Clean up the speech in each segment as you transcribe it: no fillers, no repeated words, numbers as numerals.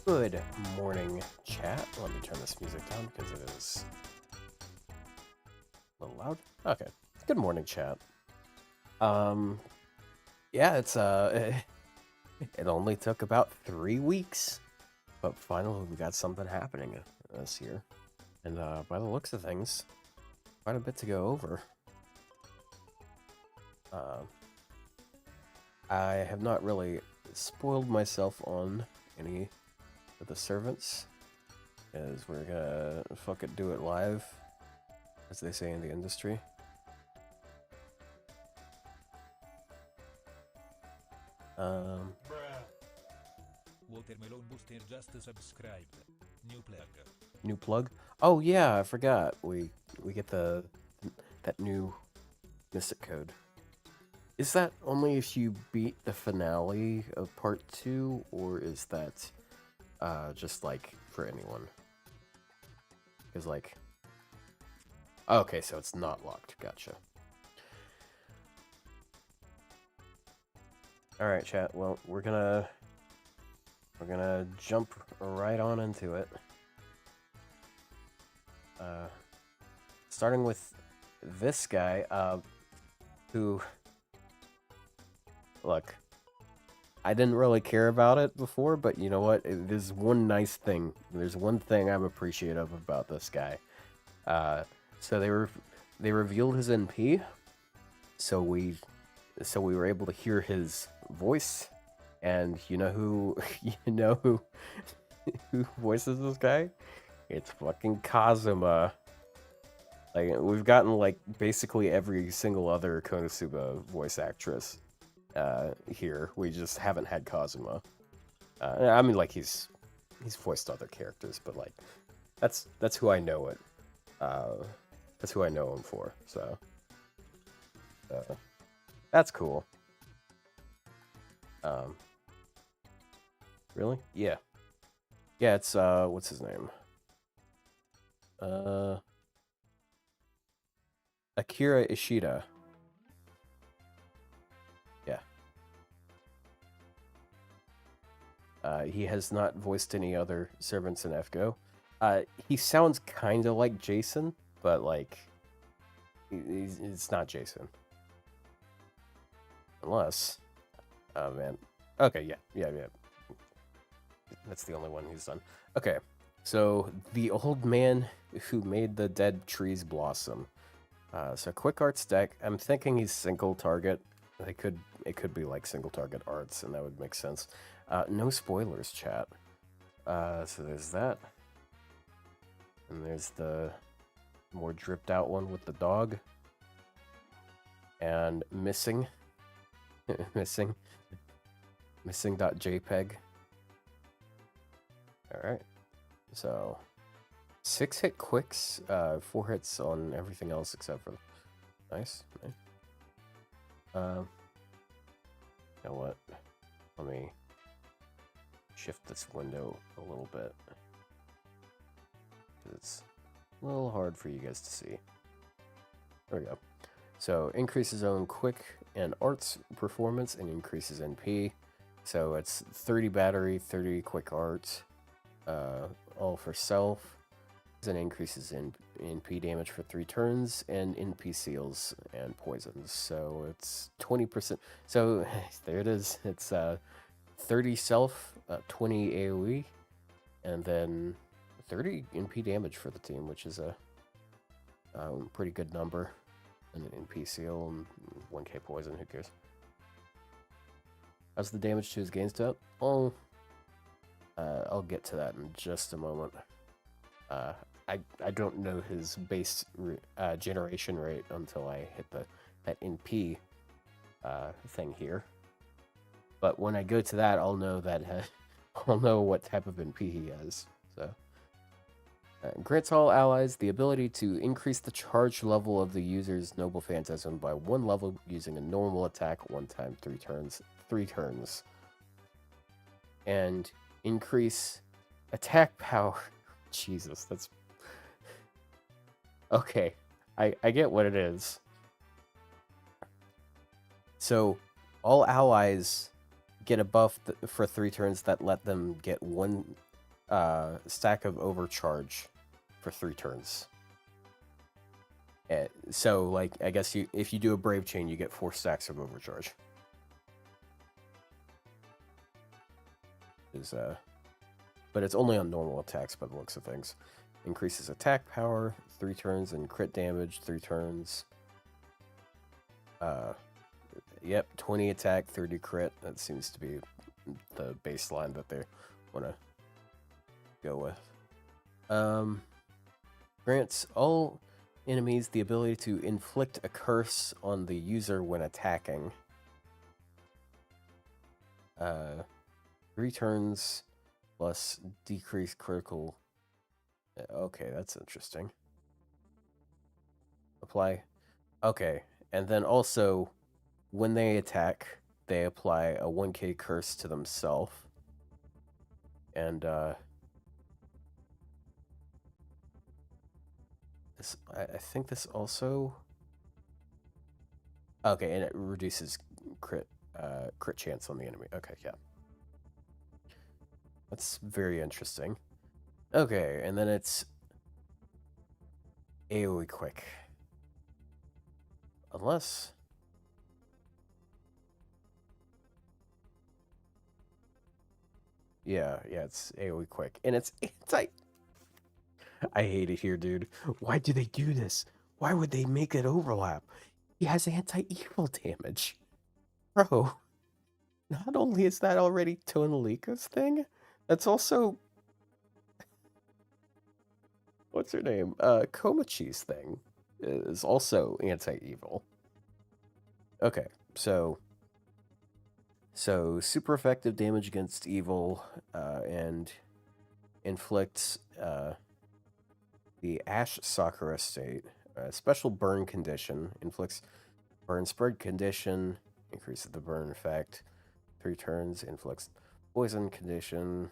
Good morning, chat. Let me turn this music down because it is a little loud. Okay. Good morning, chat. Yeah, it only took about 3 weeks, but finally we got something happening this year. And by the looks of things, quite a bit to go over. I have not really spoiled myself on any of the servants, as we're gonna fuck it, do it live, as they say in the industry. Watermelon Booster just subscribed. New plug. New plug? Oh yeah, I forgot. We get that new Mystic code. Is that only if you beat the finale of part 2, or is that just like for anyone? Because like, okay, so it's not locked. Gotcha. All right, chat. Well, we're gonna jump right on into it. Starting with this guy, who, look, I didn't really care about it before, but you know what? There's one nice thing. There's one thing I'm appreciative about this guy. So they revealed his NP, so we were able to hear his voice, and you know who who voices this guy? It's fucking Kazuma. Like, we've gotten like basically every single other Konosuba voice actress here. We just haven't had Kazuma. I mean, like, he's voiced other characters, but like that's who I know it. That's who I know him for. So that's cool. Really? Yeah. Yeah, it's what's his name? Akira Ishida. Yeah. He has not voiced any other servants in FGO. He sounds kind of like Jason, but like, it's not Jason. Unless, oh man. Okay, yeah. That's the only one he's done. Okay, so the old man who made the dead trees blossom. So quick arts deck. I'm thinking he's single target. It could be like single target arts, and that would make sense. No spoilers, chat. So there's that, and there's the more dripped out one with the dog, and missing, missing.jpg. All right, so 6 hit quicks, 4 hits on everything else except for nice. You know what? Let me shift this window a little bit. It's a little hard for you guys to see. There we go. So increases own quick and arts performance and increases NP. So it's 30 battery, 30 quick arts, all for self. And increases in NP damage for 3 turns, and NP seals and poisons. So it's 20%. So there it is. It's 30 self, 20 AoE, and then 30 NP damage for the team, which is a pretty good number. And an NP seal and 1k poison. Who cares? How's the damage to his gain stat? Oh, I'll get to that in just a moment. I don't know his base generation rate until I hit that NP thing here. But when I go to that, I'll know that I'll know what type of NP he has. So grants all allies the ability to increase the charge level of the user's Noble Phantasm by 1 level using a normal attack 1 time 3 turns, and increase attack power. Jesus, that's okay. I get what it is. So all allies get a buff for 3 turns that let them get 1 stack of overcharge for 3 turns. So, like, I guess if you do a Brave Chain, you get 4 stacks of overcharge. But it's only on normal attacks by the looks of things. Increases attack power 3 turns and crit damage 3 turns. Yep, 20 attack, 30 crit. That seems to be the baseline that they want to go with. Grants all enemies the ability to inflict a curse on the user when attacking. 3 turns plus decreased critical. Okay, that's interesting. Apply. Okay, and then also, when they attack, they apply a 1k curse to themselves. And, I think this also... Okay, and it reduces crit chance on the enemy. Okay, yeah. That's very interesting. Okay, and then it's AoE quick. Unless... Yeah, it's AoE quick. And it's like... I hate it here, dude. Why do they do this? Why would they make it overlap? He has anti-evil damage. Bro, not only is that already Tonalika's thing, that's also... What's her name? Komachi's thing is also anti-evil. Okay, so super effective damage against evil, and inflicts the Ash Sakura state. Special burn condition. Inflicts burn spread condition. Increases the burn effect. 3 turns. Inflicts poison condition.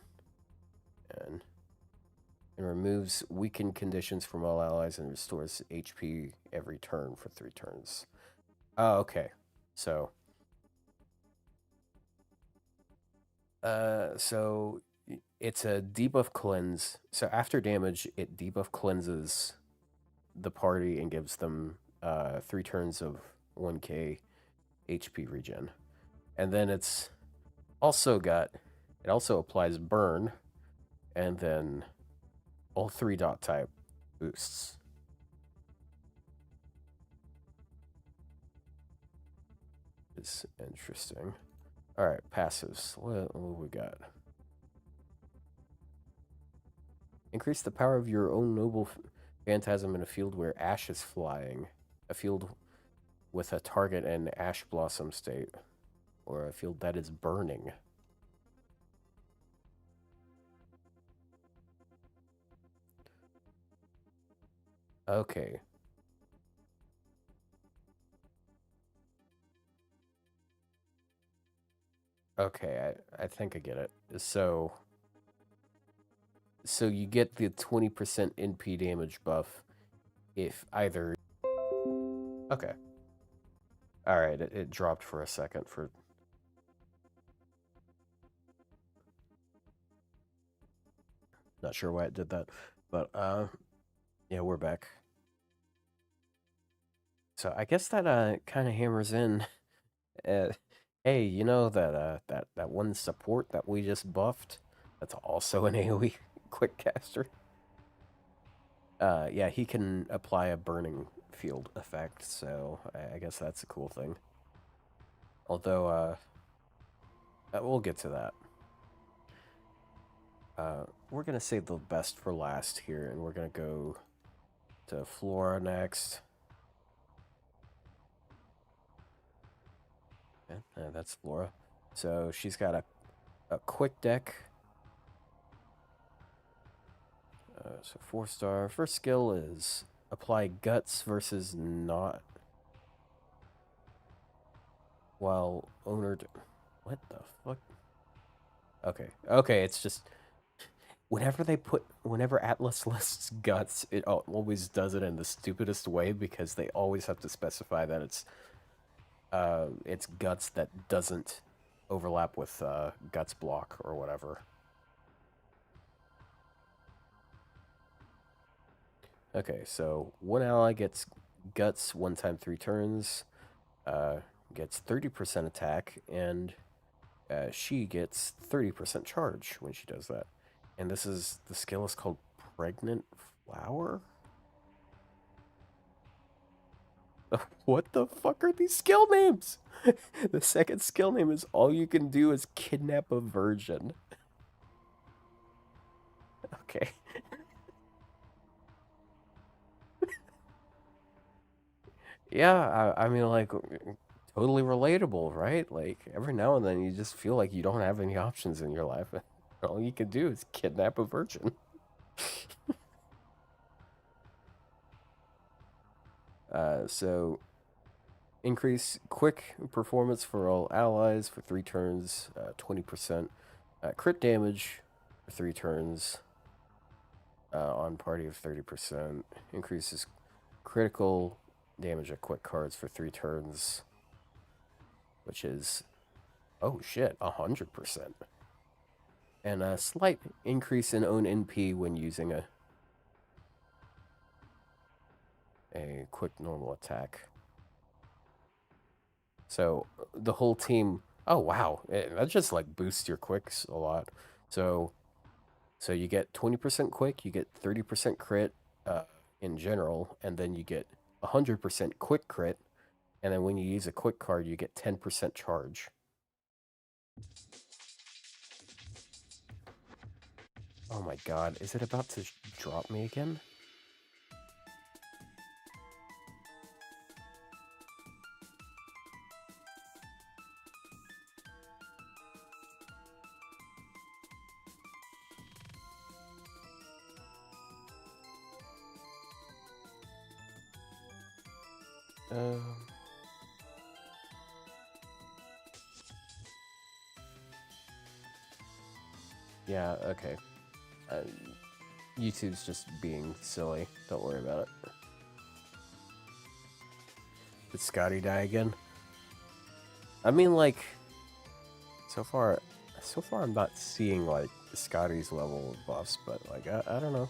And removes weakened conditions from all allies and restores HP every turn for 3 turns. Oh, okay. So... so it's a debuff cleanse. So after damage, it debuff cleanses the party and gives them 3 turns of 1k HP regen. And then it also applies burn, and then all 3 dot type boosts. It's interesting. Alright, passives. What we got? Increase the power of your own noble phantasm in a field where ash is flying. A field with a target in ash blossom state. Or a field that is burning. Okay. Okay, I think I get it. So you get the 20% NP damage buff if either... Okay. Alright, it dropped for a second for... Not sure why it did that. But, yeah, we're back. So I guess that kind of hammers in... hey, you know that one support that we just buffed? That's also an AoE quick caster. Yeah, he can apply a burning field effect, so I guess that's a cool thing. Although, we'll get to that. We're gonna save the best for last here, and we're gonna go to Flora next. Yeah, that's Flora. So she's got a quick deck. So 4-star. First skill is apply guts versus not. While owner... What the fuck? Okay, it's just... Whenever Atlas lists guts, it always does it in the stupidest way because they always have to specify that it's guts that doesn't overlap with guts block or whatever. Okay, so one ally gets guts 1 time 3 turns, uh, gets 30% attack, and she gets 30% charge when she does that. And the skill is called Pregnant Flower? What the fuck are these skill names? The second skill name is all you can do is kidnap a virgin. Okay. Yeah, I mean, like, totally relatable, right? Like, every now and then you just feel like you don't have any options in your life. All you can do is kidnap a virgin. So increase quick performance for all allies for 3 turns, 20%. Crit damage for 3 turns on party of 30%. Increases critical damage at quick cards for 3 turns, which is, oh shit, 100%. And a slight increase in own NP when using a quick normal attack. So the whole team. Oh wow, that just like boosts your quicks a lot. So you get 20% quick, you get 30% crit in general, and then you get 100% quick crit, and then when you use a quick card, you get 10% charge. Oh my god, is it about to drop me again? Um. Yeah, okay. YouTube's just being silly. Don't worry about it. Did Scotty die again? I mean, like, so far I'm not seeing, like, Scotty's level of buffs, but, like, I don't know.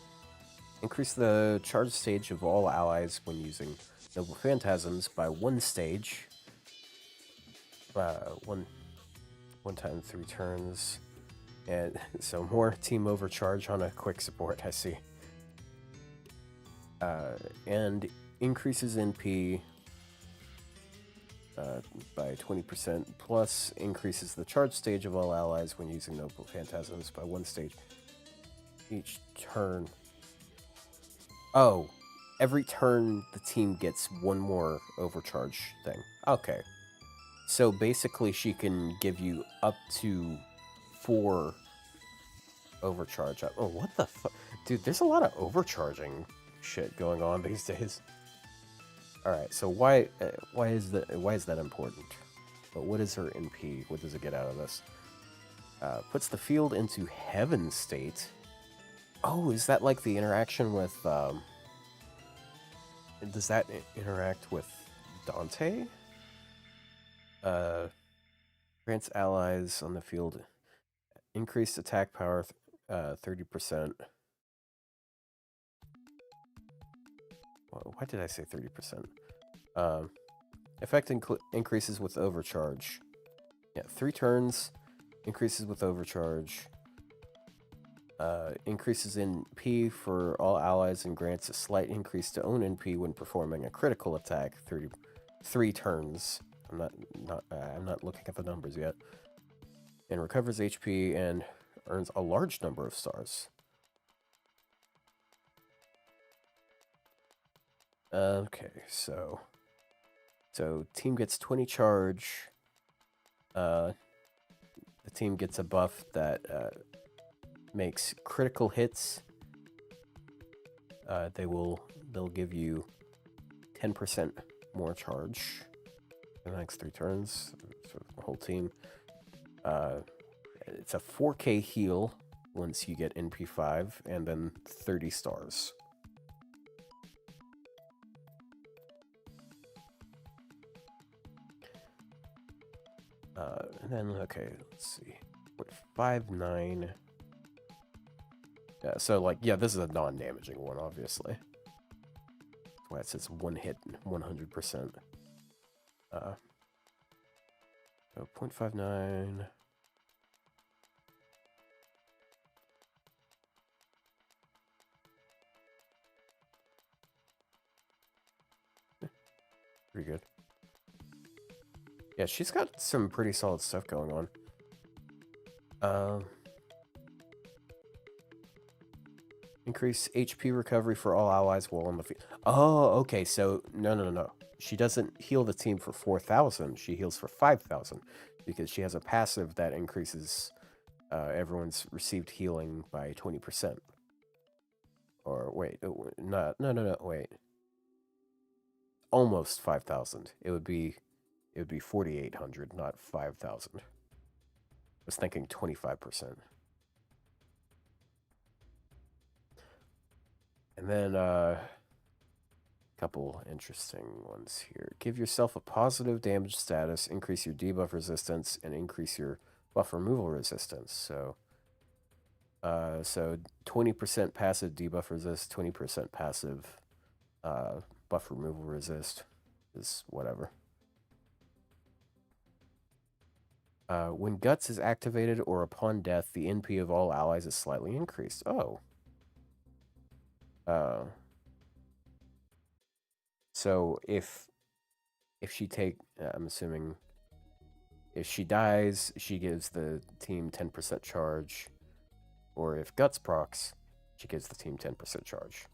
Increase the charge stage of all allies when using Noble Phantasms by 1 stage. One time 3 turns. And so more team overcharge on a quick support, I see. And increases NP by 20%, plus increases the charge stage of all allies when using Noble Phantasms by 1 stage each turn. Oh, every turn the team gets one more overcharge thing. Okay. So basically she can give you up to 4 overcharge. Oh, what the fuck? Dude, there's a lot of overcharging shit going on these days. Alright, so why is that important? But what is her NP? What does it get out of this? Puts the field into heaven state. Oh, is that like the interaction with does that interact with Dante? Grants allies on the field increased attack power 30%. Why did I say 30%? Effect increases with overcharge. Yeah, 3 turns, increases with overcharge. Increases in P for all allies and grants a slight increase to own NP when performing a critical attack. 3 turns. I'm not looking at the numbers yet. And recovers HP and earns a large number of stars. Okay, so team gets 20 charge. The team gets a buff that makes critical hits. They'll give you 10% more charge in the next 3 turns for the whole team. It's a 4K heal once you get NP5, and then 30 stars. And then, okay, let's see. 5-9. Yeah, so, like, yeah, this is a non-damaging one, obviously. That's why it says one hit 100%. So 0.59. Pretty good. Yeah, she's got some pretty solid stuff going on. Increase HP recovery for all allies while on the field. Oh, okay. So no. She doesn't heal the team for 4,000. She heals for 5,000 because she has a passive that increases everyone's received healing by 20%. Or wait, no. Wait, almost 5,000. It would be 4,800, not 5,000. I was thinking 25%. And then a couple interesting ones here. Give yourself a positive damage status, increase your debuff resistance, and increase your buff removal resistance. So 20% passive debuff resist, 20% passive buff removal resist is whatever. When Guts is activated or upon death, the NP of all allies is slightly increased. Oh. So if she I'm assuming if she dies, she gives the team 10% charge, or if Guts procs, she gives the team 10% charge.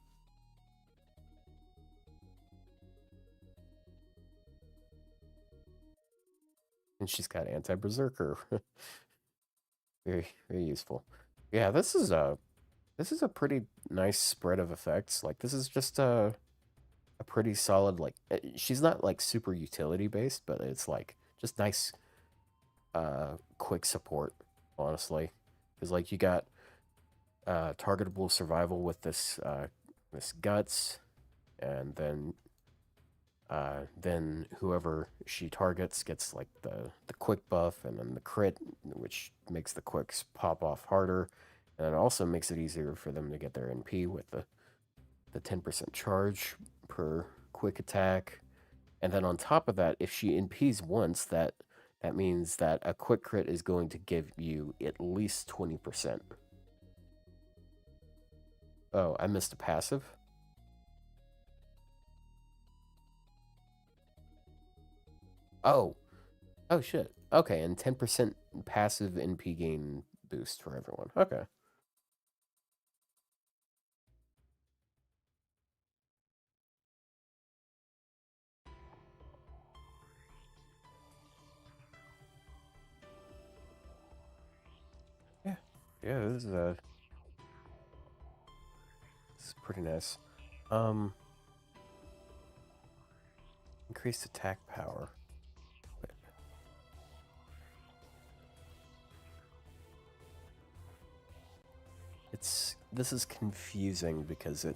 And she's got anti-berserker. Very, very useful. Yeah, this is a pretty nice spread of effects. Like, this is just a pretty solid, like, she's not like super utility based, but it's like just nice quick support, honestly. Because like you got targetable survival with this this Guts, and then whoever she targets gets like the quick buff, and then the crit, which makes the quicks pop off harder, and it also makes it easier for them to get their NP with the 10% charge per quick attack. And then on top of that, if she NPs once, that means that a quick crit is going to give you at least 20%. Oh, I missed a passive. Oh shit. Okay, and 10% passive NP gain boost for everyone. Okay. Yeah, this is pretty nice. Increased attack power. This is confusing because it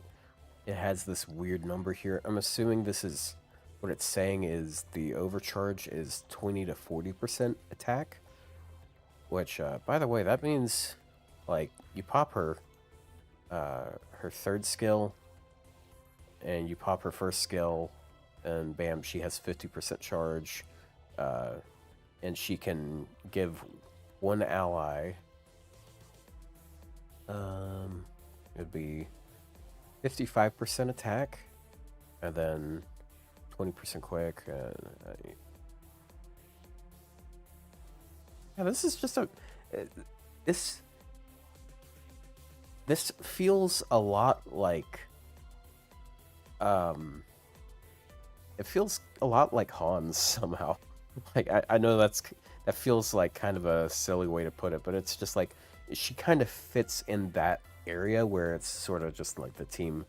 has this weird number here. I'm assuming this is what it's saying is the overcharge is 20 to 40% attack, which by the way, that means like you pop her her third skill and you pop her first skill and bam, she has 50% charge, and she can give one ally it'd be 55% attack, and then 20% quick. Yeah, this is just a this feels a lot like it feels a lot like Hans somehow. Like I know that feels like kind of a silly way to put it, but it's just like she kind of fits in that area where it's sort of just like the team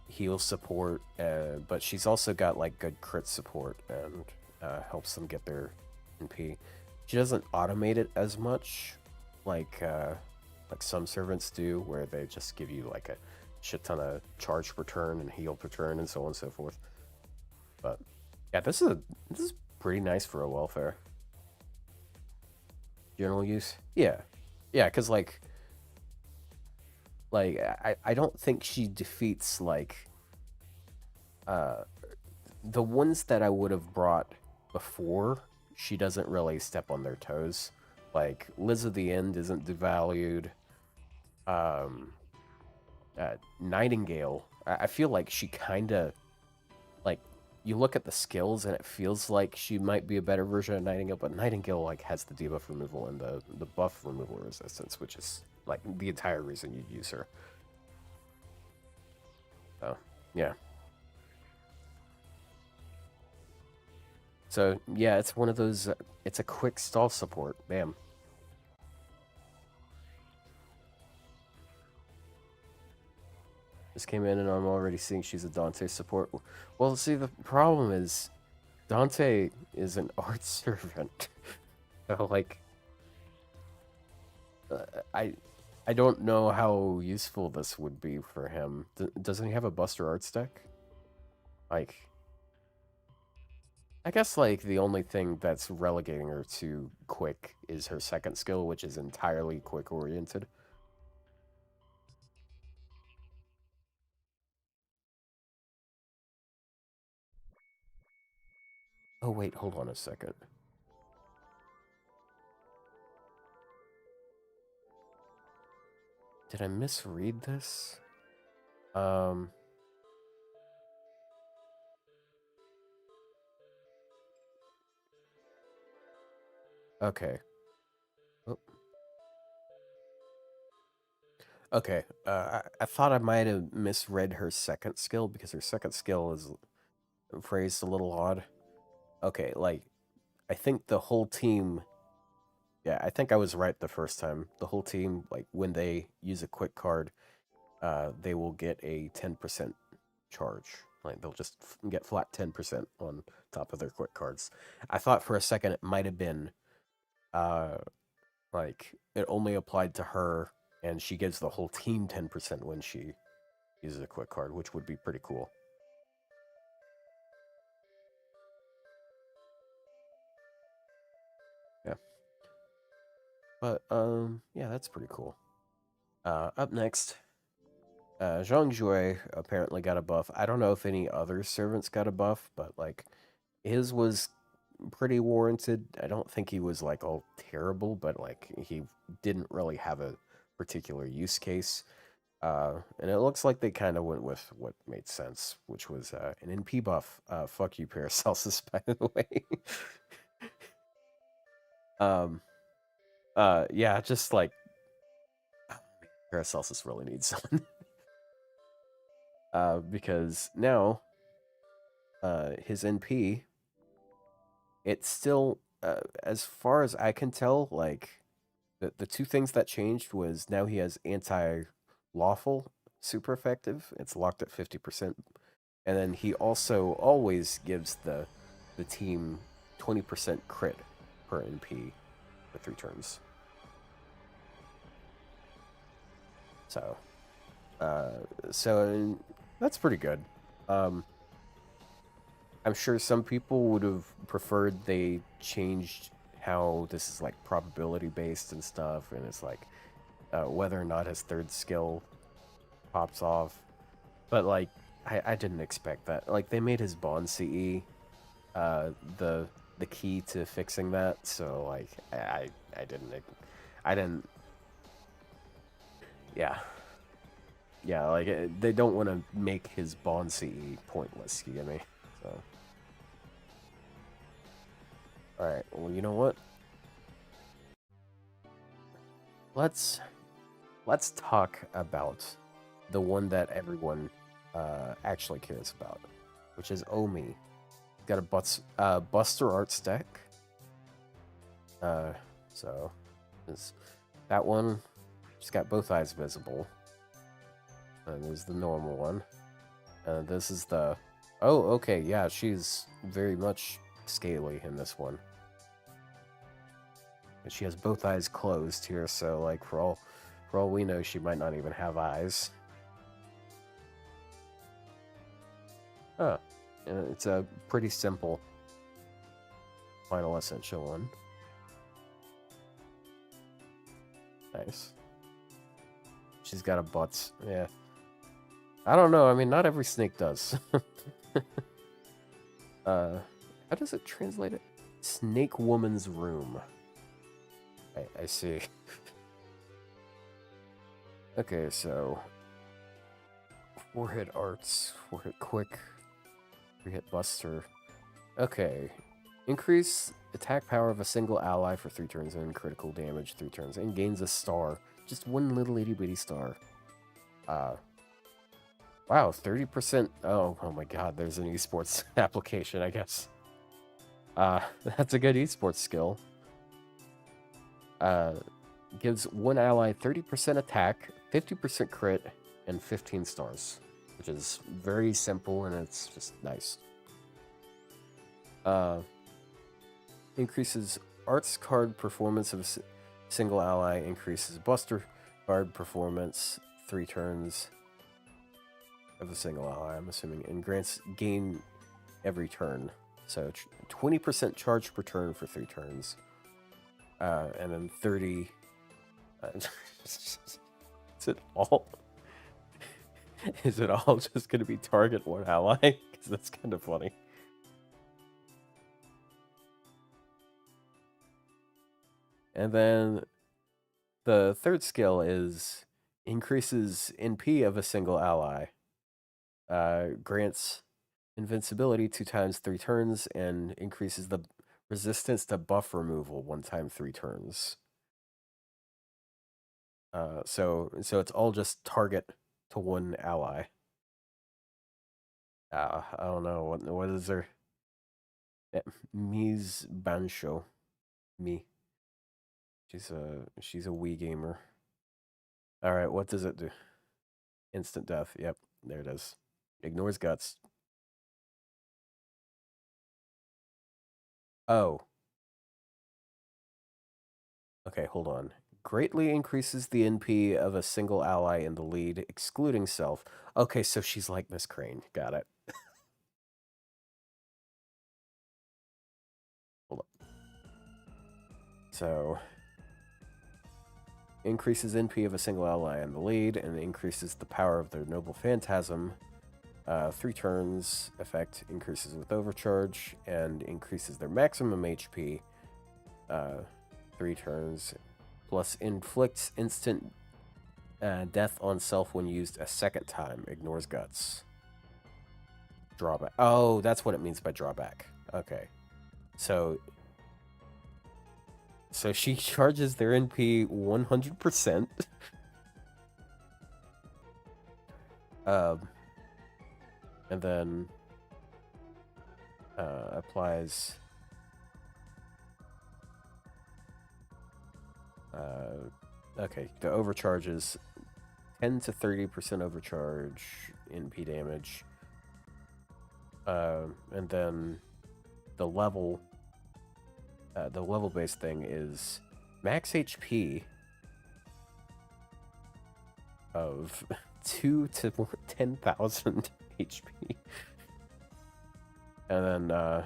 heal support, but she's also got like good crit support and helps them get their NP. She doesn't automate it as much like some servants do, where they just give you like a shit ton of charge per turn and heal per turn and so on and so forth. But yeah, this is pretty nice for a welfare. General use? Yeah, because like Like, I don't think she defeats, like, uh, the ones that I would have brought before, she doesn't really step on their toes. Like, Liz of the End isn't devalued. Um, Nightingale, I feel like she kind of, like, you look at the skills and it feels like she might be a better version of Nightingale, but Nightingale, like, has the debuff removal and the buff removal resistance, which is, like, the entire reason you use her. So, yeah. So, yeah, it's one of those, it's a quick stall support. Bam. Just came in and I'm already seeing she's a Dante support. Well, see, the problem is Dante is an art servant. So, like, uh, I I don't know how useful this would be for him. Doesn't he have a Buster Arts deck? Like, I guess, like, the only thing that's relegating her to quick is her second skill, which is entirely quick oriented. Oh, wait, hold on a second. Did I misread this? Okay. Oh, okay. I thought I might have misread her second skill because her second skill is phrased a little odd. Okay, like, I think the whole team. Yeah, I think I was right the first time. The whole team, like, when they use a quick card, they will get a 10% charge. Like, they'll just get flat 10% on top of their quick cards. I thought for a second it might have been, uh, like, it only applied to her, and she gives the whole team 10% when she uses a quick card, which would be pretty cool. Yeah. But, yeah, that's pretty cool. Up next, Zhang Jue apparently got a buff. I don't know if any other servants got a buff, but, like, his was pretty warranted. I don't think he was, like, all terrible, but, like, he didn't really have a particular use case. And it looks like they kind of went with what made sense, which was an NP buff. Fuck you, Paracelsus, by the way. um, yeah, just like Paracelsus really needs someone. Because now, his NP, it's still, as far as I can tell, like, the two things that changed was now he has anti-lawful super effective. It's locked at 50%. And then he also always gives the team 20% crit per NP for 3 turns. So, so that's pretty good. I'm sure some people would have preferred they changed how this is, like, probability based and stuff, and it's like whether or not his third skill pops off. But, like, I didn't expect that. Like, they made his Bond CE the key to fixing that, so, like, I didn't yeah. Yeah, like, they don't want to make his Bond CE pointless, you get me? So, alright, well, you know what? Let's talk about the one that everyone actually cares about, which is Omi. Got a Buster Arts deck. So that one just got both eyes visible. And there's the normal one. And this is the... Oh, okay, yeah, she's very much scaly in this one. And she has both eyes closed here, so, like, for all we know, she might not even have eyes. Huh. And it's a pretty simple final essential one. Nice. She's got a butt. Yeah. I don't know. I mean, not every snake does. How does it translate it? Snake woman's room. I see. Okay, so four-hit arts, four-hit quick, three-hit buster. Okay. Increase attack power of a single ally for 3 turns and critical damage 3 turns and gains a star. Just one little itty-bitty star. Wow, 30%. Oh my god, there's an esports application, I guess. That's a good esports skill. Gives one ally 30% attack, 50% crit, and 15 stars, which is very simple and it's just nice. Increases arts card performance of a single ally, increases buster card performance 3 turns of a single ally, I'm assuming, and grants gain every turn. So 20% charge per turn for 3 turns. And then 30. Is it all? Is it all just going to be target one ally? Because that's kind of funny. And then the third skill is increases NP of a single ally. Grants invincibility 2 times 3 turns and increases the resistance to buff removal 1 time 3 turns. So it's all just target to one ally. I don't know what is there. Mies Bansho, me. She's a Wii gamer. All right, what does it do? Instant death. Yep, there it is. Ignores guts. Oh. Okay, hold on. Greatly increases the NP of a single ally in the lead, excluding self. Okay, so she's like Miss Crane. Got it. Hold on. So, increases NP of a single ally in the lead, and increases the power of their noble phantasm. 3 turns effect increases with overcharge, and increases their maximum HP. 3 turns, plus inflicts instant death on self when used a second time. Ignores guts. Drawback. Oh, that's what it means by drawback. Okay. So she charges their NP 100%. And then applies okay, the overcharge is 10 to 30% overcharge NP damage. And then the level based thing is max HP of 2 to 10,000 HP. And then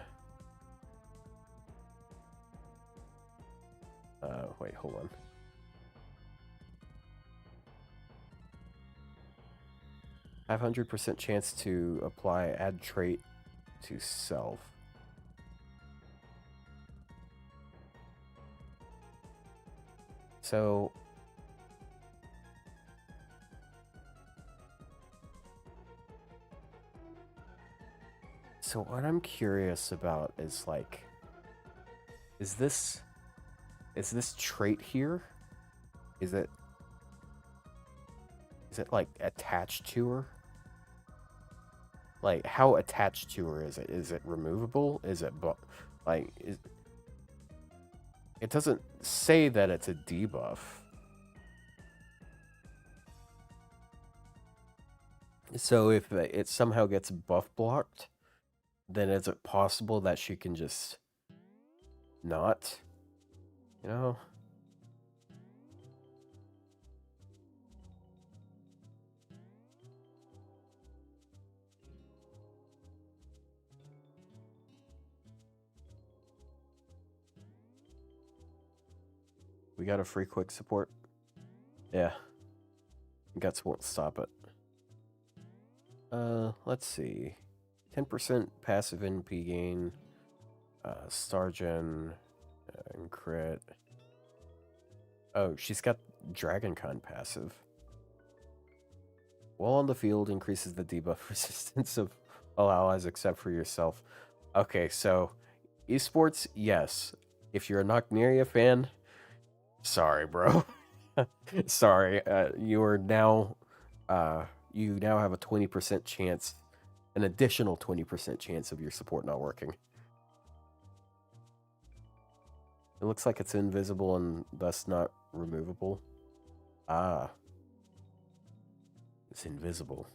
wait, hold on. Have 100% chance to apply add trait to self. So what I'm curious about is like, is this trait here? Is it like attached to her? Like, how attached to her is it? Is it removable? Is it like it doesn't say that it's a debuff. So if it somehow gets buff blocked, then is it possible that she can just not, you know? We got a free quick support. Yeah. Guts won't stop it. Let's see. 10% passive NP gain. Star Gen. And crit. Oh, she's got Dragon Con passive. While on the field, increases the debuff resistance of all allies except for yourself. Okay, so esports, yes. If you're a Nocneria fan, sorry, bro. Sorry, you are now, you now have a 20% chance, an additional 20% chance of your support not working. It looks like it's invisible and thus not removable. Ah. It's invisible.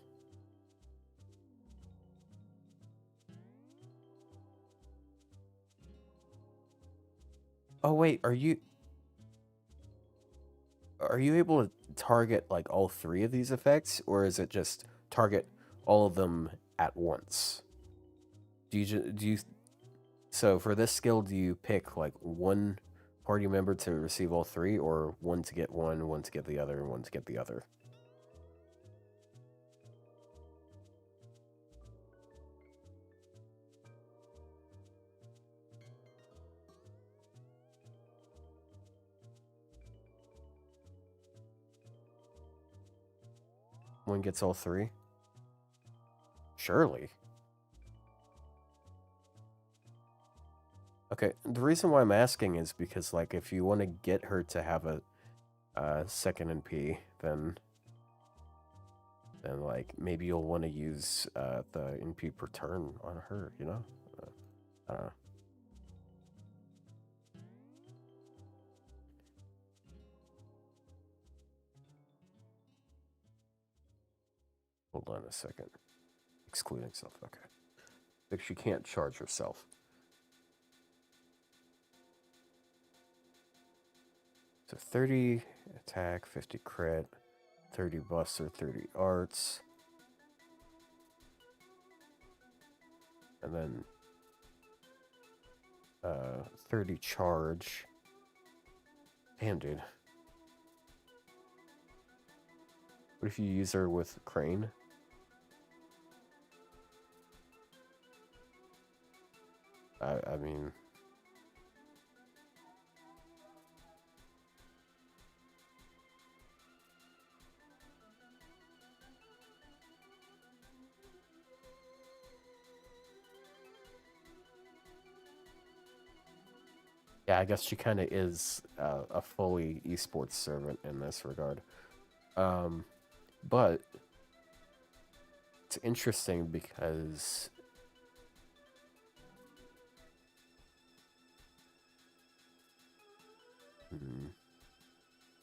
Oh wait, are you able to target like all three of these effects, or is it just target all of them at once? So for this skill, do you pick like one party member to receive all three, or one to get one to get the other, and one to get the other? One gets all three? Surely. Okay, the reason why I'm asking is because, like, if you want to get her to have a second NP, then like maybe you'll want to use the NP per turn on her. You know, I don't know. Hold on a second. Excluding self. Okay, like she can't charge herself. So 30 attack, 50 crit, 30 buster, 30 arts. And then 30 charge. Damn, dude. What if you use her with Crane? I mean... Yeah, I guess she kind of is a fully esports servant in this regard. But it's interesting because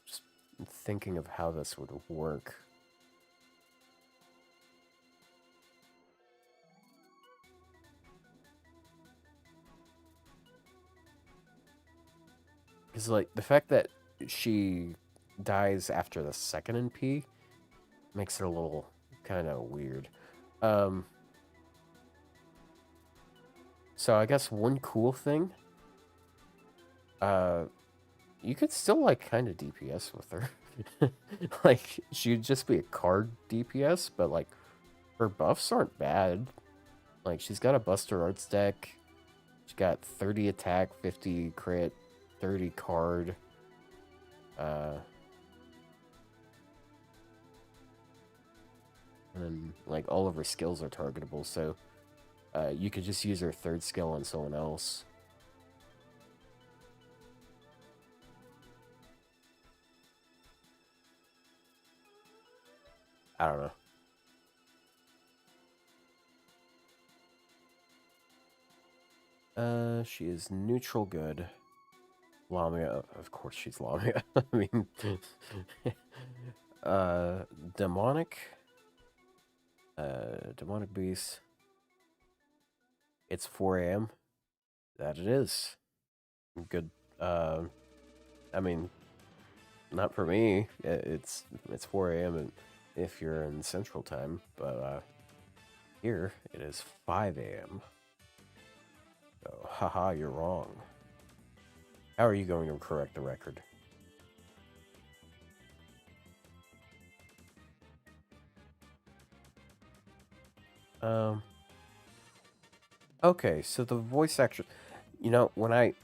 just thinking of how this would work. Because, like, the fact that she dies after the second NP makes it a little kind of weird. So I guess one cool thing, you could still, like, kind of DPS with her. Like, she'd just be a card DPS, but, like, her buffs aren't bad. Like, she's got a Buster Arts deck. She's got 30 attack, 50 crit, 30 card. And then, like, all of her skills are targetable, so you could just use her third skill on someone else. I don't know. She is neutral good. Lamia, of course she's Lamia. I mean, demonic. Demonic beast. It's 4 a.m. That it is. Good. I mean, not for me. It's 4 a.m. and if you're in Central Time, but here it is 5 a.m. So, haha, you're wrong. How are you going to correct the record? Um. Okay, so the voice actor, when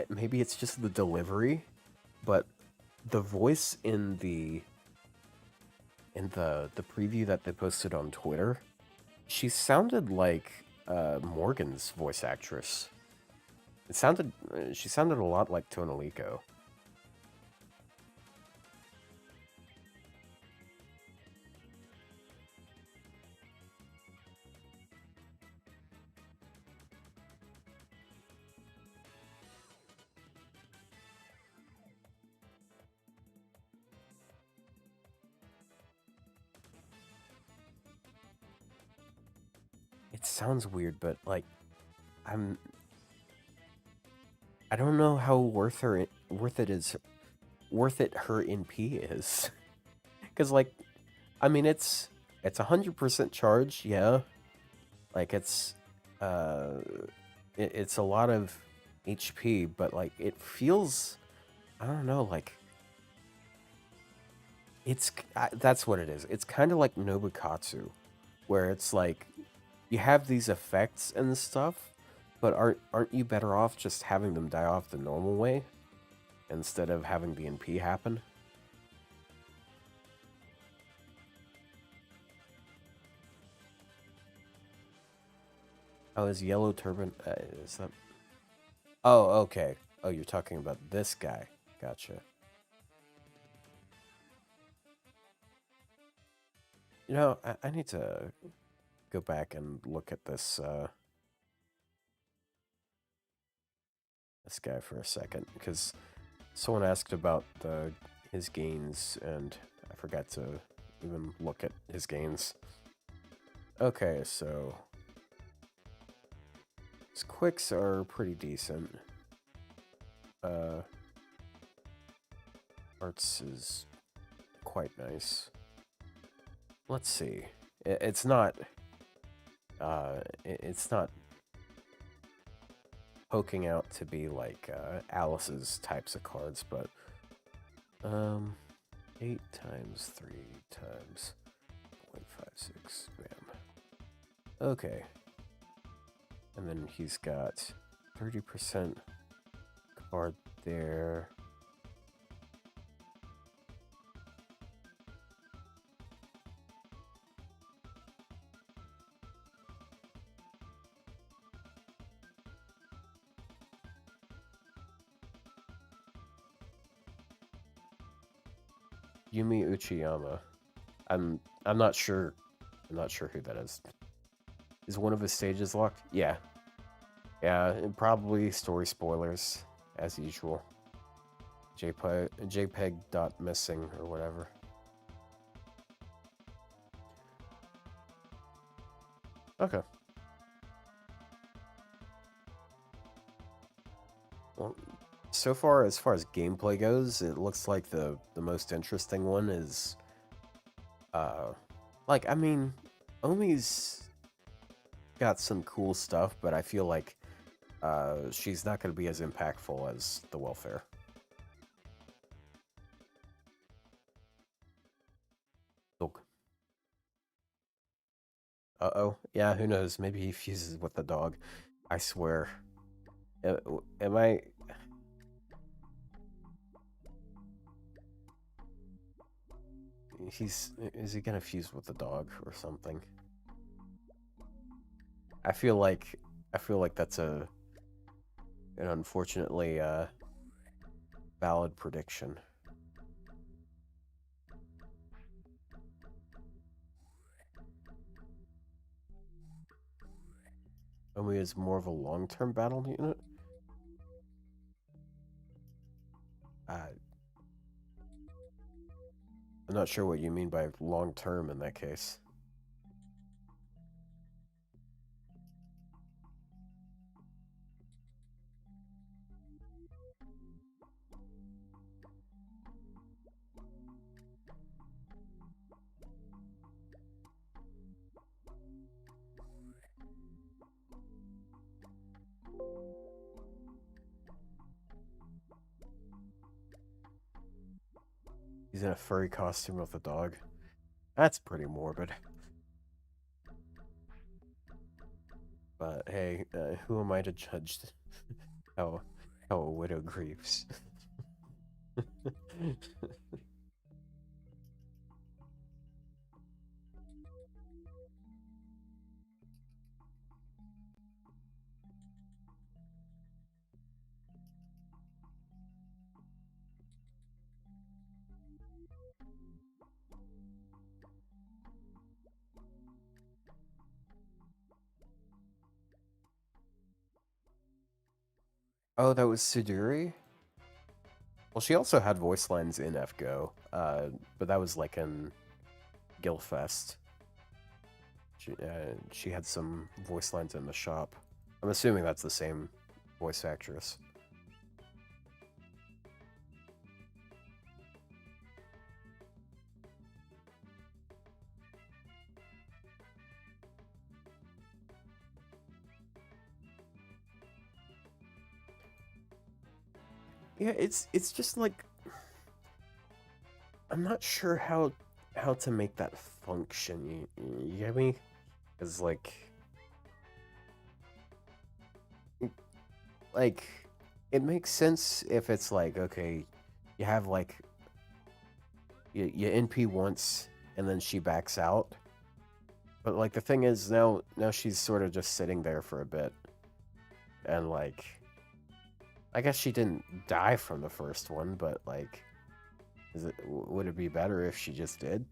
maybe it's just the delivery, but the voice in the preview that they posted on Twitter, she sounded like Morgan's voice actress. She sounded a lot like Tonalico. It sounds weird, but like I'm I don't know how worth it her NP is. Cuz like I mean it's 100% charge, yeah. Like uh it's a lot of HP, but like it feels I don't know, like that's what it is. It's kind of like Nobukatsu where it's like you have these effects and stuff, but aren't you better off just having them die off the normal way instead of having the NP happen? Oh, is Yellow Turban? Is that? Oh, okay. Oh, you're talking about this guy. Gotcha. I need to go back and look at this guy for a second because someone asked about his gains and I forgot to even look at his gains. Okay, so his quicks are pretty decent. Uh, Arts is quite nice. Let's see. It's not. It's not poking out to be like Alice's types of cards, but 8 times 3 times 0.56. Bam. Okay. And then he's got 30% card there. Yumi Uchiyama. I'm not sure. I'm not sure who that is. Is one of his stages locked? Yeah. Yeah, and probably story spoilers, as usual. JPEG dot missing or whatever. Okay. Well, so far as gameplay goes, it looks like the most interesting one is, like I mean, Omi's got some cool stuff, but I feel like she's not going to be as impactful as the welfare. Look. Uh-oh. Yeah, who knows? Maybe he fuses with the dog. I swear. Am I... Is he gonna fuse with the dog or something? I feel like... I feel like that's an unfortunately, valid prediction. Omi is more of a long-term battle unit? Uh, I'm not sure what you mean by long-term in that case. He's in a furry costume with a dog. That's pretty morbid. But hey, who am I to judge how how a widow grieves? Oh, that was Suduri? Well, she also had voice lines in FGO, but that was like in Guildfest. She had some voice lines in the shop. I'm assuming that's the same voice actress. Yeah, it's just like I'm not sure how to make that function. You get me? Because like it makes sense if it's like okay, you have like you NP once and then she backs out. But like the thing is now she's sort of just sitting there for a bit, and like I guess she didn't die from the first one, but like, would it be better if she just did?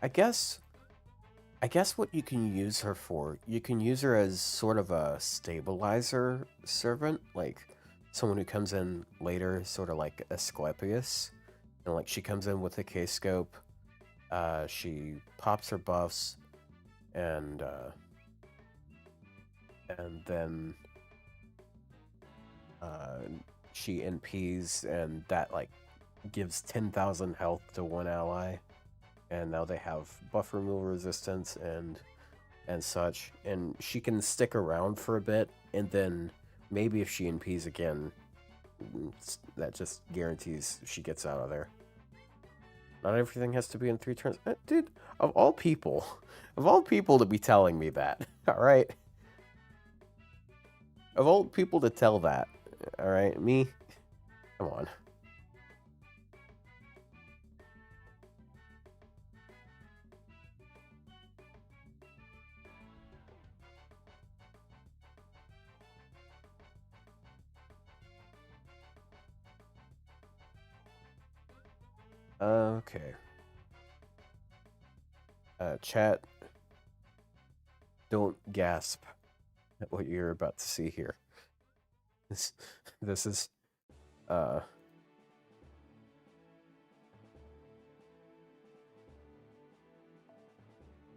I guess I guess what you can use her for, you can use her as sort of a stabilizer servant, like someone who comes in later, sort of like Asclepius, and like she comes in with a K-scope, she pops her buffs, and then uh, she NPs, and that like gives 10,000 health to one ally, and now they have buff removal resistance and such, and she can stick around for a bit, and then maybe if she NPs again, that just guarantees she gets out of there. Not everything has to be in 3 turns. Dude, of all people, to be telling me that, all right? Of all people to tell that, all right? Me? Come on. Okay. Chat, don't gasp at what you're about to see here. This is, uh...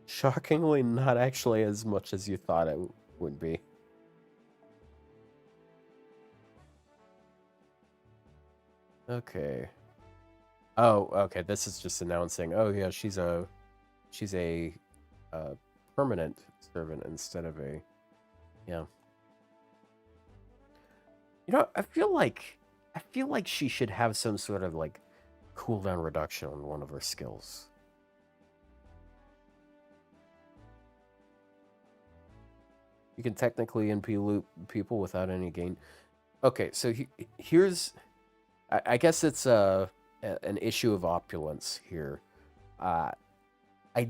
shockingly not actually as much as you thought it would be. Okay. Oh, okay. This is just announcing. Oh yeah, she's a uh, permanent servant instead of a yeah. You know, I feel like she should have some sort of like cooldown reduction on one of her skills. You can technically NP loop people without any gain. Okay, so here's, I guess it's an issue of opulence here. I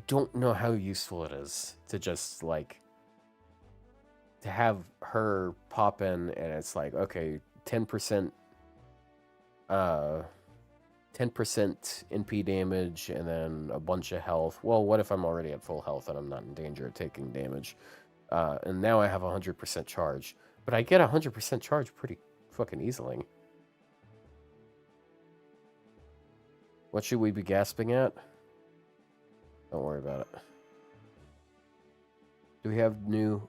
don't know how useful it is to just like to have her pop in and it's like okay 10% 10% NP damage and then a bunch of health. Well, what if I'm already at full health and I'm not in danger of taking damage? And now I have 100% charge, but I get 100% charge pretty fucking easily. What should we be gasping at? Don't worry about it. Do we have new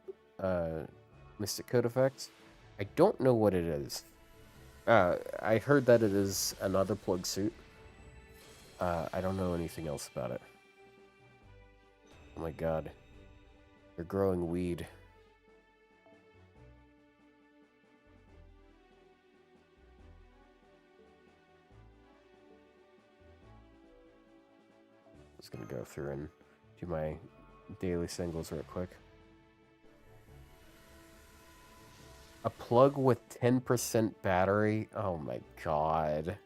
Mystic Code effects? I don't know what it is. I heard that it is another plug suit. I don't know anything else about it. Oh my god. They're growing weed. Just gonna go through and do my daily singles real quick. A plug with 10% battery? Oh my god.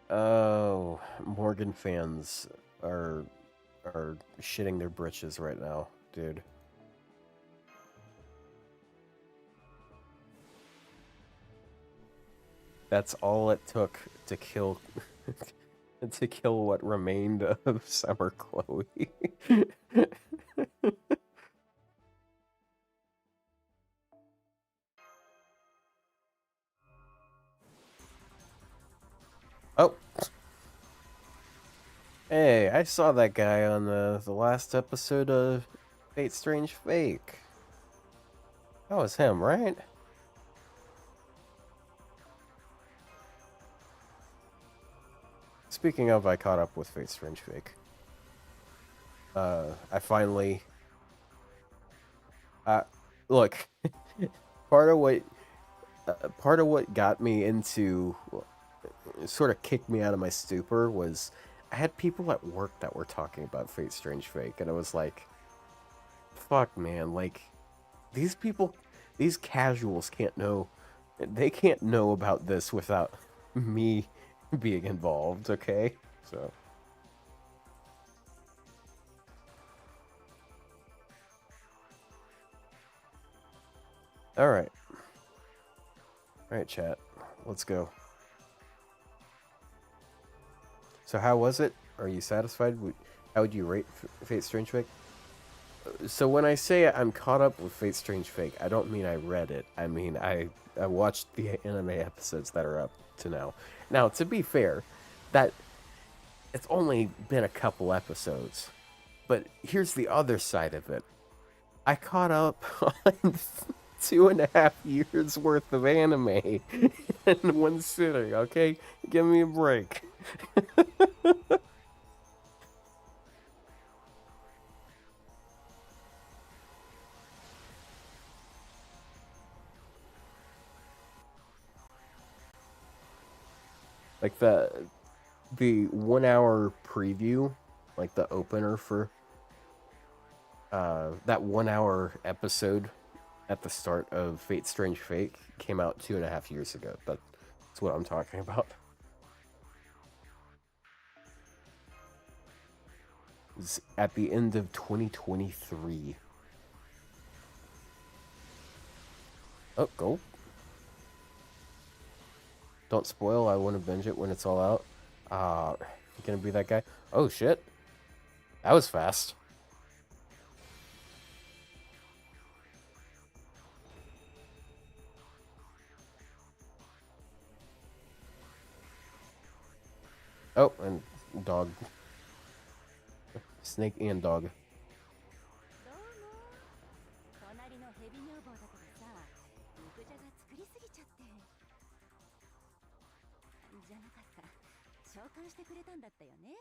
Oh, Morgan fans are shitting their britches right now, dude. That's all it took to kill to kill what remained of Summer Chloe. Oh. Hey, I saw that guy on the last episode of Fate Strange Fake. That was him, right? Speaking of, I caught up with Fate Strange Fake. I finally... look, part of what got me into... sort of kicked me out of my stupor was I had people at work that were talking about Fate Strange Fake, and I was like, fuck, man, like, these people, these casuals can't know, they can't know about this without me being involved, okay? So... Alright. Alright, chat. Let's go. So how was it? Are you satisfied? How would you rate Fate Strange Fake? So when I say I'm caught up with Fate Strange Fake, I don't mean I read it. I mean I watched the anime episodes that are up to now. Now, to be fair, that it's only been a couple episodes. But here's the other side of it. I caught up on 2.5 years worth of anime in one sitting, okay? Give me a break. Like the 1 hour preview, like the opener for that 1 hour episode at the start of Fate Strange Fake came out 2.5 years ago. That's what I'm talking about. It's at the end of 2023. Oh, go. Don't spoil, I want to binge it when it's all out. Gonna be that guy. Oh shit. That was fast. Oh, and dog. Snake and dog. 隣のヘビ女房だけどさ、肉じゃが作りすぎちゃって。じゃなかった。召喚してくれたんだったよね。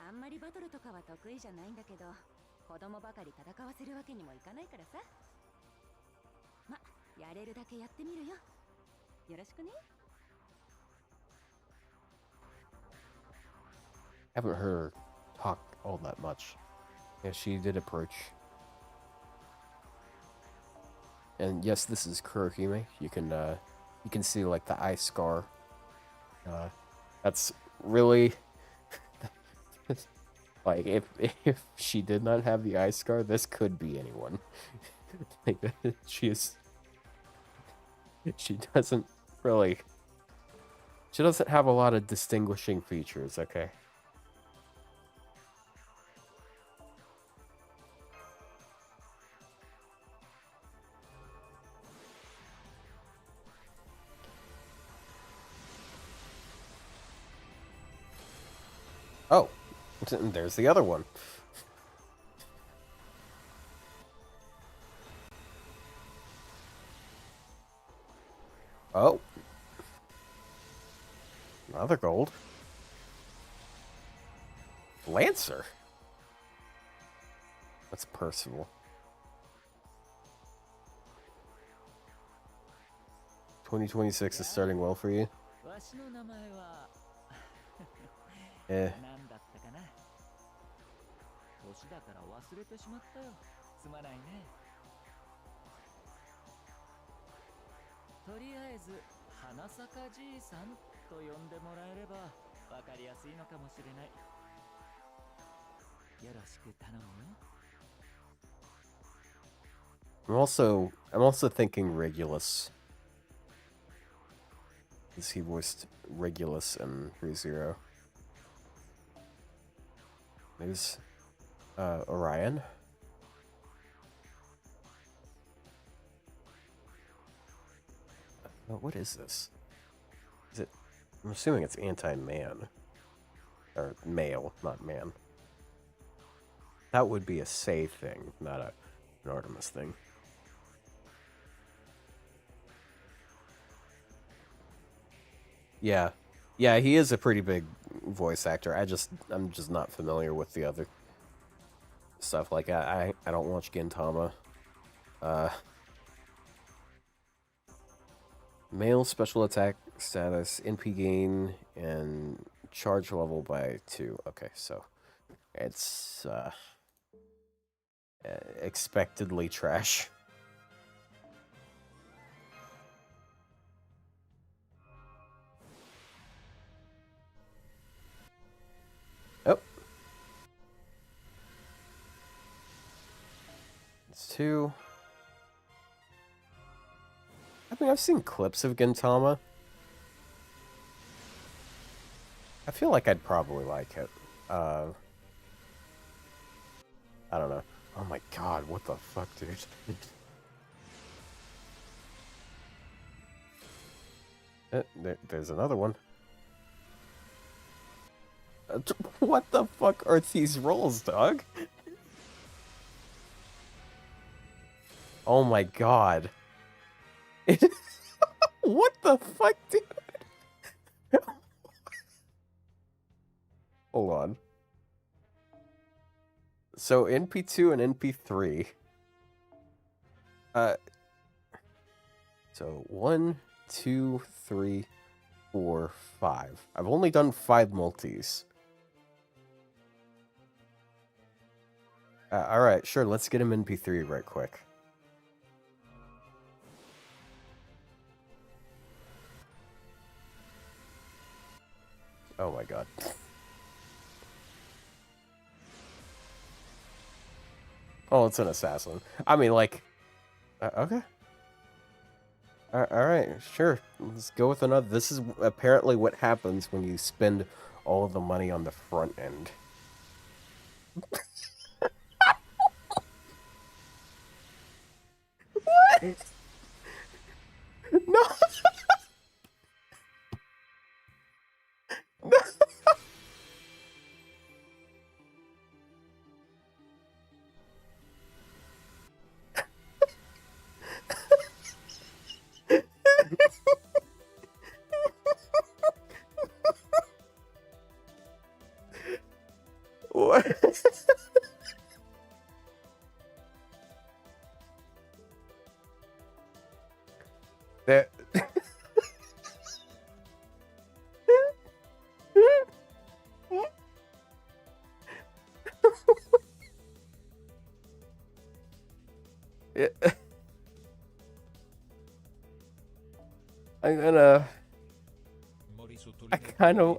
あんまりバトルとかは得意じゃないんだけど、子供ばかり戦わせるわけにもいかないからさ。ま、やれるだけやってみるよ。よろしくね。Haven't heard her talk all that much. Yeah, she did approach. And yes, this is Kurohime. You can see like the eye scar. That's really like if she did not have the eye scar, this could be anyone. Like she doesn't really. She doesn't have a lot of distinguishing features. Okay. And there's the other one. Oh. Another gold. Lancer. That's Percival. 2026 is starting well for you. わしの名前は Eh. 何だったかな。年だから忘れてしまったよ。すまないね。とりあえず花咲かじいさんと呼んでもらえればわかりやすいのかもしれない。よろしく頼むよ。I'm also thinking Regulus. Because he voiced Regulus in ReZero. There's Orion. What is this? Is it? I'm assuming it's anti-man. Or male, not man. That would be a Say thing, not an Artemis thing. Yeah. Yeah, he is a pretty big voice actor. I'm just not familiar with the other stuff. Like I don't watch Gintama. Male special attack status, NP gain, and charge level by 2. Okay, so it's expectedly trash. Oh. It's 2. I mean, I've seen clips of Gintama. I feel like I'd probably like it. I don't know. Oh my god, what the fuck, dude? There's another one. What the fuck are these rolls, dog? Oh my god. What the fuck, dude? Hold on. So NP2 and NP3. So 1, 2, 3, 4, 5. I've only done 5 multis. Alright, sure, let's get him NP3 right quick. Oh my god. Oh, it's an assassin. I mean, like... okay. Alright, sure. Let's go with another. This is apparently what happens when you spend all of the money on the front end. What? No! No! What? That... Yeah. I'm gonna... I kind of...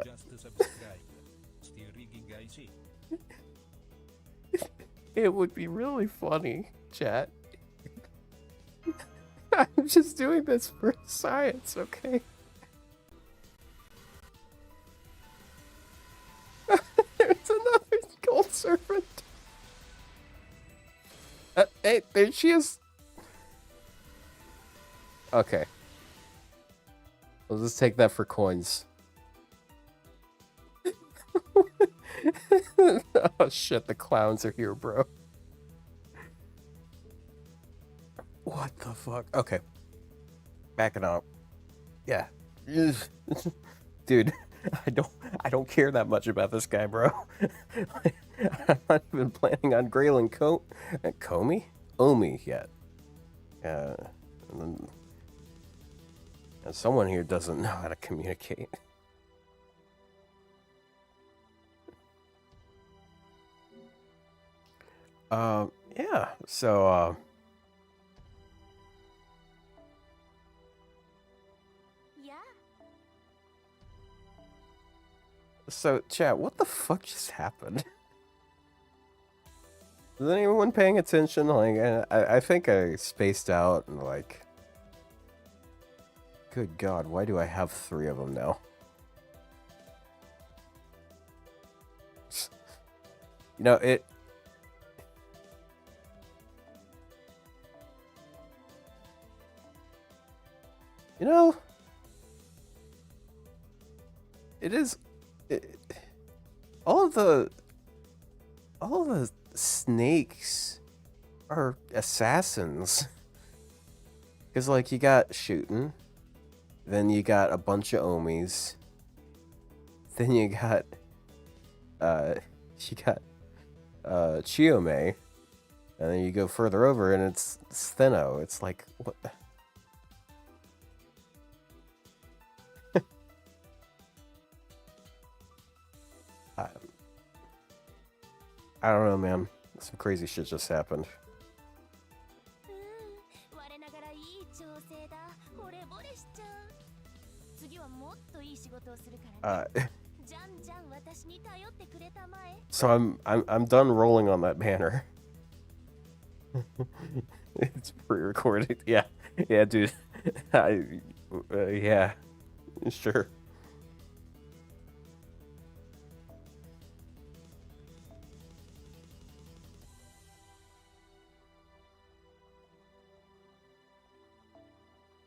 It would be really funny, chat. I'm just doing this for science, okay? There's another gold serpent. Hey, there she is. Okay. We'll just take that for coins. Oh shit, the clowns are here, bro. What the fuck? Okay. Backing up. Yeah. Dude, I don't care that much about this guy, bro. I'm not even planning on grailing Omi yet. And then and someone here doesn't know how to communicate. Yeah. So Yeah. so chat, what the fuck just happened? Is anyone paying attention? Like, I think I spaced out and like, good God, why do I have 3 of them now? You know, you know, it is, all of the snakes are assassins. Because, like, you got shooting, then you got a bunch of Omis, then you got Chiome, and then you go further over and it's Steno. It's like, what? I don't know, man. Some crazy shit just happened. So I'm done rolling on that banner. It's pre-recorded. Yeah, yeah, dude. Yeah, sure.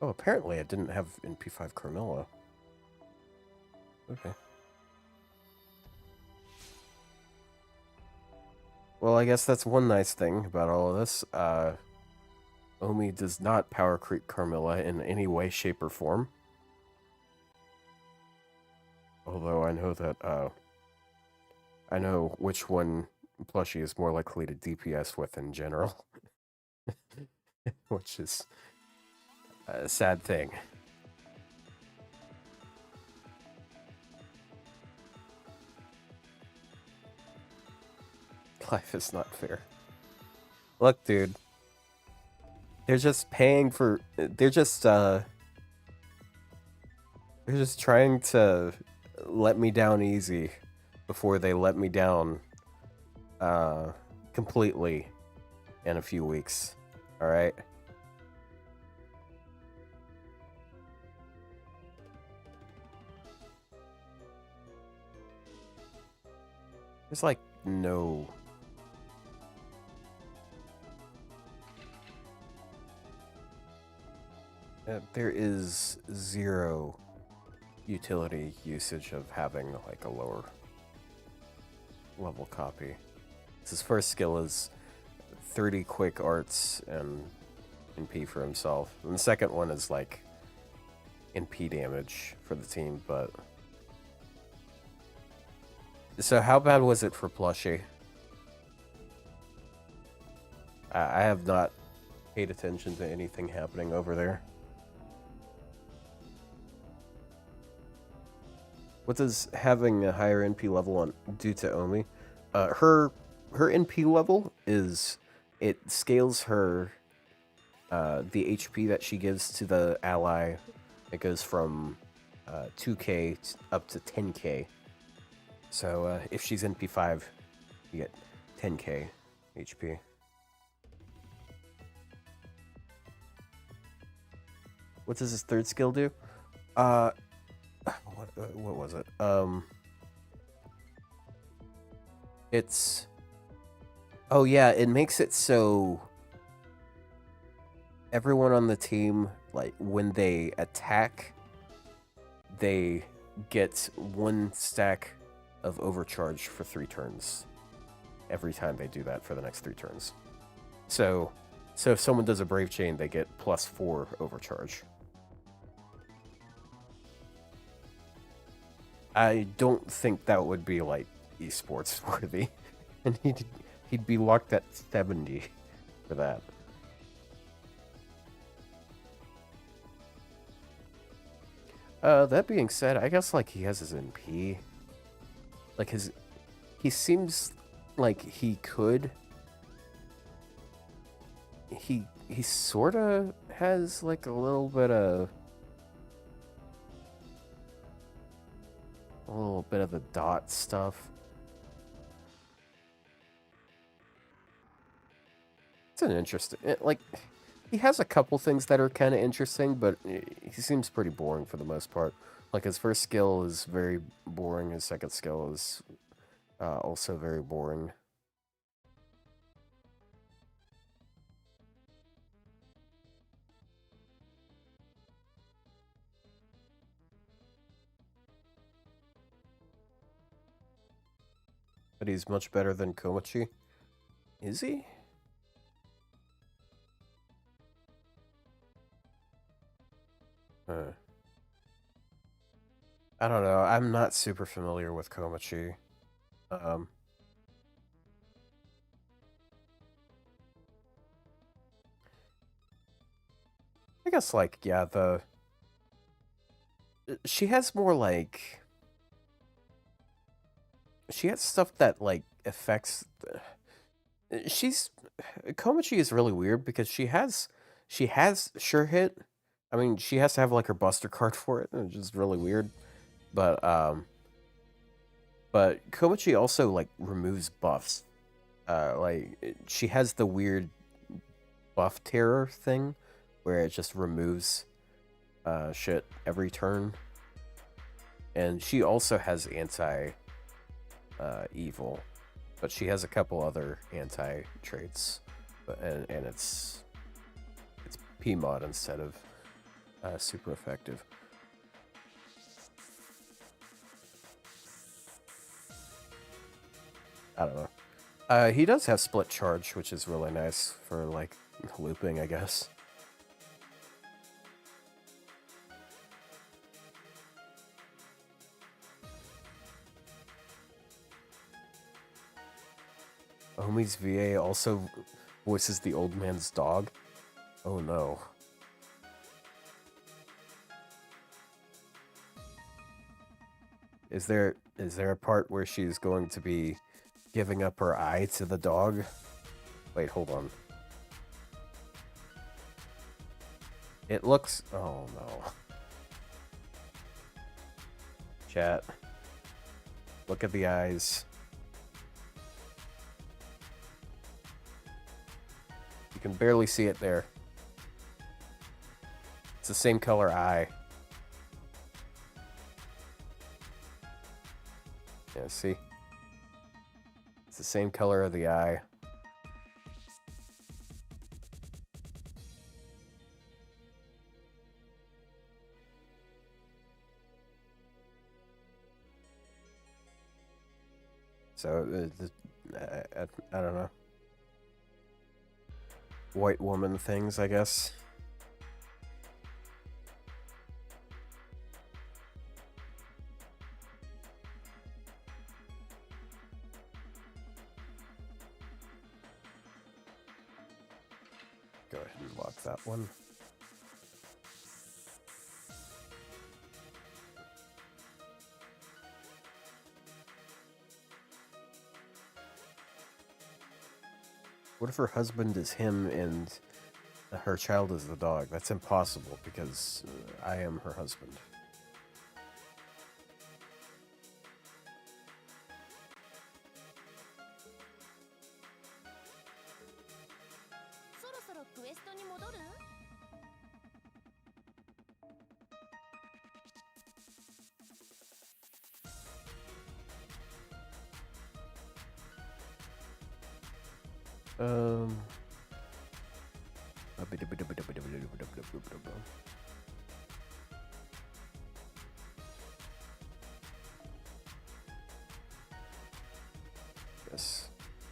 Oh, apparently I didn't have in P5 Carmilla. Okay. Well, I guess that's one nice thing about all of this. Omi does not power creep Carmilla in any way, shape, or form. Although I know that, I know which one plushie is more likely to DPS with in general. Which is a sad thing. Life is not fair. Look, dude. They're just paying for... They're just trying to let me down easy before they let me down completely in a few weeks. Alright? There's like no... there is zero utility usage of having like a lower level copy. His first skill is 30 quick arts and NP for himself. And the second one is like NP damage for the team, but... So how bad was it for plushie? I have not paid attention to anything happening over there. What does having a higher NP level on do to Omi? Her NP level is, it scales her the HP that she gives to the ally. It goes from 2k up to 10k. So if she's NP5, you get 10k HP. What does his third skill do? What was it? It's... Oh yeah, it makes it so everyone on the team, like, when they attack, they get 1 stack of overcharge for 3 turns. Every time they do that for the next 3 turns. So if someone does a Brave Chain, they get +4 overcharge. I don't think that would be, like, esports worthy. And he'd be locked at 70 for that. That being said, I guess, like, he has his NP. Like, he seems like he could. He sorta has, like, a little bit of the dot stuff. It's an interesting, like, he has a couple things that are kind of interesting, but he seems pretty boring for the most part. Like, his first skill is very boring, his second skill is also very boring. But he's much better than Komachi. Is he? I don't know. I'm not super familiar with Komachi. I guess, like, yeah, she has more, like, she has stuff that, like, affects Komachi is really weird because she has sure hit. I mean, she has to have, like, her buster card for it, which is really weird. But Komachi also, like, removes buffs. Like, she has the weird buff terror thing where it just removes shit every turn. And she also has anti-evil, but she has a couple other anti-traits. And it's P-mod instead of super effective. I don't know. He does have split charge, which is really nice for, like, looping, I guess. Omi's VA also voices the old man's dog. Oh no. Is there a part where she's going to be giving up her eye to the dog? Wait, hold on. It looks... Oh no. Chat. Look at the eyes. You can barely see it there. It's the same color eye. Yeah, see? It's the same color of the eye. So, I don't know. White woman things, I guess. Go ahead and lock that one. What if her husband is him and her child is the dog? That's impossible because I am her husband.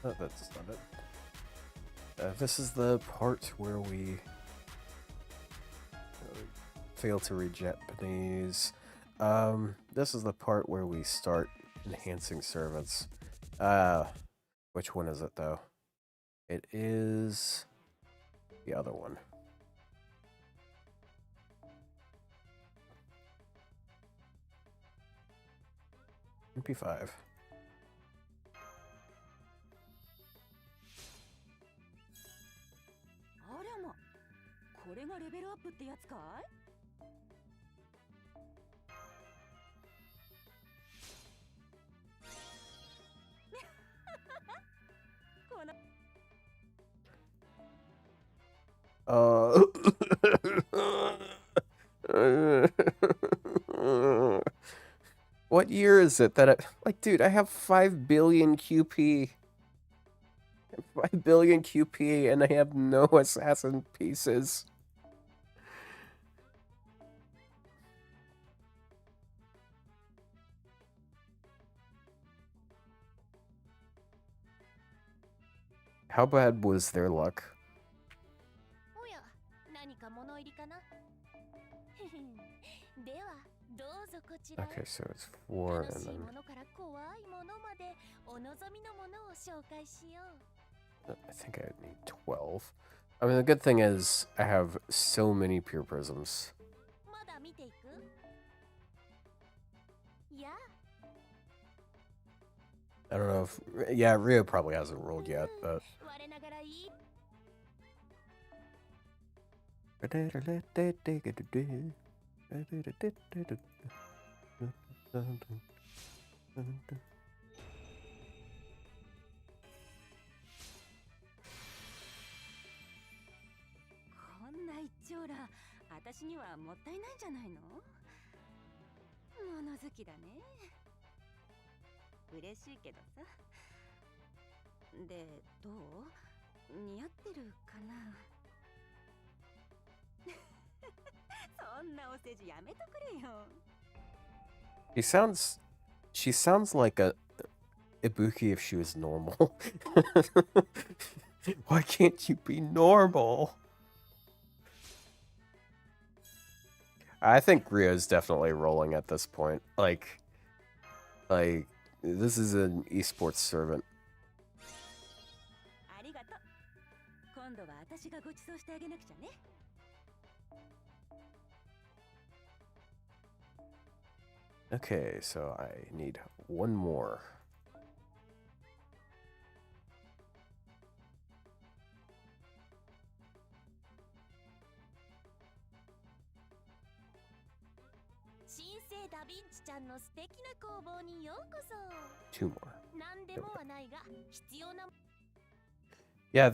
Oh, that's not it. This is the part where we fail to read Japanese. This is the part where we start enhancing servants. Which one is it though? It is the other one. MP5. あらま、これがレベルアップってやつかい？この What year is it that like, dude, I have 5 billion QP. 5 billion QP and I have no assassin pieces. How bad was their luck? おや、何か物入りかな？では、どうぞこちらへ。 Okay, so it's 4 楽 and しい then ものから怖いものまでお望みのものを紹介しよう。 I think I need 12. I mean, the good thing is I have so many pure prisms. まだ見ていく？いや、 I don't know if... Yeah, Ryou probably hasn't rolled yet, but... 我ながらいい。 こんな一丁羅、私にはもったいないんじゃないの？物好きだね。嬉しいけどさ。で、どう？似合ってるかな？そんなお世辞やめとくれよ。 She sounds like a Ibuki if she was normal. Why can't you be normal? I think Rio's definitely rolling at this point. Like, this is an esports servant. ありがとう。今度は私がご馳走してあげなくちゃね。 Okay, so I need one more. Two more. Yeah,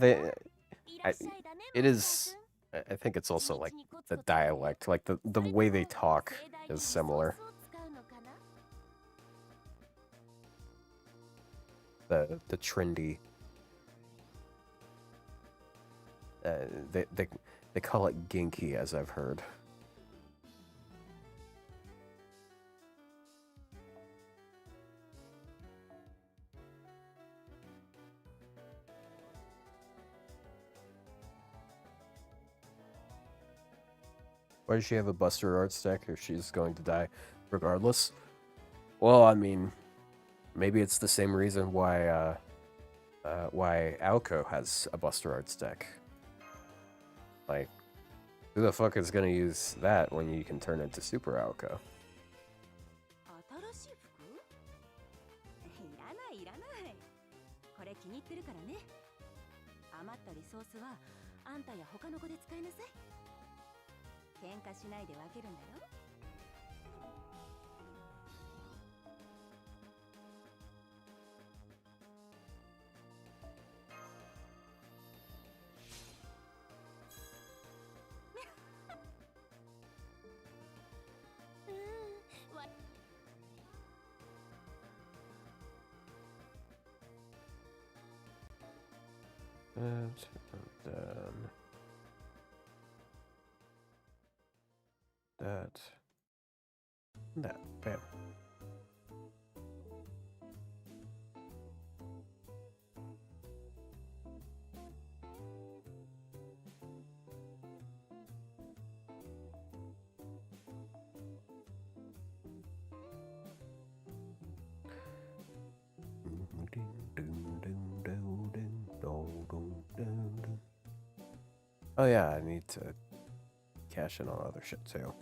it is. I think it's also like the dialect, like the way they talk is similar. The trendy. They call it Genki, as I've heard. Why does she have a Buster Arts deck if she's going to die regardless? Well, I mean, maybe it's the same reason why Aoko has a Buster Arts deck. Like, who the fuck is gonna use that when you can turn it to Super Aoko? 新しい服？いらないいらない。これ気に入ってるからね。余ったリソースはあんたや他の子で使いなさい。喧嘩しないで分けるんだよ。 And then that, bam. Oh yeah, I need to cash in on other shit too.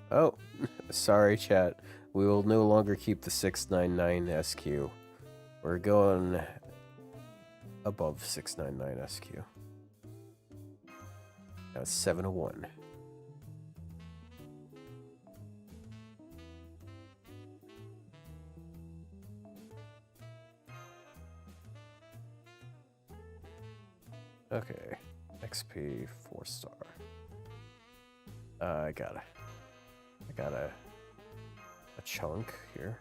Oh, sorry, chat. We will no longer keep the 699 SQ. We're going above 699 SQ. Now it's 701. Okay, XP 4-star. I got a chunk here.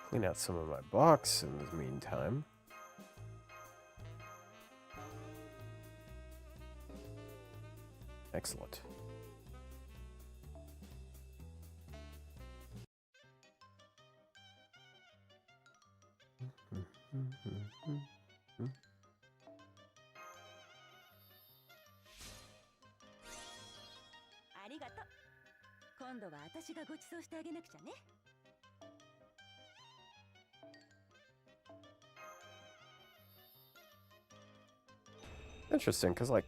Clean out some of my box in the meantime. Excellent. Interesting, because like...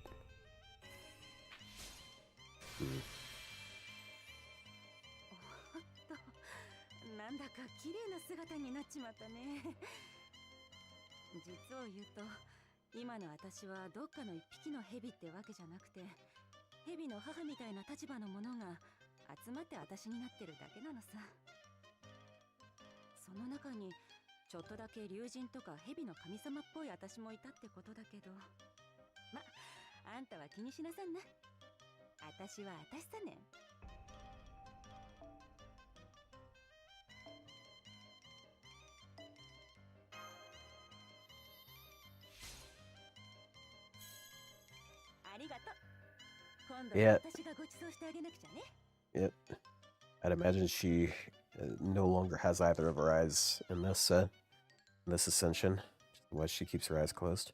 なんだか綺麗な姿になっちまったね。実を言うと、今の私はどっかの一匹の蛇ってわけじゃなくて、蛇の母みたいな立場のものが集まって私になってるだけなのさ。その中にちょっとだけ竜神とか蛇の神様っぽい私もいたってことだけど、ま、あんたは気にしなさんな。私は私さね。Yeah. Yep. I'd imagine she no longer has either of her eyes in this ascension. Why she keeps her eyes closed.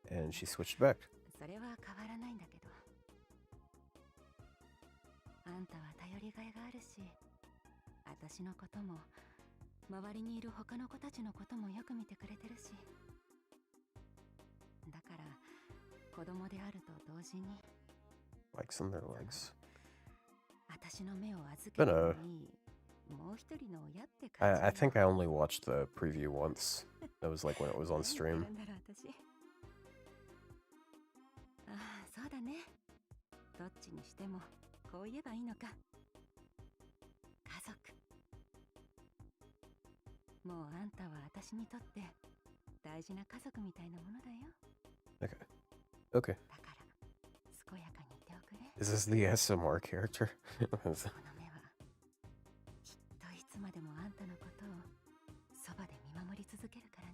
And she switched back. それは変わらないんだけど。あんたは頼りがいがあるし、私のことも周りにいる他の子たちのこともよく見てくれてるし。だから子供であると同時に。Likes on their legs. 私の目を預けるのに。I think I only watched the preview once. That was like when it was on stream. ああ、そうだね。どっちにしてもこう言えばいいのか。家族。もうあんたは私にとって大事な家族みたいなものだよ。Okay. だから健やかにいておくれ。Is this the SMR character? いつまでもあんたのことをそばで見守り続けるから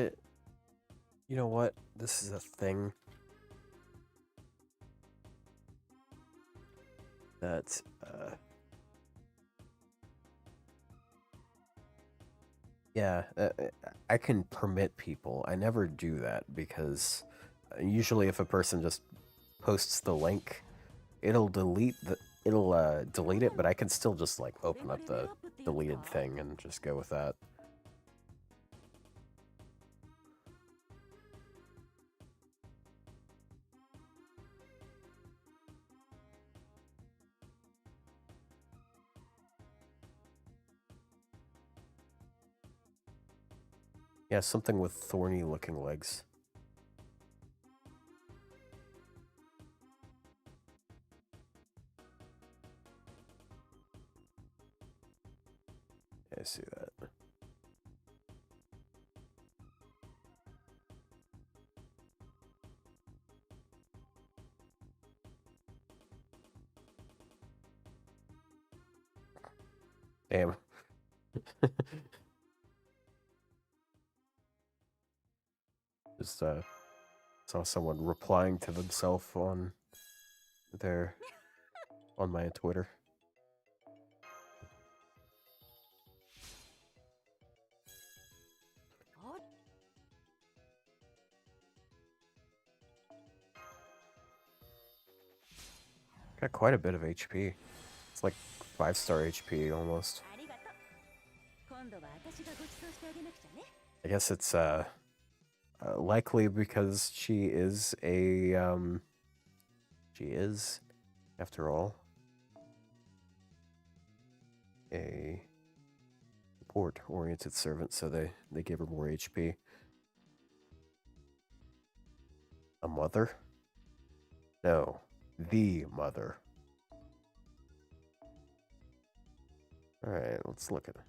ね。You know what? This is a thing that Yeah, I can permit people. I never do that because usually if a person just posts the link, it'll delete it, but I can still just like open up the deleted thing and just go with that. Yeah, something with thorny looking legs. Yeah, I see that. Damn. Just saw someone replying to themselves on their on my Twitter. Got quite a bit of HP. It's like 5-star HP almost. ありがとう。今度は私がご馳走してあげなくちゃね。 I guess it's likely because she is after all a support oriented servant, so they give her more HP. A mother? No, the mother. All right, let's look at it.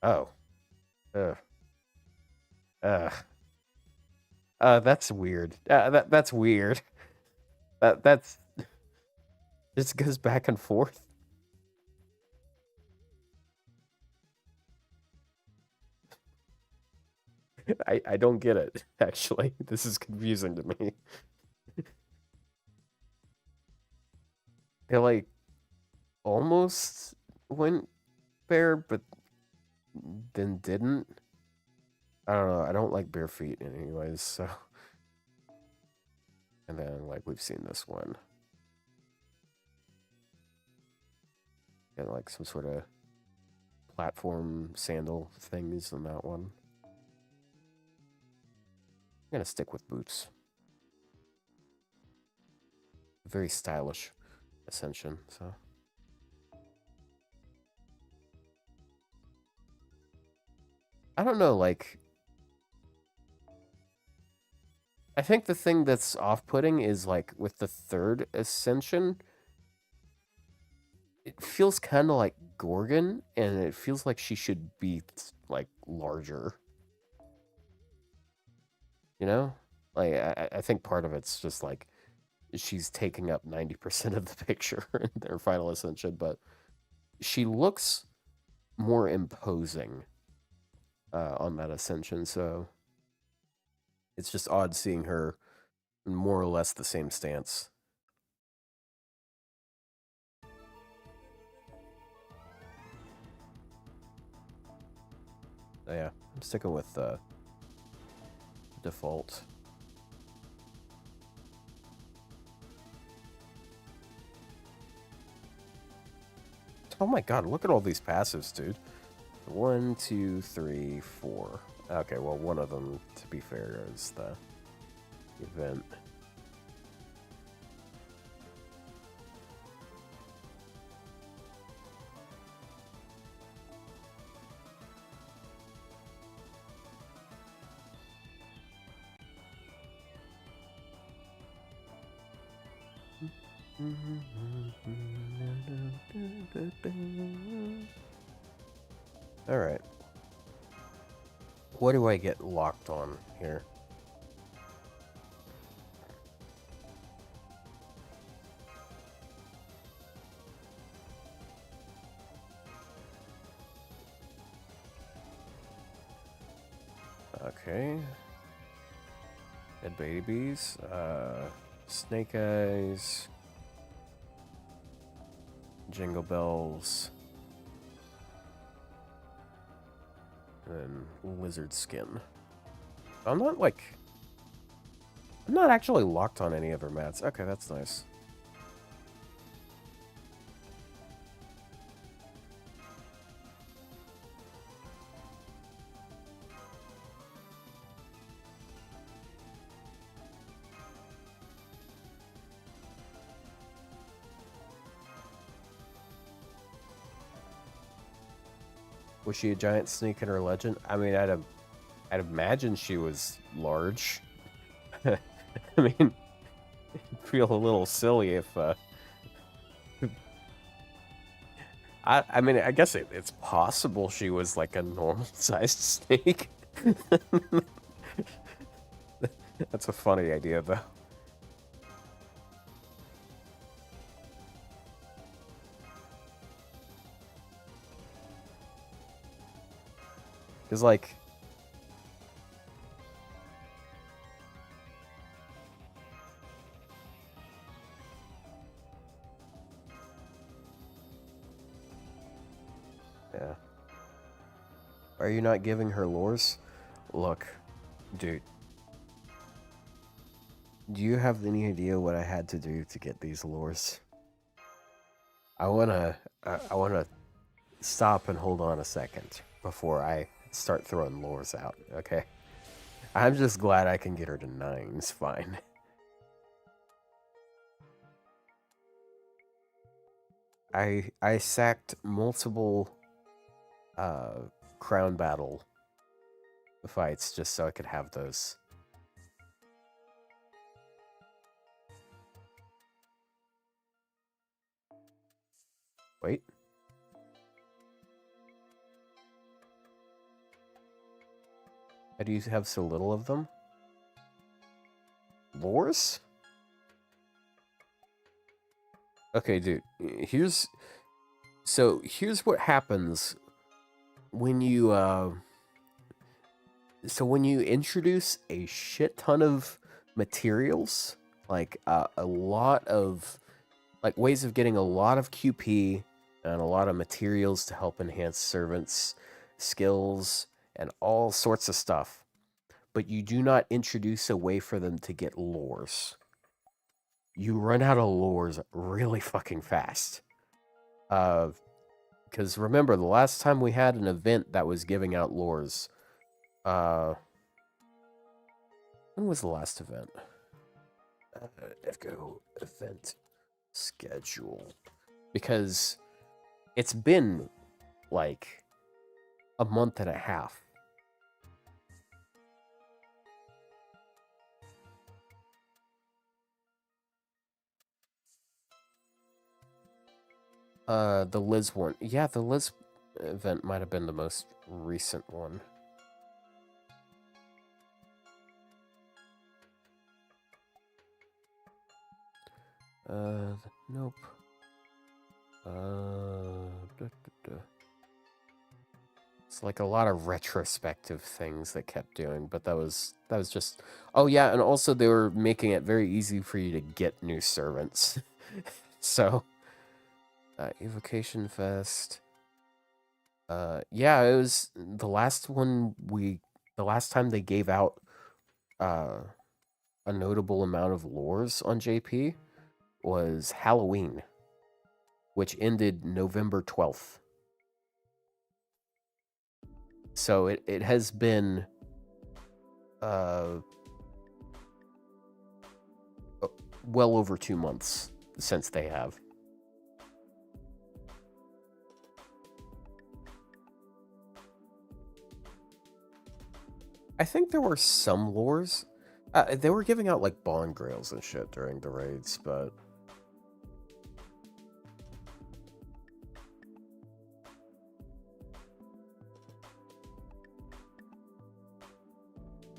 Oh. That's weird. That's weird. That's just goes back and forth. I don't get it, actually. This is confusing to me. They like almost went bare, but then didn't. I don't know. I don't like bare feet anyways, so. And then, like, we've seen this one. Got, like, some sort of platform sandal things in that one. I'm gonna stick with boots. Very stylish Ascension, so. I don't know, like, I think the thing that's off-putting is, like, with the third Ascension, it feels kind of like Gorgon, and it feels like she should be, like, larger. You know? Like, I think part of it's just, like, she's taking up 90% of the picture in their final Ascension, but she looks more imposing on that Ascension, so it's just odd seeing her in more or less the same stance. So yeah, I'm sticking with default. Oh my god, look at all these passives, dude. 1, 2, 3, 4. Okay, well, one of them, to be fair, is the event. All right. What do I get locked on here? Okay. Dead babies. Snake eyes. Jingle bells. and lizard skin. I'm not actually locked on any other mats. Okay, that's nice. Was she a giant snake in her legend? I mean, I'd imagine she was large. I mean, it'd feel a little silly if, I mean, I guess it's possible she was like a normal-sized snake. That's a funny idea, though. Because, like... Yeah. Are you not giving her lures? Look, dude. Do you have any idea what I had to do to get these lures? I wanna stop and hold on a second before I start throwing lures out, okay? I'm just glad I can get her to 9s, fine. I sacked multiple crown battle fights just so I could have those. Wait. How do you have so little of them? Lures? Okay, dude. Here's what happens when you when you introduce a shit ton of materials, like a lot of like ways of getting a lot of QP and a lot of materials to help enhance servants' skills and all sorts of stuff, but you do not introduce a way for them to get lures. You run out of lures really fucking fast. Because remember, the last time we had an event that was giving out lures, when was the last event? Echo event schedule. Because it's been like a month and a half. The Liz one. Yeah, the Liz event might have been the most recent one. Nope. It's like a lot of retrospective things that kept doing, but that was just... Oh yeah, and also they were making it very easy for you to get new servants. So, Evocation Fest. Yeah, it was the last one the last time they gave out a notable amount of lures on JP was Halloween, which ended November 12th. So it has been well over 2 months since they have. I think there were some lures. They were giving out like bond grails and shit during the raids, but...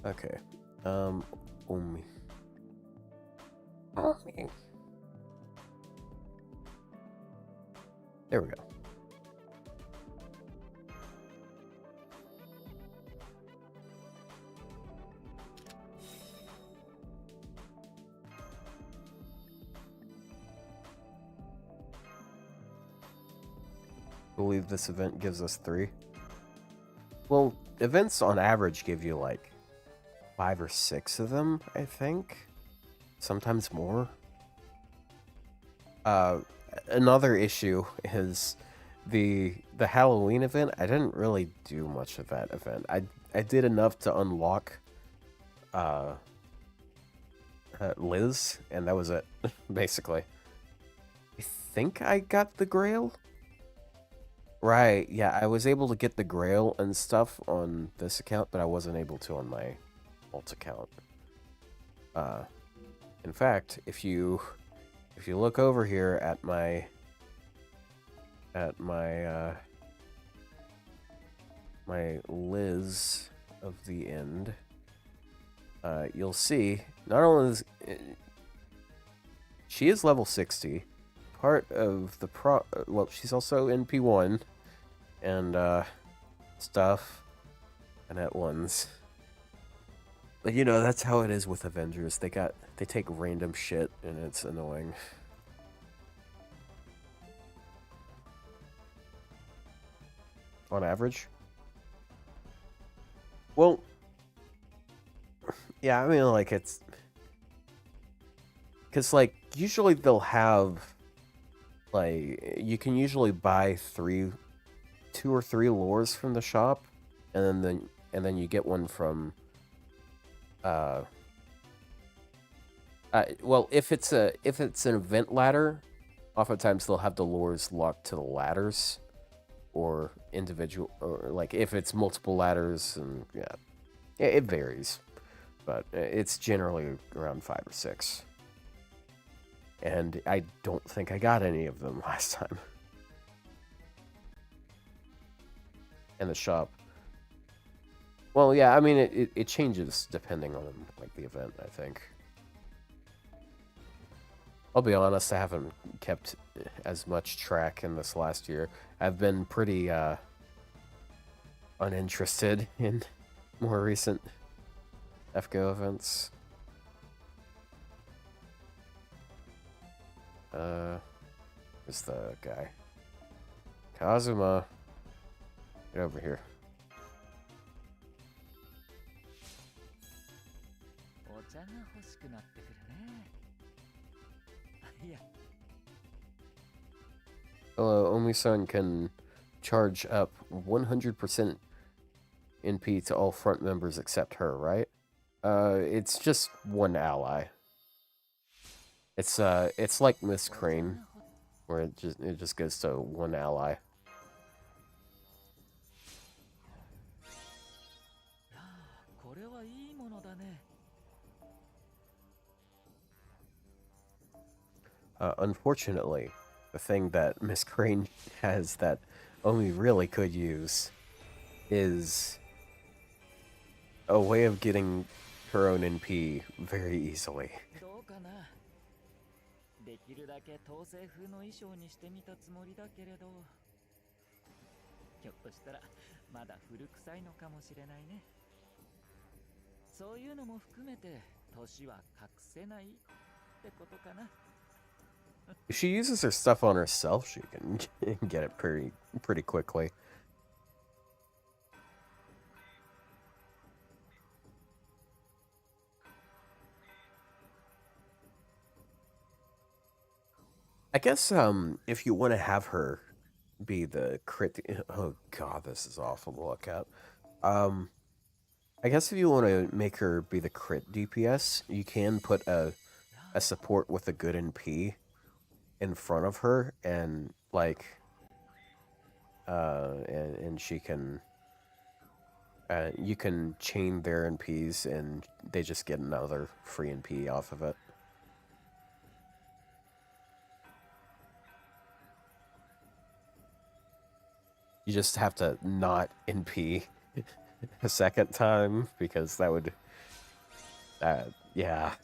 Okay. Omi. There we go. I believe this event gives us 3. Well, events on average give you like 5 or 6 of them, I think. Sometimes more. Another issue is the Halloween event. I didn't really do much of that event. I did enough to unlock Liz, and that was it, basically. I think I got the Grail. Right, yeah, I was able to get the Grail and stuff on this account, but I wasn't able to on my alt account. In fact, if you look over here at my my Liz of the End, you'll see not only is she is level 60, part of the well, she's also NP1 and stuff and at ones. But you know, that's how it is with Avengers. They take random shit and it's annoying. On average? Well, yeah, I mean, like, it's because, like, usually they'll have, like, you can usually buy 2 or 3 lures from the shop, and then you get one from well, if it's an event ladder, oftentimes they'll have the lures locked to the ladders, or individual, or like if it's multiple ladders, and yeah, it varies, but it's generally around 5 or 6. And I don't think I got any of them last time. In the shop. Well, yeah, I mean, it changes depending on, like, the event, I think. I'll be honest, I haven't kept as much track in this last year. I've been pretty, uninterested in more recent FGO events. Where's the guy? Kazuma. Get over here. Hello, Omi-san can charge up 100% NP to all front members except her, right? It's just one ally. It's like Miss Crane, where it just goes to one ally. Unfortunately, the thing that Miss Crane has that Omi really could use is a way of getting her own NP very easily. できるだけ統制風の衣装にしてみたつもりだけれど、ひょっとしたらまだ古臭いのかもしれないね。そういうのも含めて年は隠せないってことかな。If she uses her stuff on herself, she can get it pretty quickly. I guess if you want to have her be the crit, oh god, this is awful to look at. I guess if you want to make her be the crit DPS, you can put a support with a good NP in front of her, and like and she can you can chain their NPs and they just get another free NP off of it. You just have to not NP a second time, because that would yeah.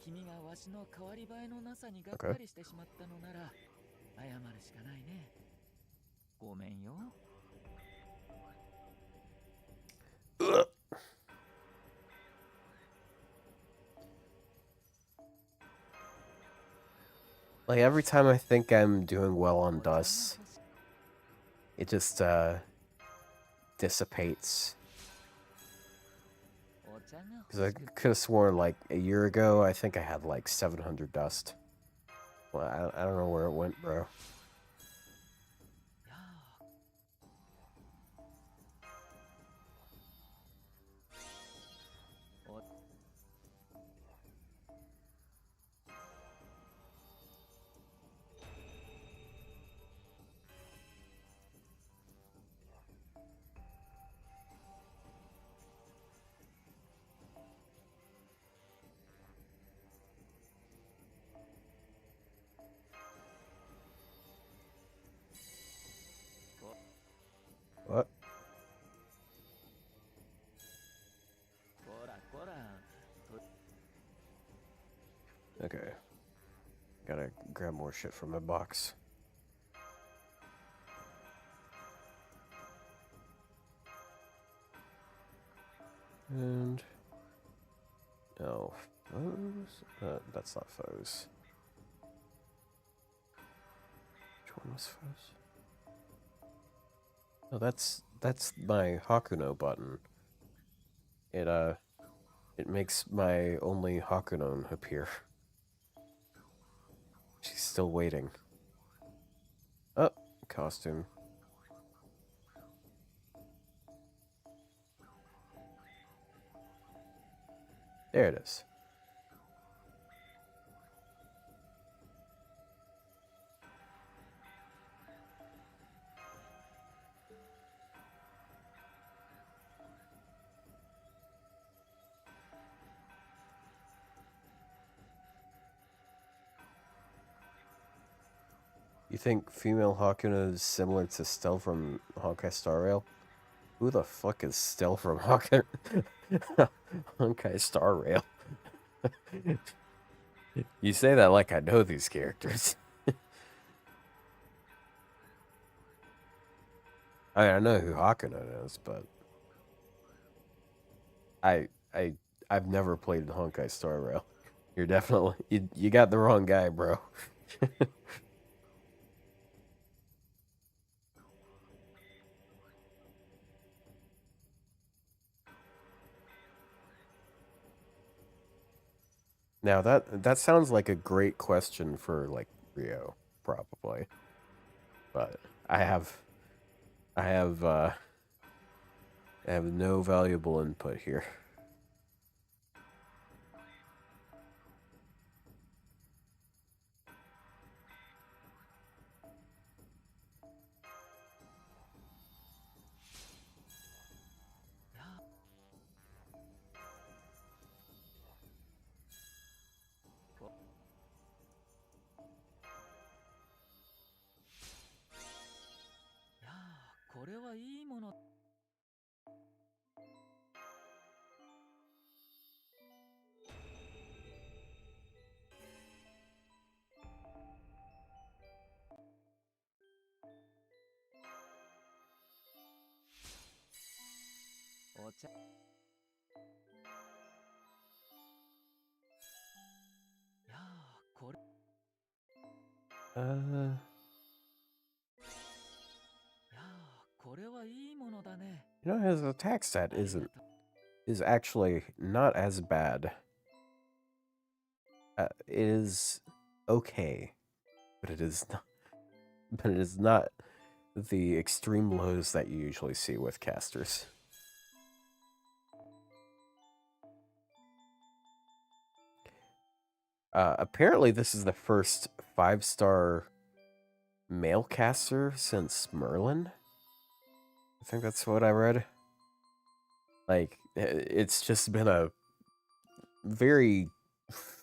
君がわしの代わり映えのなさにがっかりしてしまったのなら謝るしかないね。ごめんよ。 Ugh. Like, every time I think I'm doing well on dust, it just, dissipates. Because I could have sworn, like, a year ago, I think I had, like, 700 dust. Well, I don't know where it went, bro. What? Okay. Gotta grab more shit from my box. And... no. Foes? That's not foes. Which one was foes? Oh, that's my Hakuno button. It makes my only Hakunon appear. She's still waiting. Oh, costume. There it is. You think female Hakuno is similar to Stell from Honkai Star Rail? Who the fuck is Stell from Honkai Star Rail? You say that like I know these characters. I mean, I know who Hakuno is, but I've never played Honkai Star Rail. You're definitely you got the wrong guy, bro. Now that sounds like a great question for like Ryou, probably. But I have no valuable input here. You know, his attack stat is actually not as bad. It is okay, but it is not the extreme lows that you usually see with casters. Apparently, this is the first 5-star male caster since Merlin. I think that's what I read. Like, it's just been a very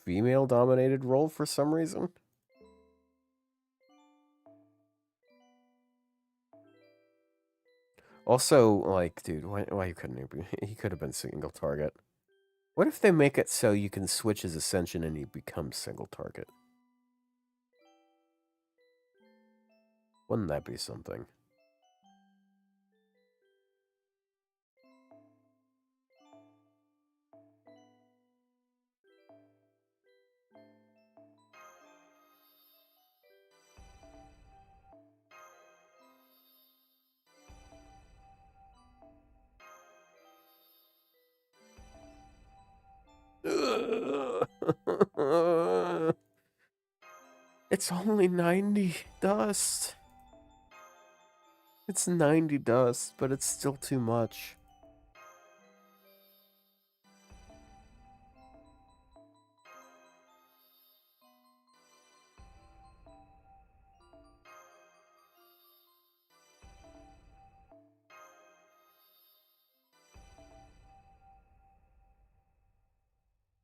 female-dominated role for some reason. Also, like, dude, why couldn't he be? He could have been single target. What if they make it so you can switch his ascension and he becomes single target? Wouldn't that be something? It's only 90 dust. It's 90 dust, but it's still too much.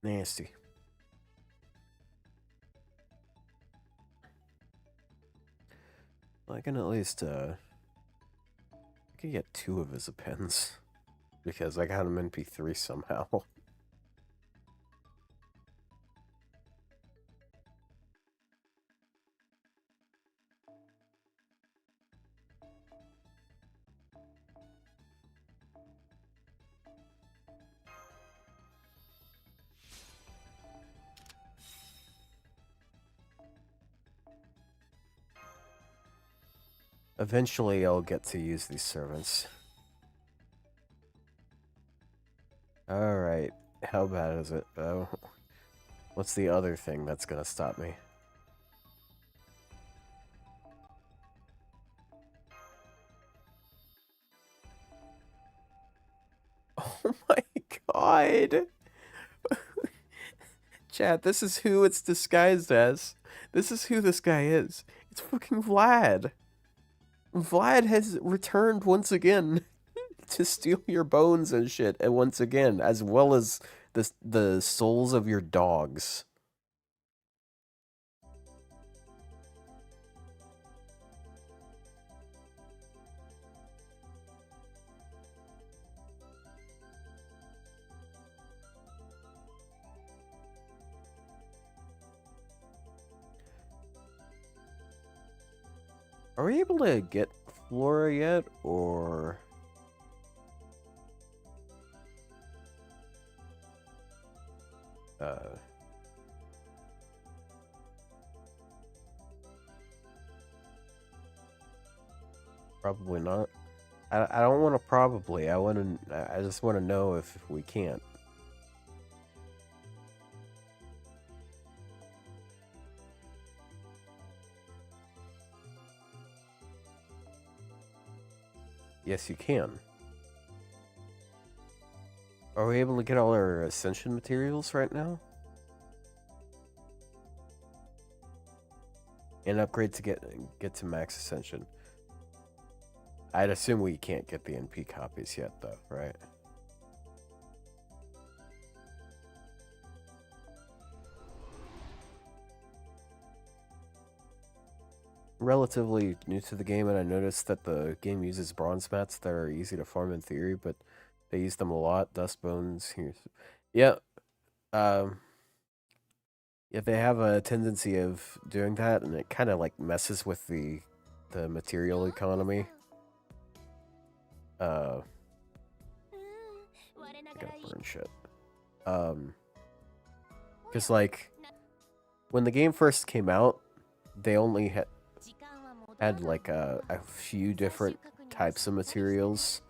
Nasty. Well, I can at least, I can get 2 of his appends. Because I got him in P3 somehow. Eventually, I'll get to use these servants. Alright, how bad is it? Oh, what's the other thing that's gonna stop me? Oh my god! Chat, this is who it's disguised as. This is who this guy is. It's fucking Vlad. Vlad has returned once again to steal your bones and shit, and once again, as well as the souls of your dogs. Are we able to get Flora yet, or... Probably not. I don't want to probably. I just want to know if we can't. Yes, you can. Are we able to get all our ascension materials right now? And upgrade to get to max ascension. I'd assume we can't get the NP copies yet, though, right? Relatively new to the game, and I noticed that the game uses bronze mats that are easy to farm in theory, but they use them a lot. Dust bones here. Yeah. Yeah, they have a tendency of doing that, and it kind of like messes with the material economy. I gotta burn shit. Because like when the game first came out, they only had like a few different types of materials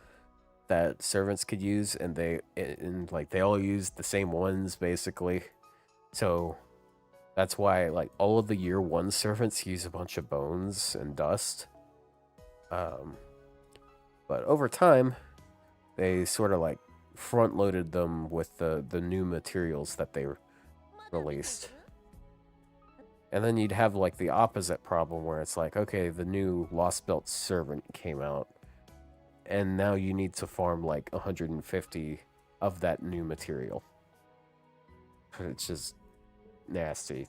that servants could use, and they all used the same ones basically. So that's why like all of the year 1 servants use a bunch of bones and dust. But over time, they sort of like front loaded them with the new materials that they released. And then you'd have like the opposite problem where it's like, okay, the new Lost Belt servant came out, and now you need to farm like 150 of that new material. It's just nasty.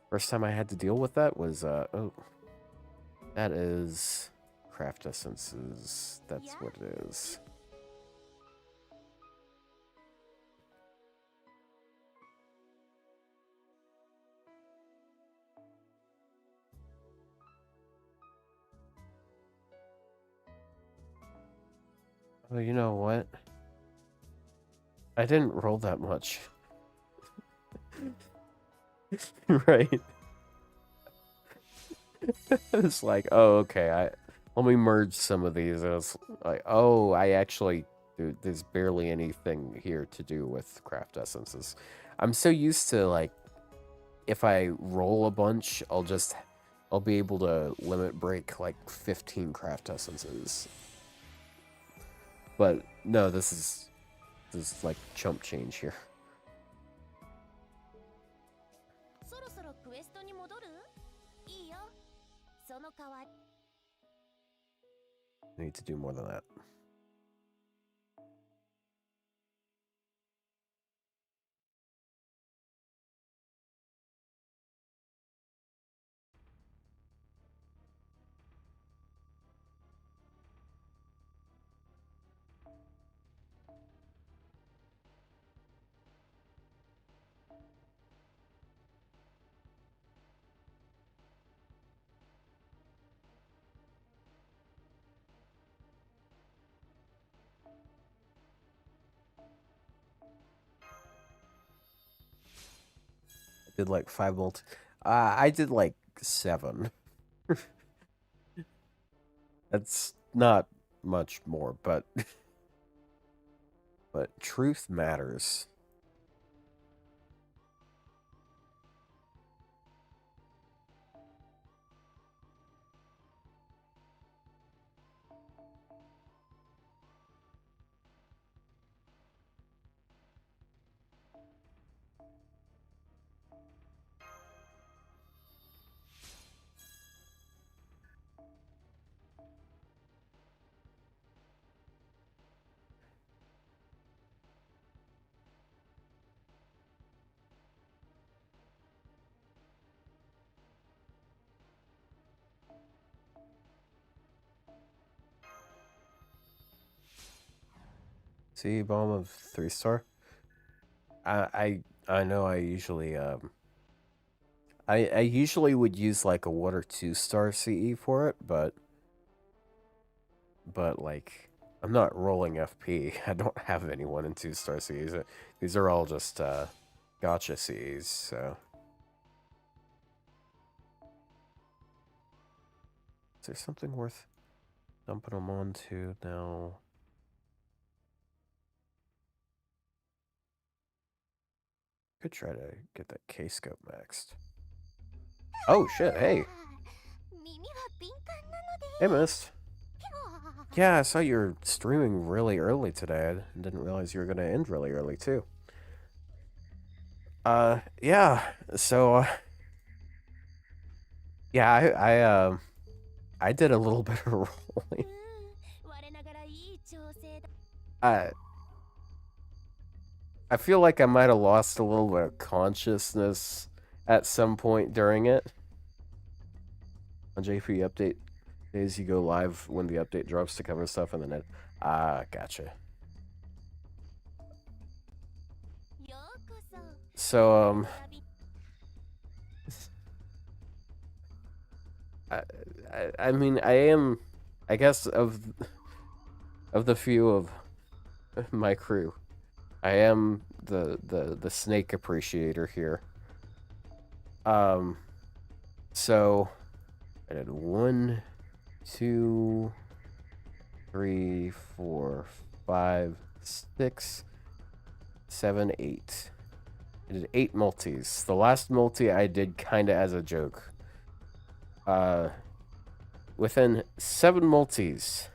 First time I had to deal with that was, oh, that is craft essences. That's what it is. Oh, you know what? I didn't roll that much. Right. It's like, oh, okay, let me merge some of these. And it's like, oh, dude, there's barely anything here to do with craft essences. I'm so used to, like, if I roll a bunch, I'll be able to limit break, like, 15 craft essences. But, no, this is like chump change here. そろそろクエストに戻る？いいよ。その代わり。I need to do more than that. Did like 5 multi. I did like 7. That's not much more, but truth matters. See, bomb of 3-star. I know I usually I usually would use like a 1 or 2-star CE for it, but like I'm not rolling FP. I don't have anyone in 2-star CEs. These are all just gotcha CEs, so. Is there something worth dumping them onto now? Could try to get that K-scope maxed. Oh shit, hey. Hey, Mist. Yeah, I saw you were streaming really early today. I didn't realize you were gonna end really early too. Yeah. So, yeah, I did a little bit of rolling. I feel like I might have lost a little bit of consciousness at some point during it. On JP update days, you go live when the update drops to cover stuff, and then it. Gotcha. So, I mean, I am, I guess, of the few of my crew, I am the snake appreciator here. So I did 1, 2, 3, 4, 5, 6, 7, 8. I did 8 multis. The last multi I did kind of as a joke. Within 7 multis,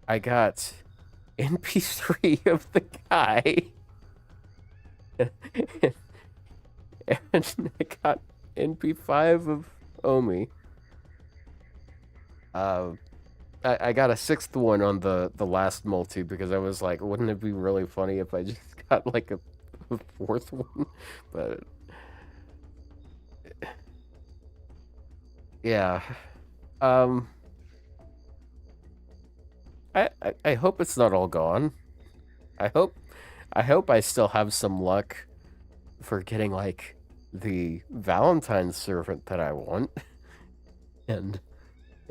I got NP3 of the guy. And I got NP5 of Omi. I got a 6th one on the last multi because I was like, wouldn't it be really funny if I just got like a 4th one? But yeah. I hope it's not all gone. I hope I still have some luck for getting like the Valentine's servant that I want. And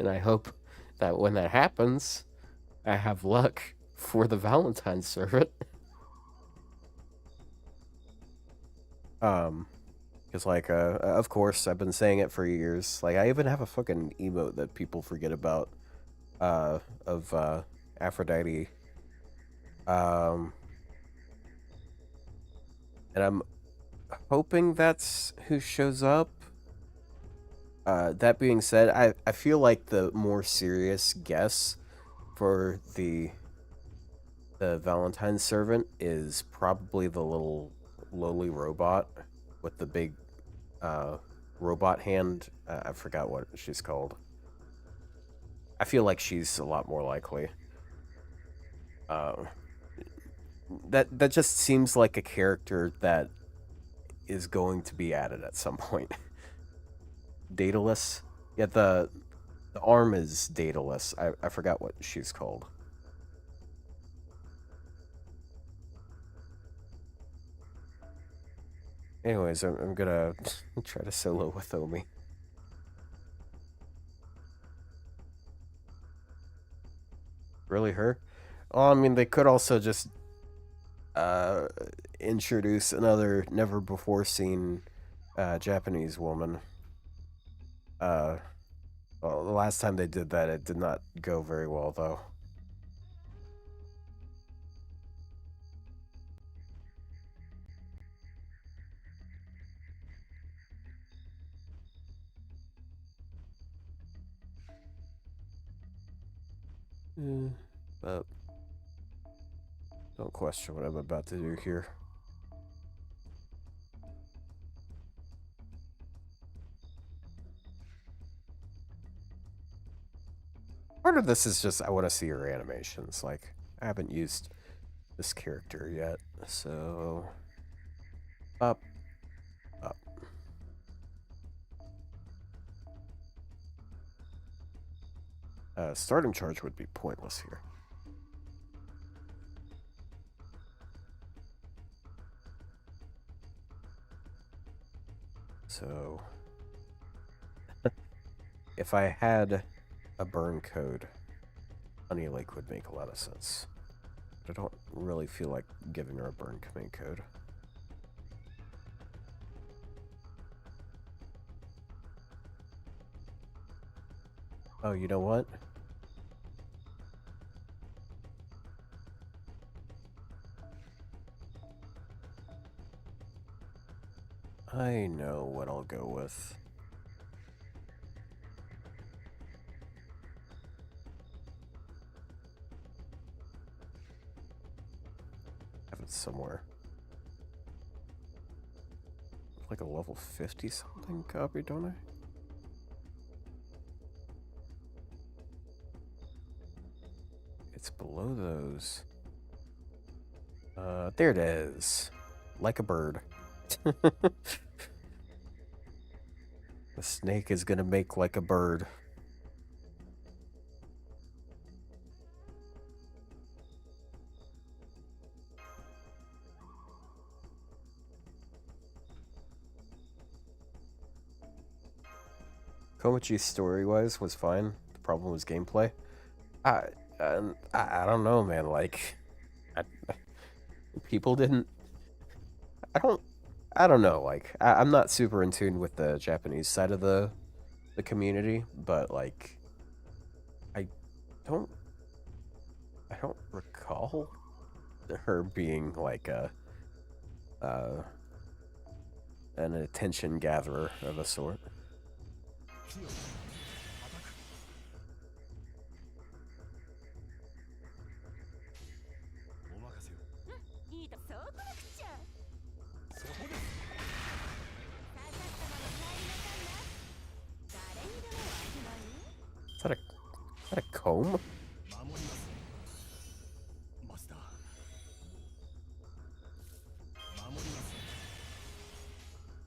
I hope that when that happens, I have luck for the Valentine's servant. Because, like, of course, I've been saying it for years. Like, I even have a fucking emote that people forget about, of, Aphrodite. And I'm hoping that's who shows up. That being said, I feel like the more serious guess for the Valentine's servant is probably the little lowly robot with the big robot hand. I forgot what she's called. I feel like she's a lot more likely. That just seems like a character that is going to be added at some point. Daedalus? Yeah, the arm is Daedalus. I forgot what she's called. Anyways, I'm gonna try to solo with Omi. Really her? Oh, I mean, they could also just introduce another never before seen Japanese woman. Well, the last time they did that, it did not go very well, though. But don't question what I'm about to do here. Part of this is just I want to see her animations. Like, I haven't used this character yet, so up. Starting charge would be pointless here. So, if I had a burn code, Honey Lake would make a lot of sense. But I don't really feel like giving her a burn command code. Oh, you know what? I know what I'll go with. Have it somewhere. Like a level 50 something copy, don't I? It's below those. There it is. Like a bird. The snake is gonna make like a bird. Komichi's story-wise was fine. The problem was gameplay. I don't know, man. Like, people didn't. I don't know. Like, I'm not super in tune with the Japanese side of the community, but like, I don't recall her being like an attention gatherer of a sort. Is that a comb?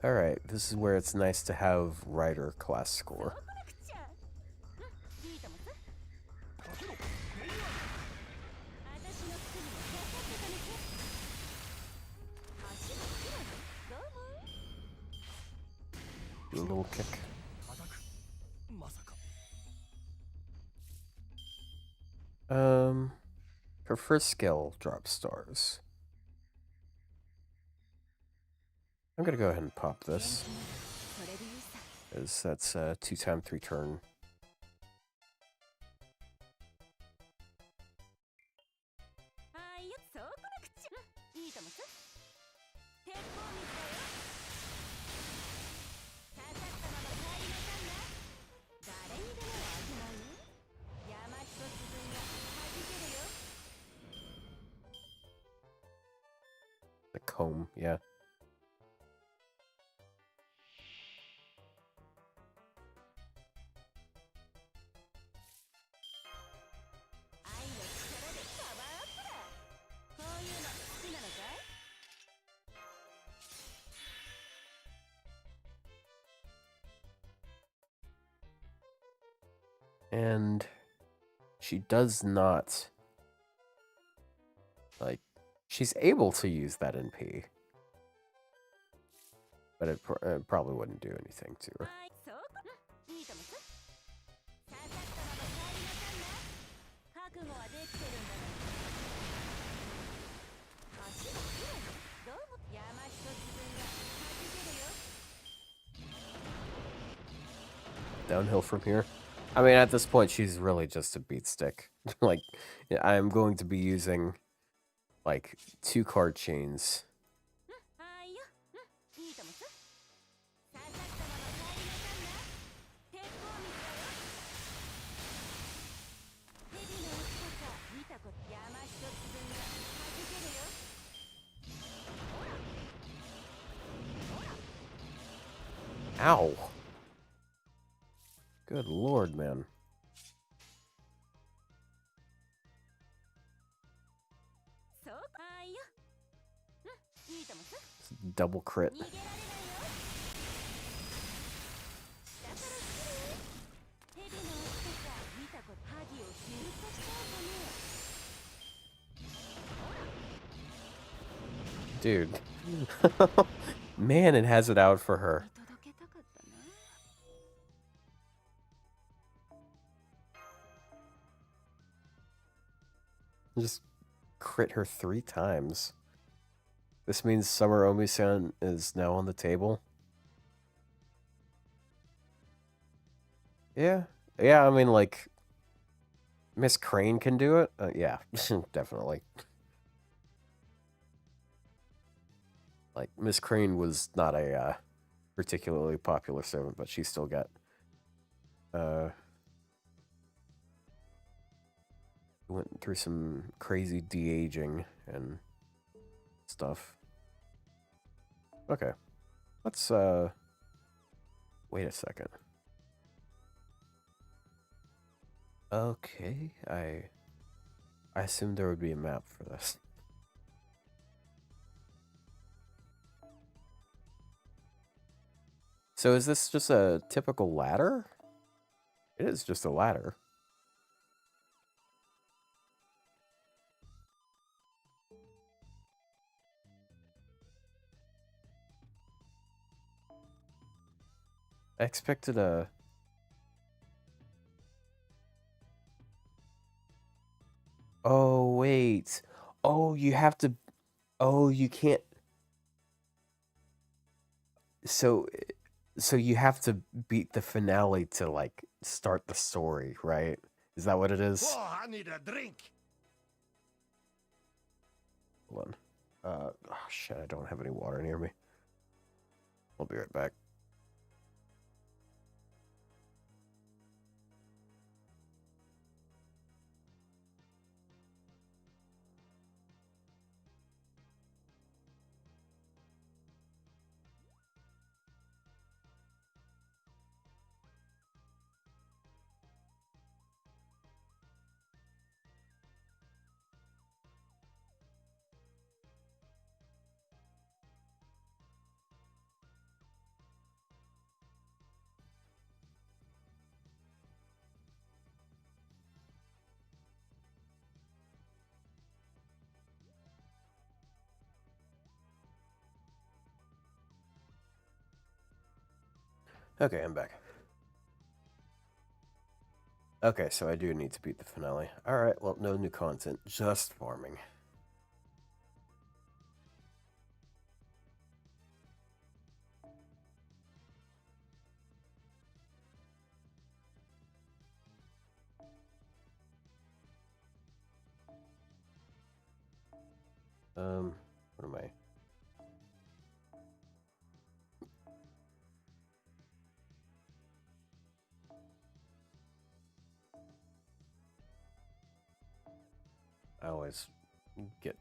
Alright, this is where it's nice to have Rider class score. A little kick. Her first skill drops stars. I'm gonna go ahead and pop this. それでいいさ。 Because that's a 2x 3 turn. あいよ、そうこなくちゃ。いいともさ。鉄砲水だよ。刺さったまま帰りなさんな。誰にでもはあげないよ。山一つ分がはじけるよ。 The comb, yeah. 愛の力でパワーアップだ。こういうの好きなのかい？ And she does not, like, she's able to use that NP. But it probably wouldn't do anything to her. はい、そうか。いいともさ。刺さったまま帰りなさんな。覚悟はできてるんだから。足が綺麗。どうも山一つ分がはじけるよ。 Downhill from here. I mean, at this point, she's really just a beat stick. Like, I'm going to be using, like, 2 card chains. はいよ。いいともさ。刺さったまま帰りなさんな。鉄砲水だよ。蛇の足とか見たこと。山一つ分がはじけるよ。 Ow. Good lord, man. そうはいよ。いいともさ。 Double crit. 逃げられないよ。下から来る。蛇の足とか見たこと。萩をシュートしちゃうかね。 Dude. Man, it has it out for her. 見届けたかったな。 Just crit her 3 times. This means Summer Omi-san is now on the table. Yeah. Yeah, I mean, like, Miss Crane can do it? Yeah, definitely. Like, Miss Crane was not a particularly popular servant, but she still got... went through some crazy de-aging and stuff. Okay. Let's, wait a second. Okay, I assumed there would be a map for this. So is this just a typical ladder? It is just a ladder. I expected a... Oh, wait. Oh, you have to... Oh, you can't... So you have to beat the finale to, like, start the story, right? Is that what it is? Oh, I need a drink. Hold on. Oh, shit, I don't have any water near me. I'll be right back. Okay, I'm back. Okay, so I do need to beat the finale. Alright, well, no new content, just farming. What am I? I always get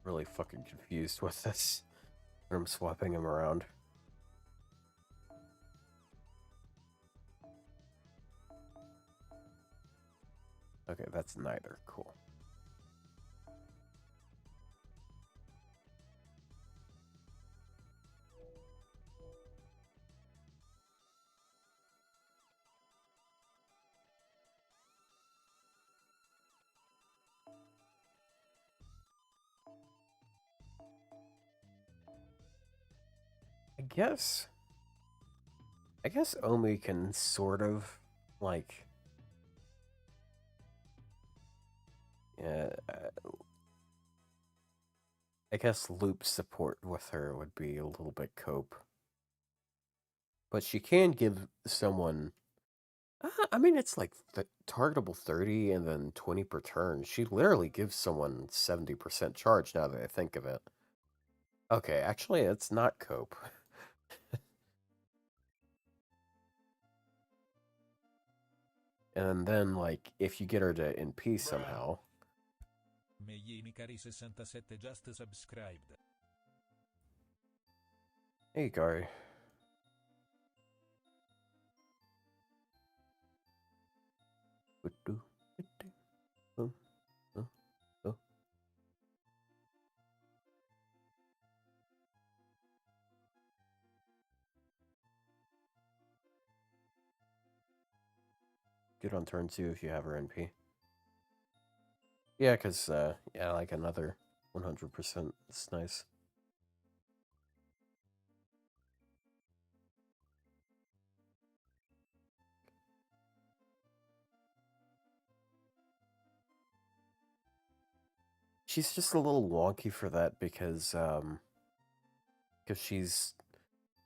really fucking confused with this when I'm swapping them around. Okay, that's neither. Cool. I guess Omi can sort of, like, yeah, I guess loop support with her would be a little bit cope. But she can give someone, I mean, it's like targetable 30 and then 20 per turn. She literally gives someone 70% charge now that I think of it. Okay, actually, it's not cope. And then, like, if you get her to NP somehow. Megli Mikari 67 just subscribed. Hey, Gary. Good on turn 2 if you have her NP. Yeah, because, yeah, like another 100%. It's nice. She's just a little wonky for that because she's,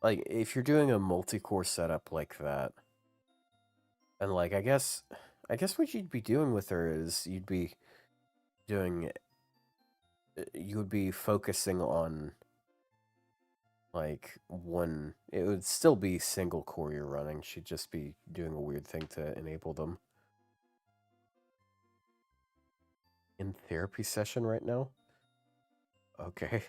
like, if you're doing a multi-core setup like that, and, like, I guess what you'd be doing with her is you would be focusing on, like, one, it would still be single core you're running. She'd just be doing a weird thing to enable them. In therapy session right now? Okay.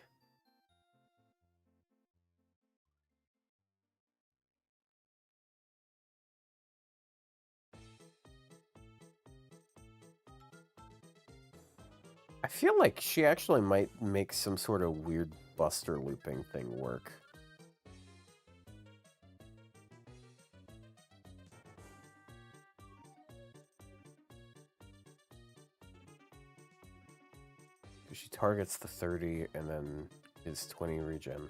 I feel like she actually might make some sort of weird buster looping thing work. She targets the 30 and then is 20 regen.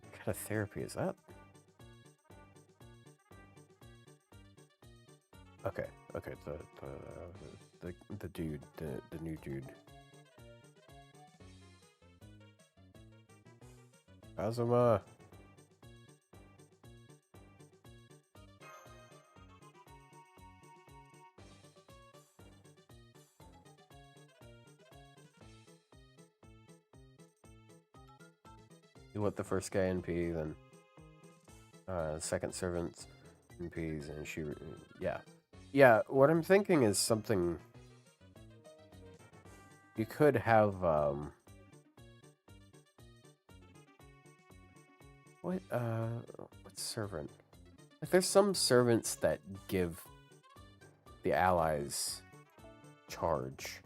What kind of therapy is that? Okay, the dude, the new dude. Azuma. You let the first guy NP, then second servant NPs, and she, yeah. Yeah, what I'm thinking is something, you could have, what servant? Like, there's some servants that give the allies charge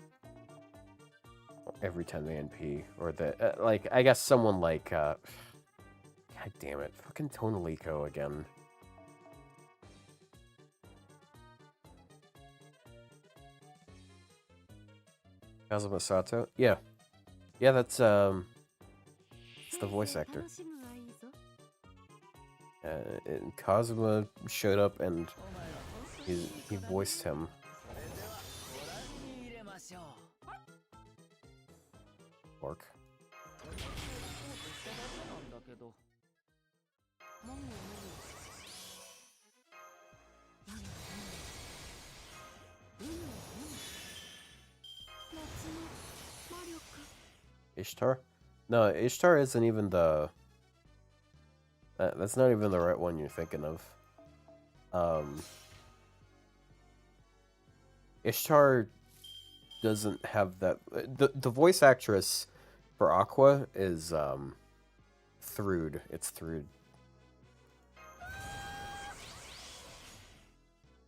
every time they NP, or the, like, I guess someone like, God damn it, fucking Tonalico again. Kazuma Sato? Yeah. Yeah, that's, it's the voice actor. And Kazuma showed up and he voiced him. ご覧に入れましょう。 Orc. なんだけど。Ishtar? No, Ishtar isn't even the... that's not even the right one you're thinking of. Ishtar doesn't have that... The voice actress for Aqua is, Thrud. It's Thrud.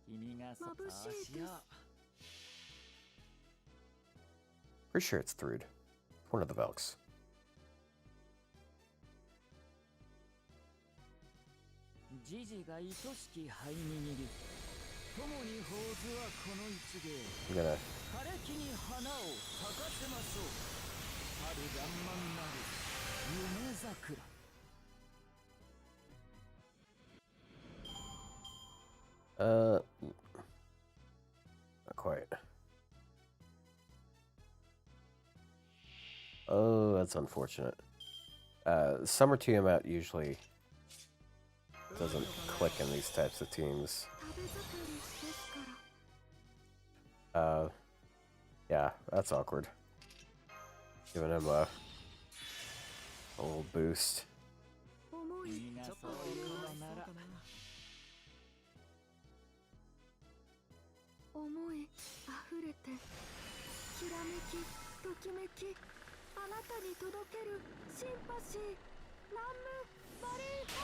君がそそうしよう。 Pretty sure it's Thrud. One of the Velks. ジジが愛しき灰に握り、共に宝珠はこの一芸。 I'm gonna... 枯れ木に花を咲かせましょう。春爛漫なる夢桜。 Not quite. Oh, that's unfortunate. Summer Tiamat usually doesn't click in these types of teams. Yeah, that's awkward. Giving him a little boost. 君がそういうのなら。 思い溢れてきらめきときめきあなたに届けるシンパシー南無マリーハ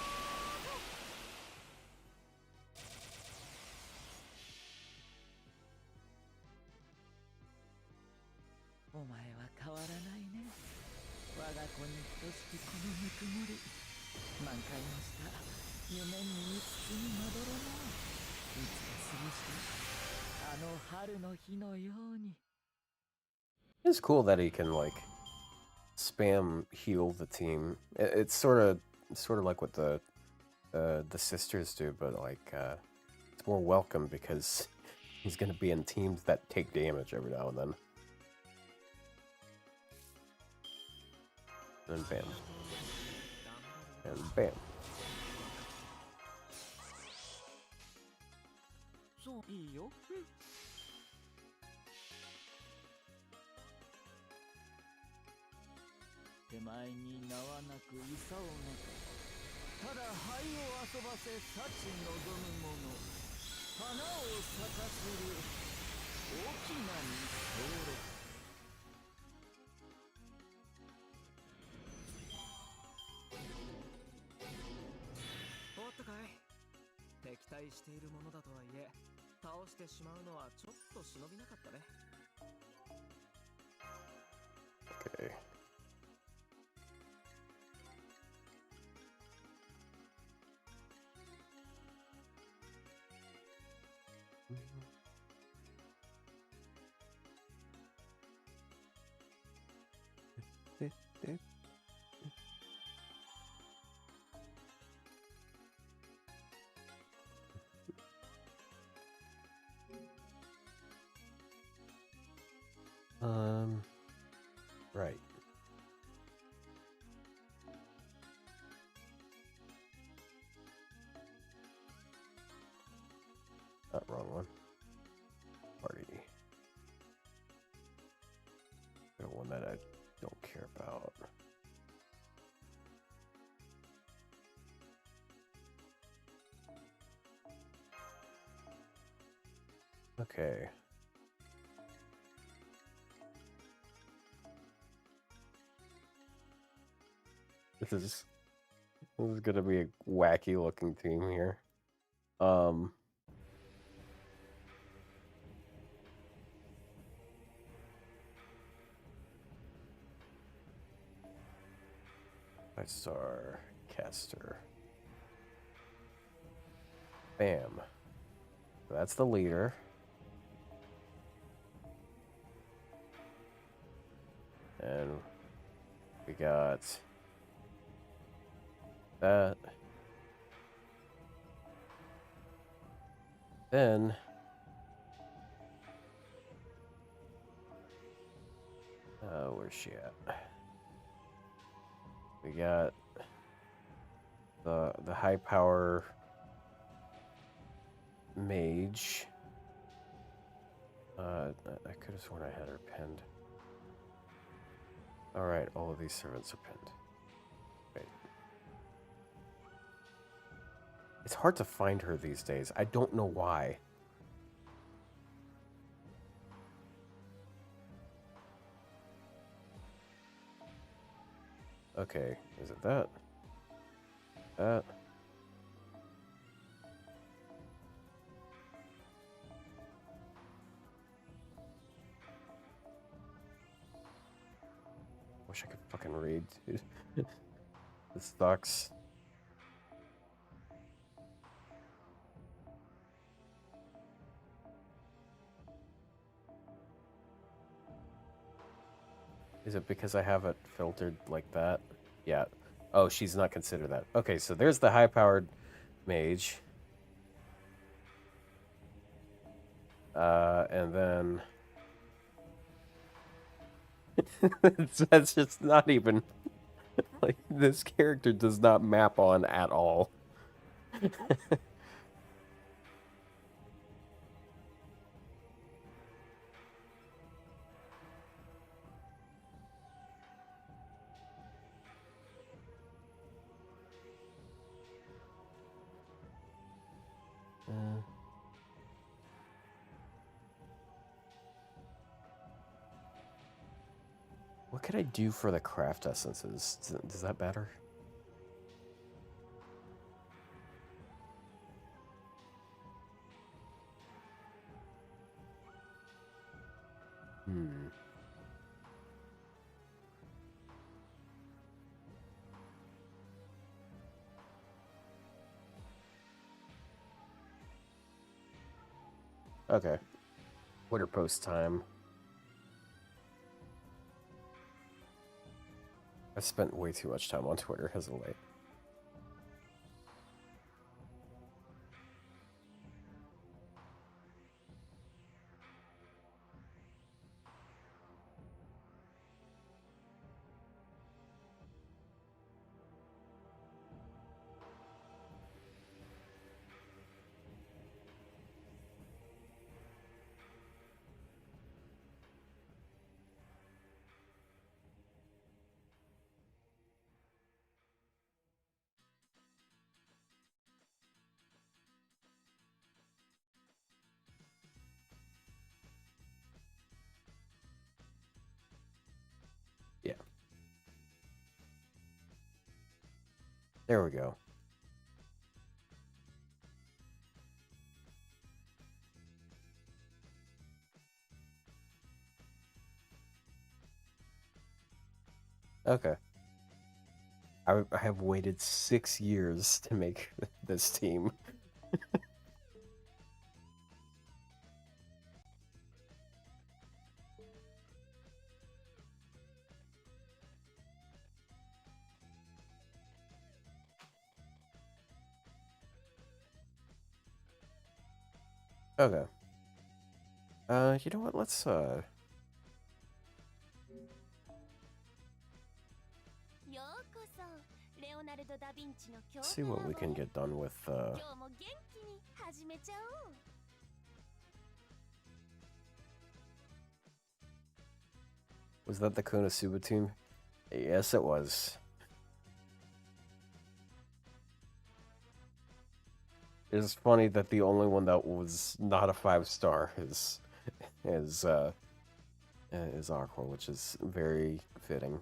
お前は変わらないね。我が子に等しきこのぬくもり。満開の下、夢に包みまどろも。いつか過ごしたあの春の日のように。 It's cool that he can like spam heal the team. It's sort of like what the sisters do, but like it's more welcome because he's gonna be in teams that take damage every now and then. And bam. And bam. そういいよ。手前に名はなく功なく、ただ灰を遊ばせ幸望む者、花を咲かせる大きなに候。 終わったかい。敵対しているものだとはいえ、倒してしまうのはちょっと忍びなかったね。 Okay. Right. Wrong one. Party. The one that I don't care about. Okay. This is gonna be a wacky looking team here. Star caster. Bam. That's the leader. And we got that. Then where's she at? We got the high power mage. I could have sworn I had her pinned. Alright, all of these servants are pinned. Wait. It's hard to find her these days. I don't know why. Okay, is it that? That? Wish I could fucking read, dude. This sucks. Is it because I have it filtered like that? Yeah. Oh, she's not considered that. Okay, so there's the high-powered mage. And then... that's just not even... like, this character does not map on at all. What could I do for the craft essences? Does that matter? Hmm. Okay. Twitter post time. I spent way too much time on Twitter as of late. Yeah. There we go. Okay. I have waited 6 years to make this team. Okay. You know what? Let's see what we can get done with Was that the Konosuba team? Yes, it was. It's funny that the only one that was not a 5-star is Aqua, which is very fitting.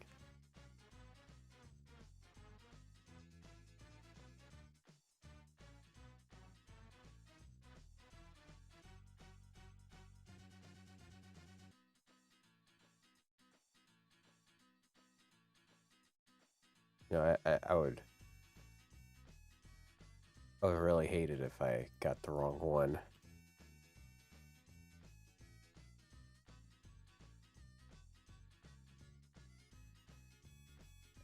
You know, I would really hate it if I got the wrong one.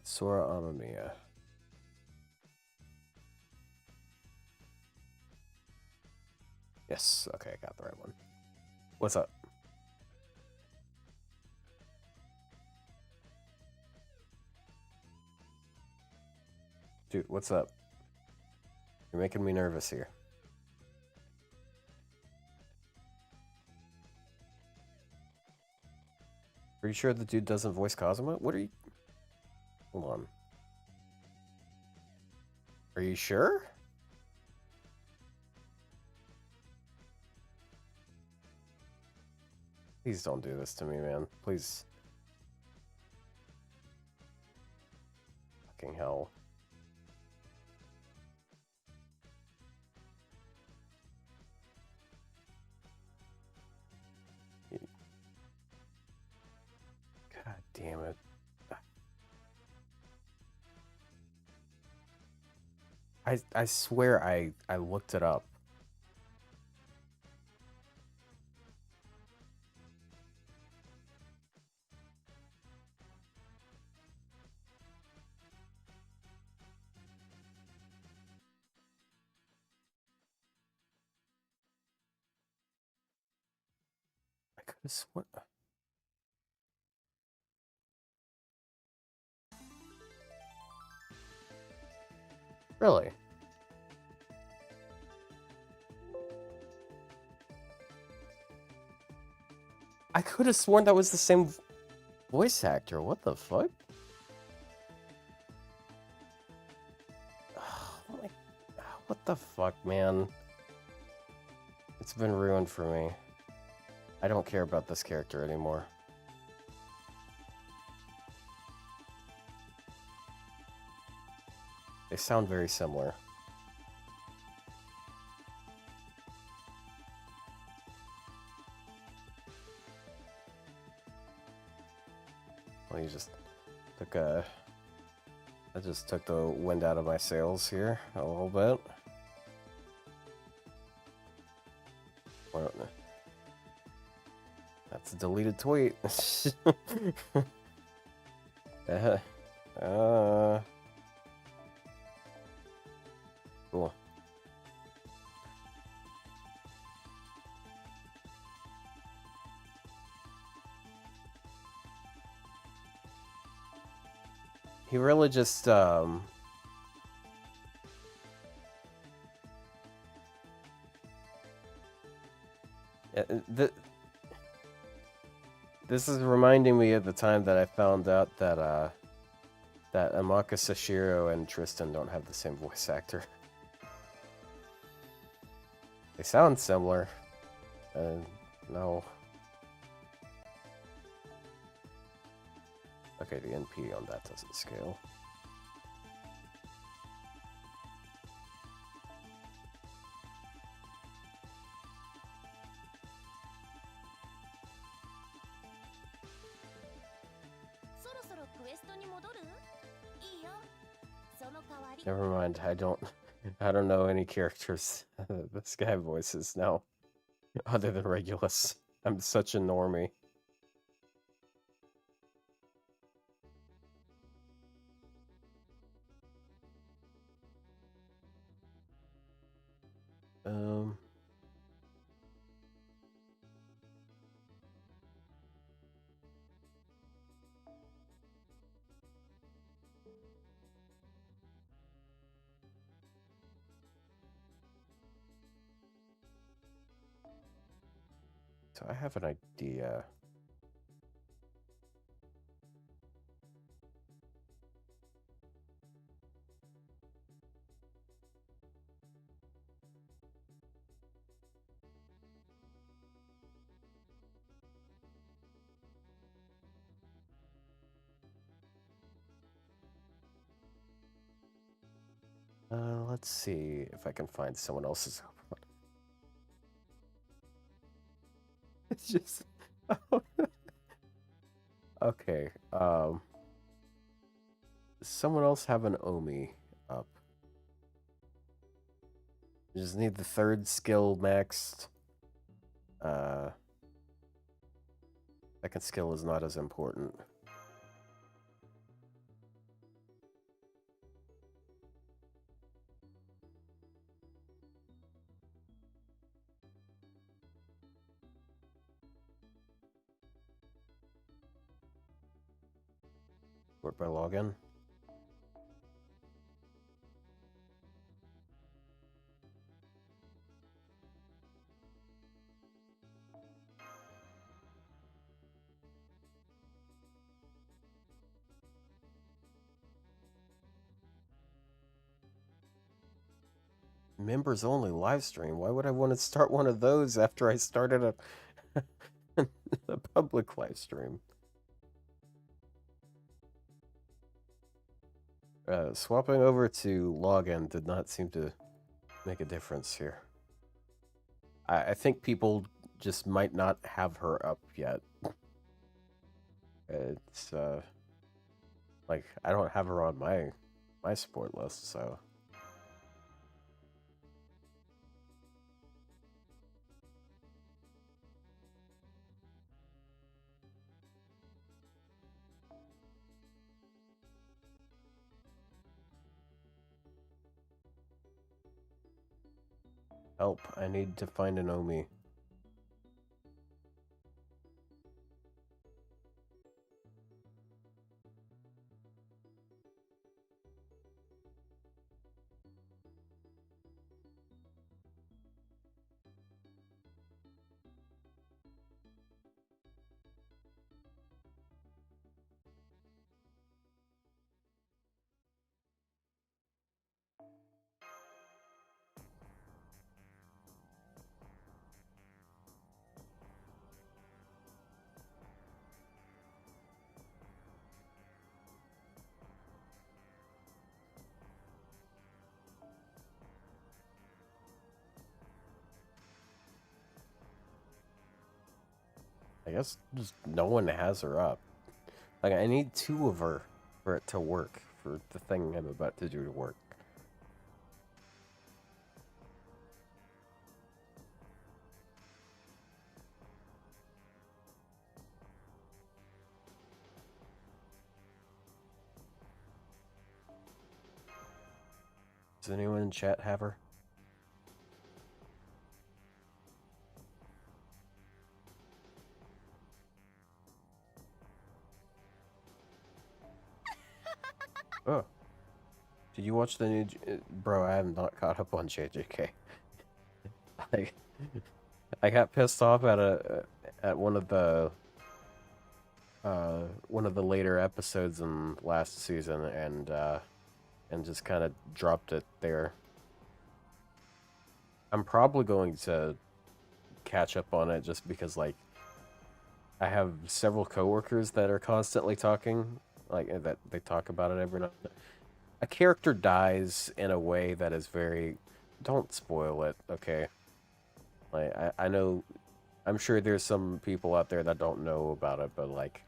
Sora Amamiya. Yes, okay, I got the right one. What's up? Dude, what's up? You're making me nervous here. Are you sure the dude doesn't voice Kazuma? What are you... Hold on. Are you sure? Please don't do this to me, man. Please. Fucking hell. God damn it. I swear I looked it up. I could have sworn. Really? I could have sworn that was the same voice actor. What the fuck? Oh my... What the fuck, man? It's been ruined for me. I don't care about this character anymore. They sound very similar. Well, you just took a... I just took the wind out of my sails here a little bit. Well, that's a deleted tweet. Cool. He really just, this is reminding me of the time that I found out that, that Amaka Sashiro and Tristan don't have the same voice actor. They sound similar. No. Okay, the NP on that doesn't scale. Never mind, I don't know any characters this guy voices now, other than Regulus. I'm such a normie. So I have an idea. Let's see if I can find someone else's. It's just... Okay, someone else have an Omi up. You just need the third skill maxed. Second skill is not as important. Sort by login. Members only live stream. Why would I want to start one of those after I started a public live stream? Swapping over to login did not seem to make a difference here. I think people just might not have her up yet. It's like I don't have her on my support list, so. Help, I need to find an Omi. I guess just no one has her up. Like, I need 2 of her for it to work, for the thing I'm about to do to work. Does anyone in chat have her? Oh. Did you watch the new... Bro, I have not caught up on JJK. Like, I got pissed off at one of the later episodes in last season and just kind of dropped it there. I'm probably going to catch up on it just because, like, I have several coworkers that are constantly talking, like, that they talk about it every night. A character dies in a way that is very... Don't spoil it, okay? Like, I know... I'm sure there's some people out there that don't know about it, but, like...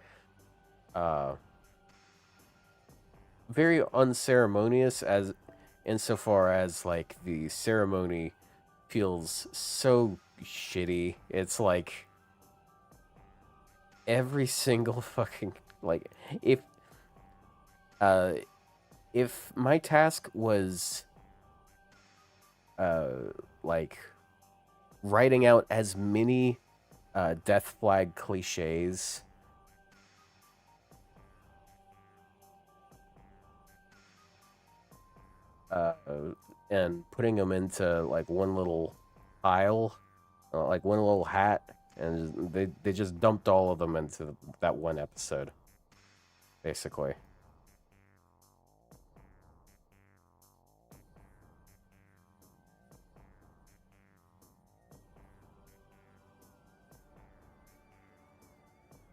very unceremonious as... insofar as, like, the ceremony feels so shitty. It's like... every single fucking... Like, if my task was, like, writing out as many, death flag cliches, and putting them into, like, one little pile, like, one little hat, and they just dumped all of them into that one episode, basically.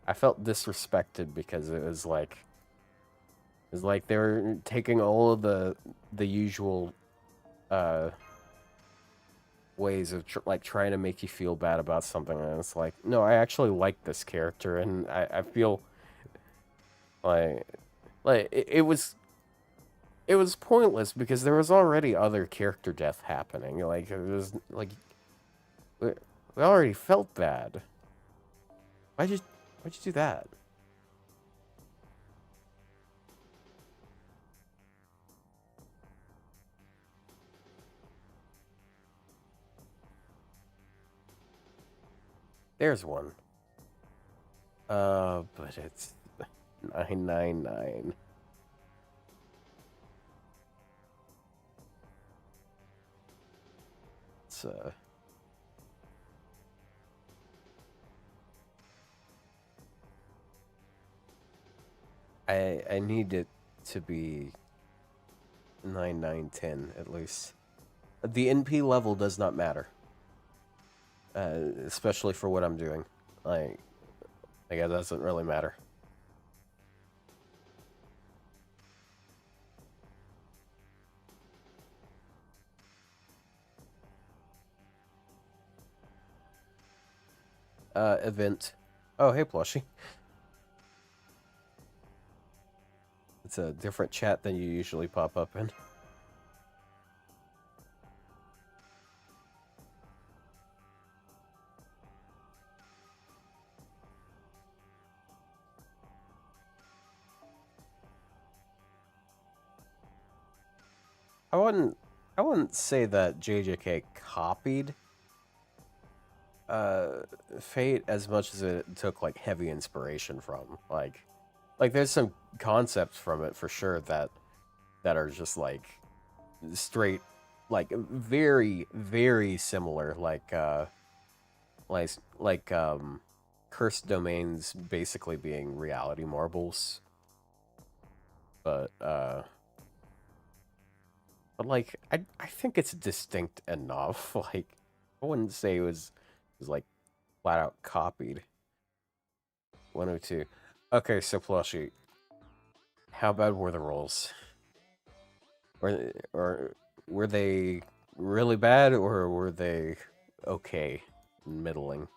I felt disrespected because it was like they were taking all of the usual ways of like trying to make you feel bad about something, and it's like, no, I actually like this character, and I feel like it was pointless because there was already other character death happening. Like, it was like we already felt bad. Why'd you do that? There's one. But it's 999. Let's I need it to be 9, 9, 10 at least. The NP level does not matter. Especially for what I'm doing. Like it doesn't really matter. Event. Oh, hey, Plushie. It's a different chat than you usually pop up in. I wouldn't say that JJK copied Fate as much as it took like heavy inspiration from. Like there's some concepts from it for sure that are just like straight, like very, very similar. Like cursed domains basically being reality marbles. But like I think it's distinct enough. Like I wouldn't say it was like flat out copied. 102. Okay, so Plushie, how bad were the rolls? Or were they really bad, or were they okay, middling?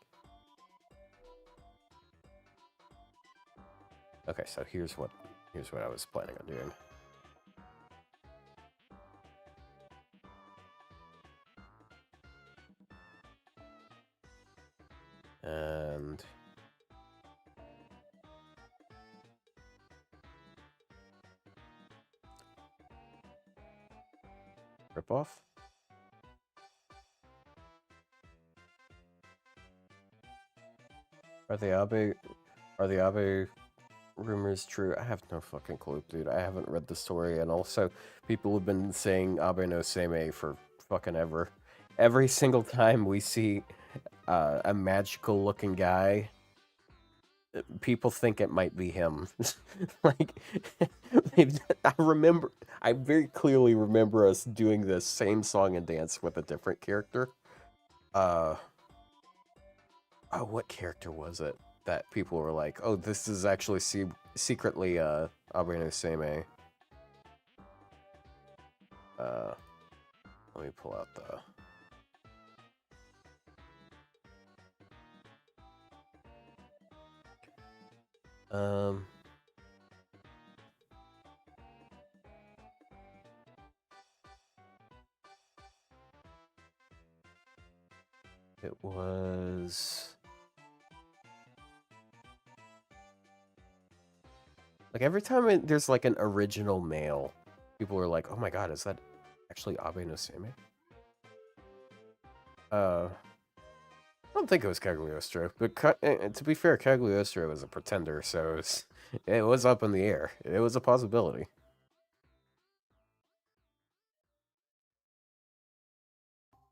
Okay, so here's what I was planning on doing. And rip off. Are the Abe rumors true? I have no fucking clue, dude. I haven't read the story, and also people have been saying Abe no Seimei for fucking ever. Every single time we see a magical looking guy, people think it might be him. Like, I very clearly remember us doing the same song and dance with a different character. Oh, what character was it that people were like, oh, this is actually secretly Abe no Seimei? Let me pull out the... It was... Like, every time there's, like, an original male, people are like, oh my god, is that actually Abe no Seimei? I don't think it was Cagliostro, but to be fair, Cagliostro was a pretender, so it was up in the air. It was a possibility.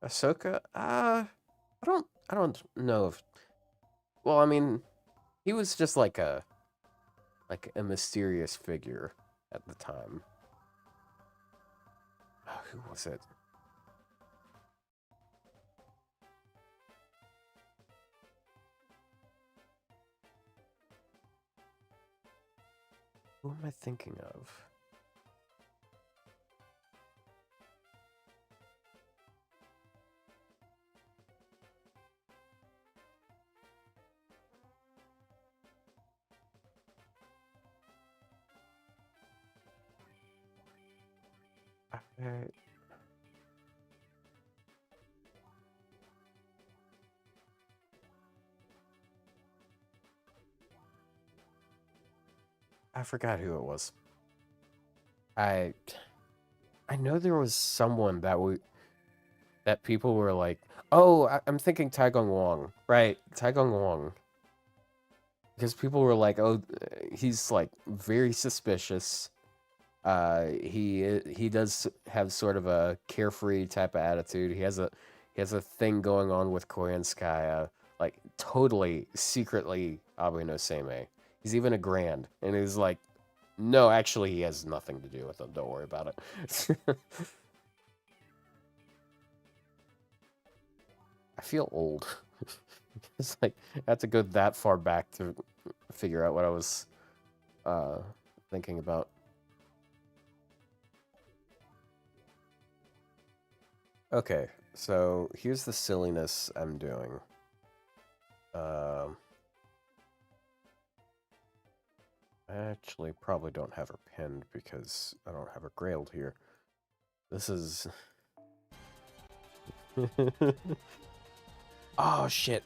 Ahsoka? I don't know if... Well, I mean, he was just like a mysterious figure at the time. Oh, who was it? Who am I thinking of? I forgot who it was. I know there was someone that people were like, oh, I'm thinking Taigong Wong, right? Taigong Wong, because people were like, oh, he's like very suspicious. He does have sort of a carefree type of attitude. He has He has a thing going on with Koyanskaya, like totally secretly Abe no Seimei. He's even a grand, and he's like, no, actually, he has nothing to do with them. Don't worry about it. I feel old. It's like I have to go that far back to figure out what I was thinking about. Okay, so here's the silliness I'm doing. I actually probably don't have her pinned because I don't have her grailed here. This is... Oh, shit.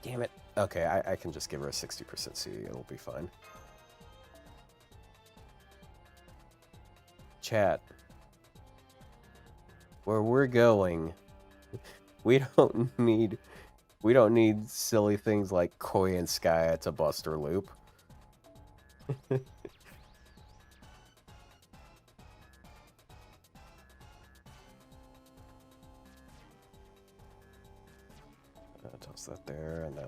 Damn it. Okay, I can just give her a 60% CD. It'll be fine. Chat. Where we're going, we don't need silly things like Koi and Skya to bust her loop. Toss that there, and then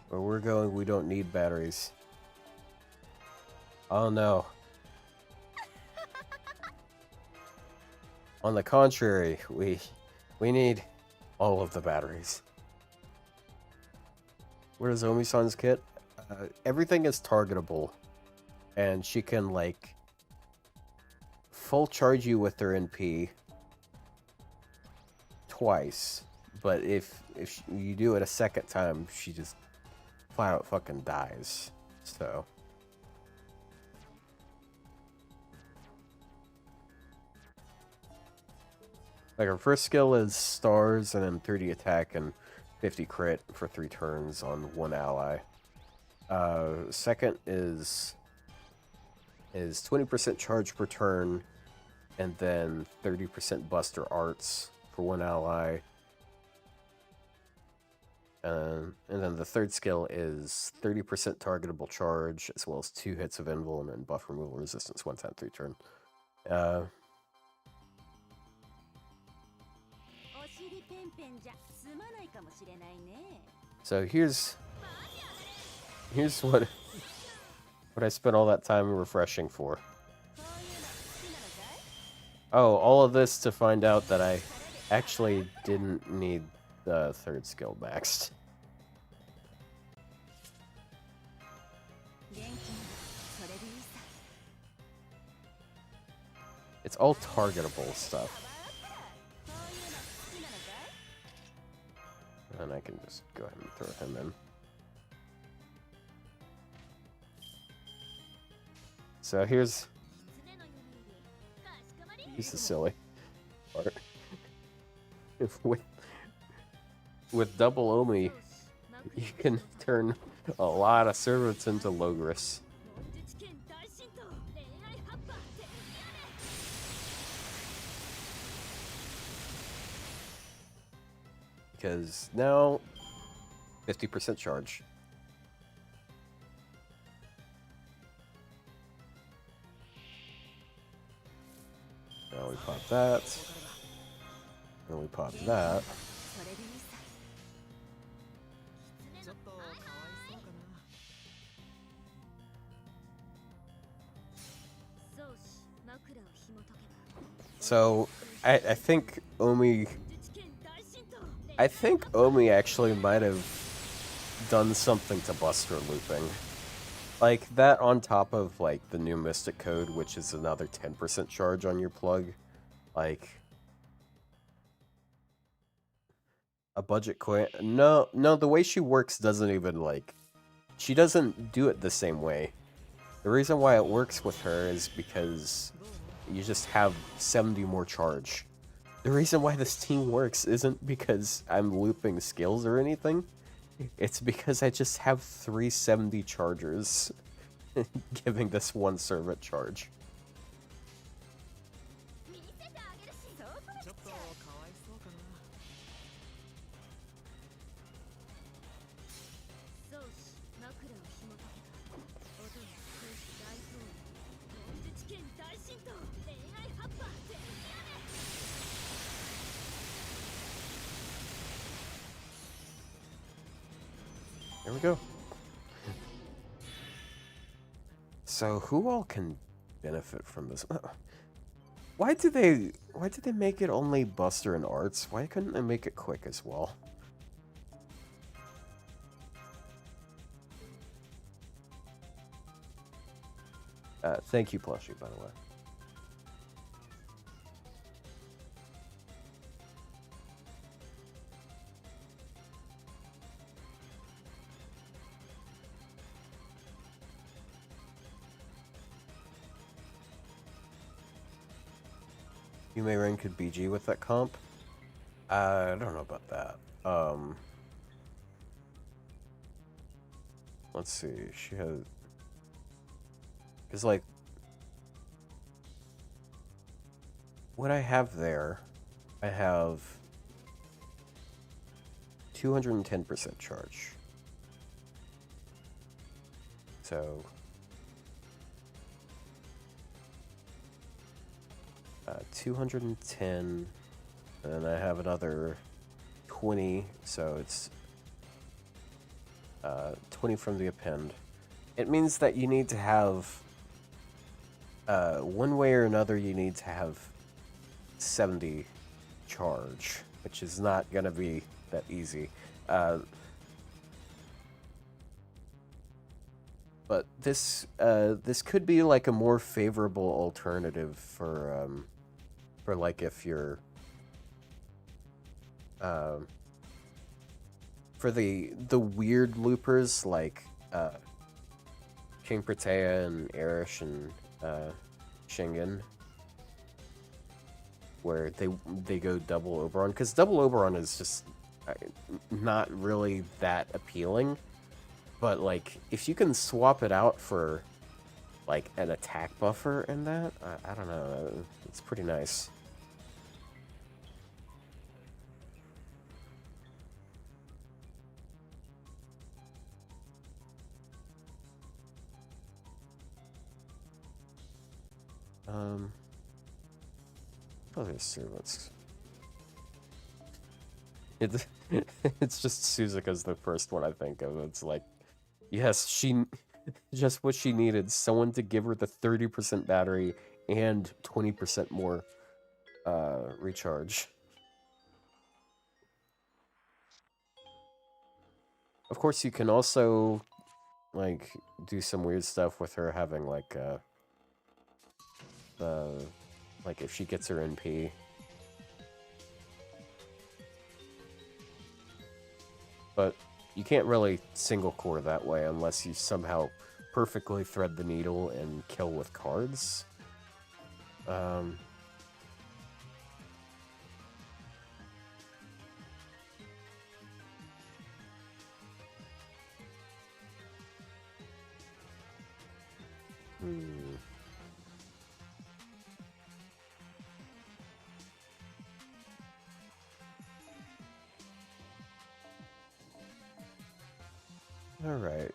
where we're going, we don't need batteries. Oh no. On the contrary, we need all of the batteries. Where's Omi-san's kit? Everything is targetable, and she can like full charge you with her NP twice, but if you do it a second time, she just flat out fucking dies. So like her first skill is stars and then 30 attack and 50 crit for 3 turns on one ally. Second is 20% charge per turn, and then 30% buster arts for one ally. And then the third skill is 30% targetable charge, as well as 2 hits of emblem and buff removal resistance one time 3 turn. So here's what I spent all that time refreshing for. Oh, all of this to find out that I actually didn't need the third skill maxed. It's all targetable stuff. And I can just go ahead and throw him in. So here's the silly part. With double Omi, you can turn a lot of servants into Logris. Because now, 50% charge. Now we pop that. Then we pop that. So, I think Omi actually might have done something to bust her looping. Like, that on top of, like, the new Mystic Code, which is another 10% charge on your plug. Like, a budget coin. No, the way she works doesn't even, like, she doesn't do it the same way. The reason why it works with her is because you just have 70 more charge. The reason why this team works isn't because I'm looping skills or anything. It's because I just have 370 chargers giving this one servant charge. There we go. So who all can benefit from this? Why did they make it only Buster and Arts? Why couldn't they make it Quick as well? Thank you, Plushie, by the way. Yume could BG with that comp? I don't know about that. Let's see. She has... Because, like... What I have there, I have 210% charge. So... 210, and then I have another 20, so it's 20 from the append. It means that you need to have, one way or another, you need to have 70 charge, which is not going to be that easy. But this could be like a more favorable alternative for like if you're for the weird loopers like King Protea and Erish and Shingen, where they go double Oberon, because double Oberon is just not really that appealing. But like if you can swap it out for like an attack buffer and that, I don't know, it's pretty nice. Other servants. It's just Suzuka's the first one I think of. It's like, yes, she just what she needed. Someone to give her the 30% battery and 20% more recharge. Of course, you can also like do some weird stuff with her having like like if she gets her NP. But you can't really single core that way unless you somehow perfectly thread the needle and kill with cards. All right.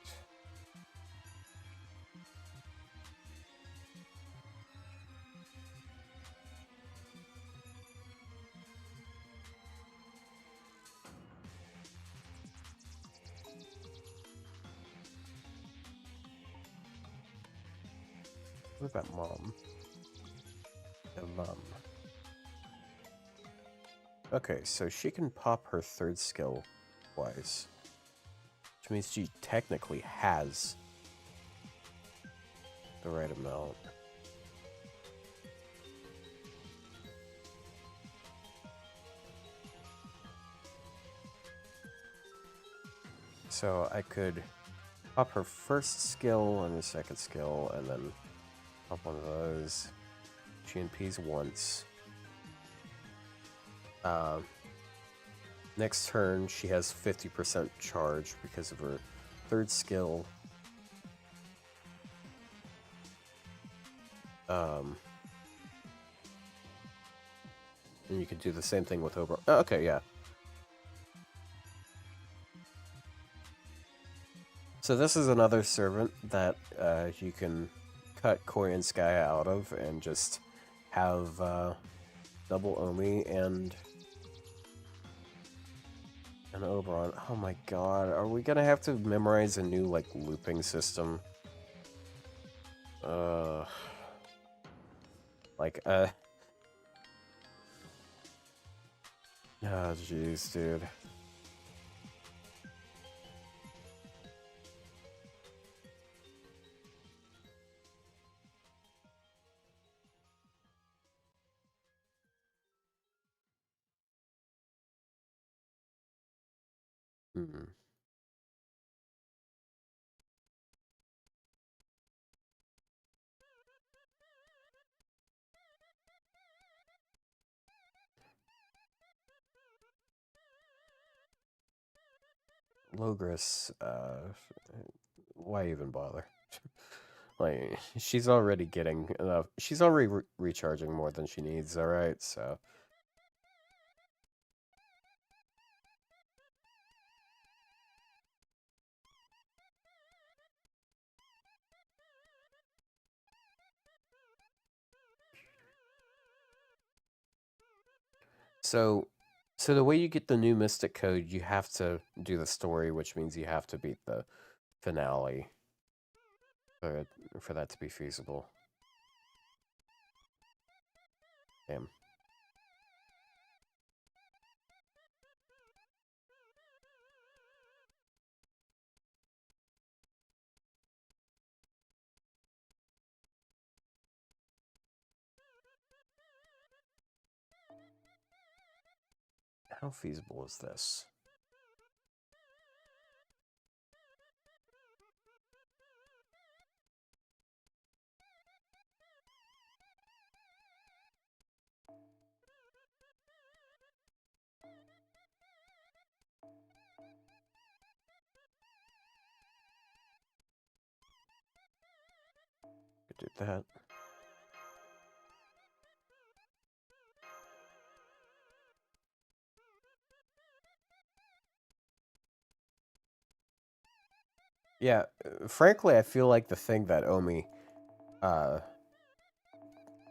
What about Mom? Yeah, Mom. Okay, so she can pop her third skill twice. Which means she technically has the right amount. So I could pop her first skill and her second skill, and then pop one of those. She NPs once. Next turn, she has 50% charge because of her third skill. And you can do the same thing with Oberon. Oh, okay, yeah. So this is another servant that you can cut Koi and Skya out of and just have double Omi and Oberon. Oh my god, are we gonna have to memorize a new, like, looping system? Like, oh, jeez, dude. Hmm. Logris, why even bother? Like, she's already getting enough. She's already recharging more than she needs, alright, so. So, so the way you get the new Mystic Code, you have to do the story, which means you have to beat the finale for that to be feasible. Damn. How feasible is this? Could do that. Yeah, frankly, I feel like the thing that Omi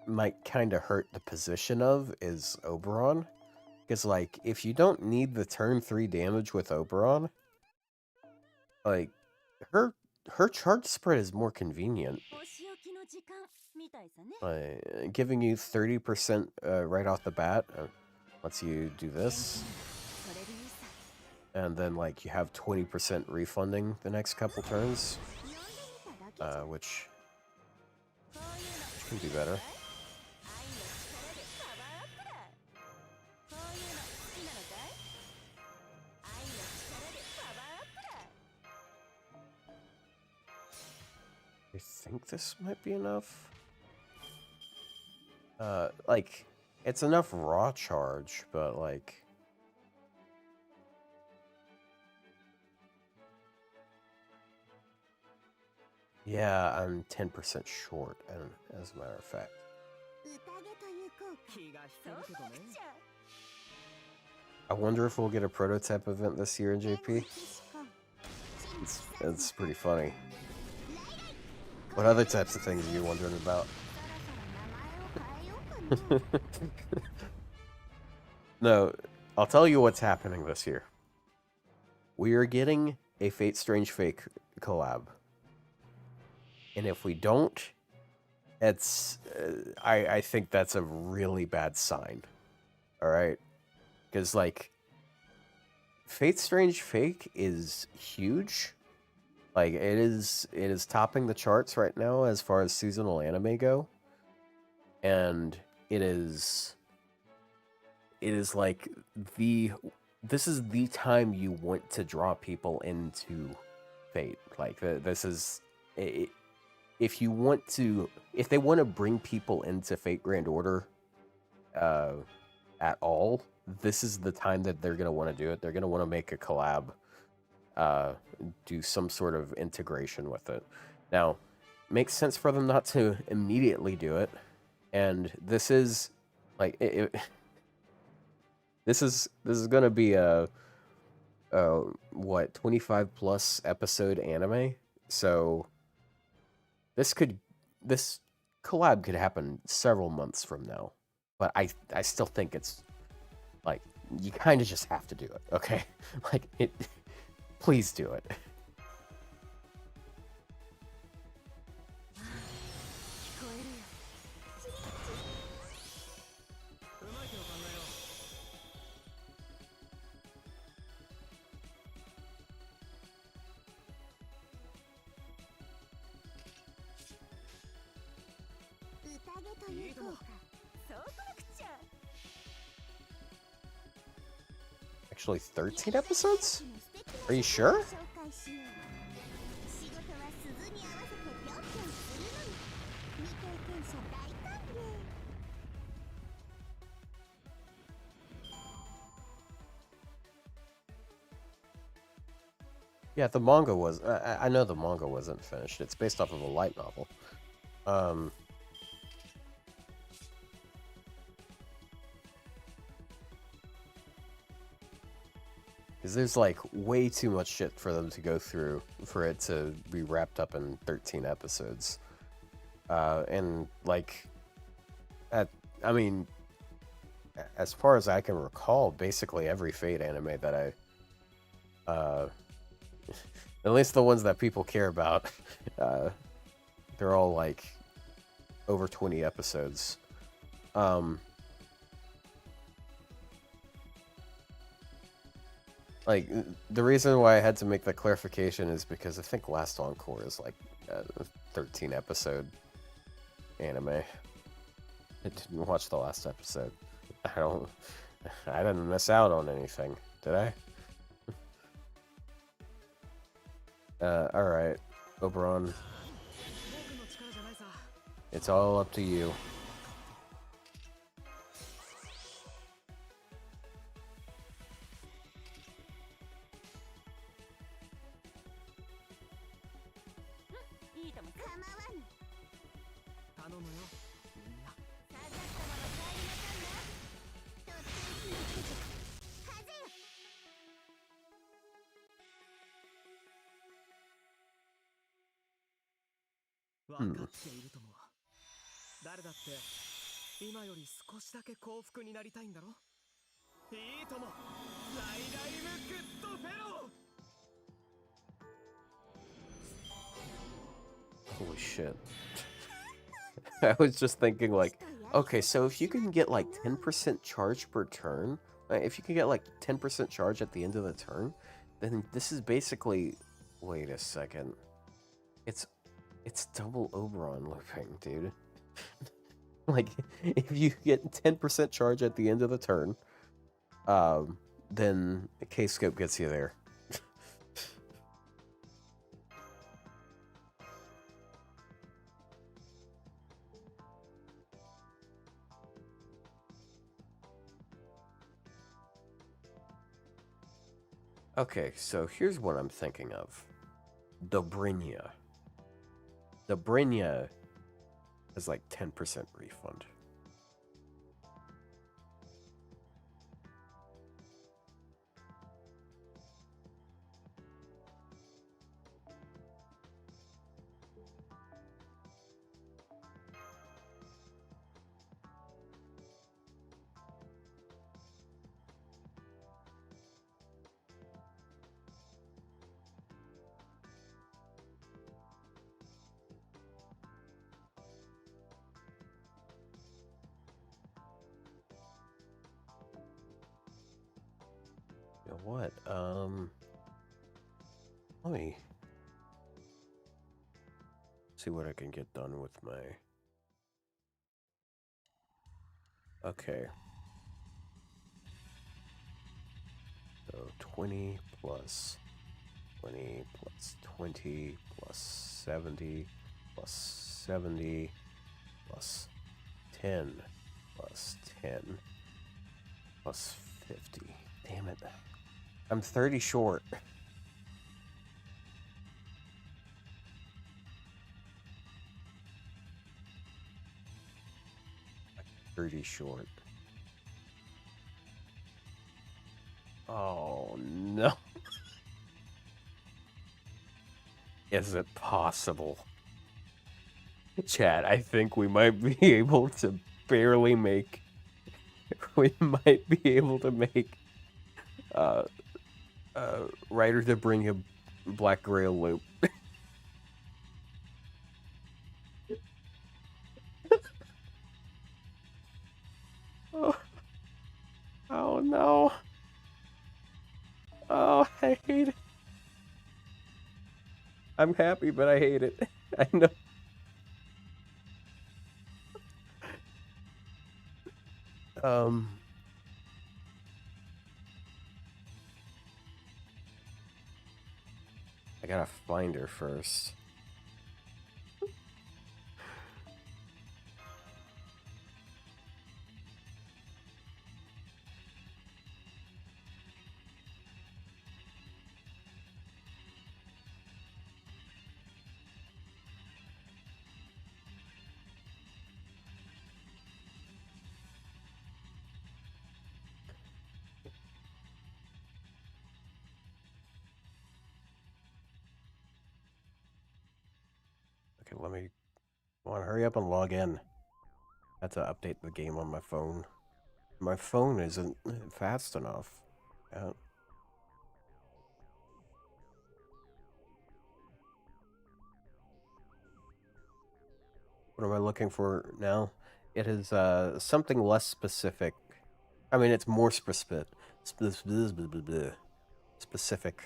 might kind of hurt the position of is Oberon. Because, like, if you don't need the turn 3 damage with Oberon, like, her charge spread is more convenient. Giving you 30% right off the bat lets you do this. And then, like, you have 20% refunding the next couple turns. Which can be better. I think this might be enough. Like, it's enough raw charge, but, like... Yeah, I'm 10% short, and as a matter of fact. I wonder if we'll get a prototype event this year in JP. It's pretty funny. What other types of things are you wondering about? No, I'll tell you what's happening this year. We are getting a Fate Strange Fake collab. And if we don't, it's... I think that's a really bad sign. Alright? Because, like... Fate Strange Fake is huge. Like, it is topping the charts right now as far as seasonal anime go. And it is like this is the time you want to draw people into Fate. Like, this is if they want to bring people into Fate Grand Order at all, this is the time that they're going to want to do it. They're going to want to make a collab, do some sort of integration with it. Now, makes sense for them not to immediately do it. And this is like this is gonna be a what, 25 plus episode anime. So this collab could happen several months from now. But I still think it's like you kind of just have to do it, okay? Like Please do it. 聞こえるよ。うまい手を考えよ宴という効果。そうこなくちゃ。 Actually, 13 episodes? Are you sure? Yeah, the manga was. I know the manga wasn't finished. It's based off of a light novel. Because there's like way too much shit for them to go through for it to be wrapped up in 13 episodes. And like, I mean, as far as I can recall, basically every Fate anime that at least the ones that people care about, they're all like over 20 episodes. Like, the reason why I had to make that clarification is because I think Last Encore is like a 13 episode anime. I didn't watch the last episode. I didn't miss out on anything, did I? Alright, Oberon. It's all up to you. Hmm. 誰だって今より少しだけ幸福になりたいんだろ。いいとも。ライライムグッドフェロー。 Holy shit. I was just thinking like, okay, so if you can get like 10% charge per turn, if you can get like 10% charge at the end of the turn, then this is basically, wait a second. It's double Oberon looping, dude. Like, if you get 10% charge at the end of the turn, then K-Scope gets you there. Okay, so here's what I'm thinking of. Dobrynia. Dobrynia is like 10% refund. You know what? Let me see what I can get done with my... Okay. So 20 plus 20 plus 20 plus 70 plus 70 plus 10 plus 10 plus 50. Damn it. I'm 30 short. I'm 30 short. Oh no. Is it possible? Chat, I think we might be able to barely make... We might be able to make... writer to bring a Black Grail loop. Oh, oh no. Oh, I hate it. I'm happy, but I hate it. I know. I gotta find her first. Okay, let me. I want to hurry up and log in. I have to update the game on my phone. My phone isn't fast enough. Yeah. What am I looking for now? It is something less specific. I mean, it's more specific. Specific.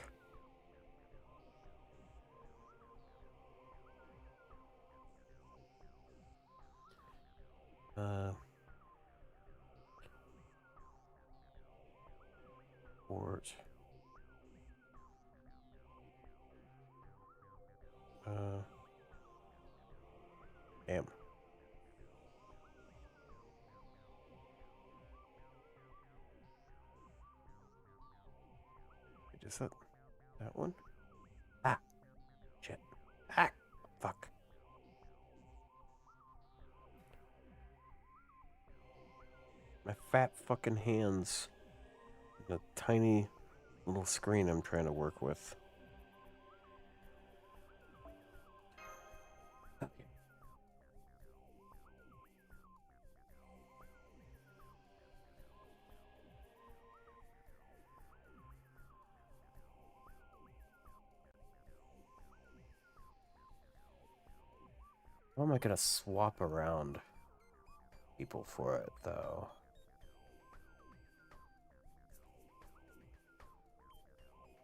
Port. Damn. Is that one? Ah, shit. Ah, fuck. My fat fucking hands. The tiny little screen I'm trying to work with. Okay. How am I gonna swap around people for it, though?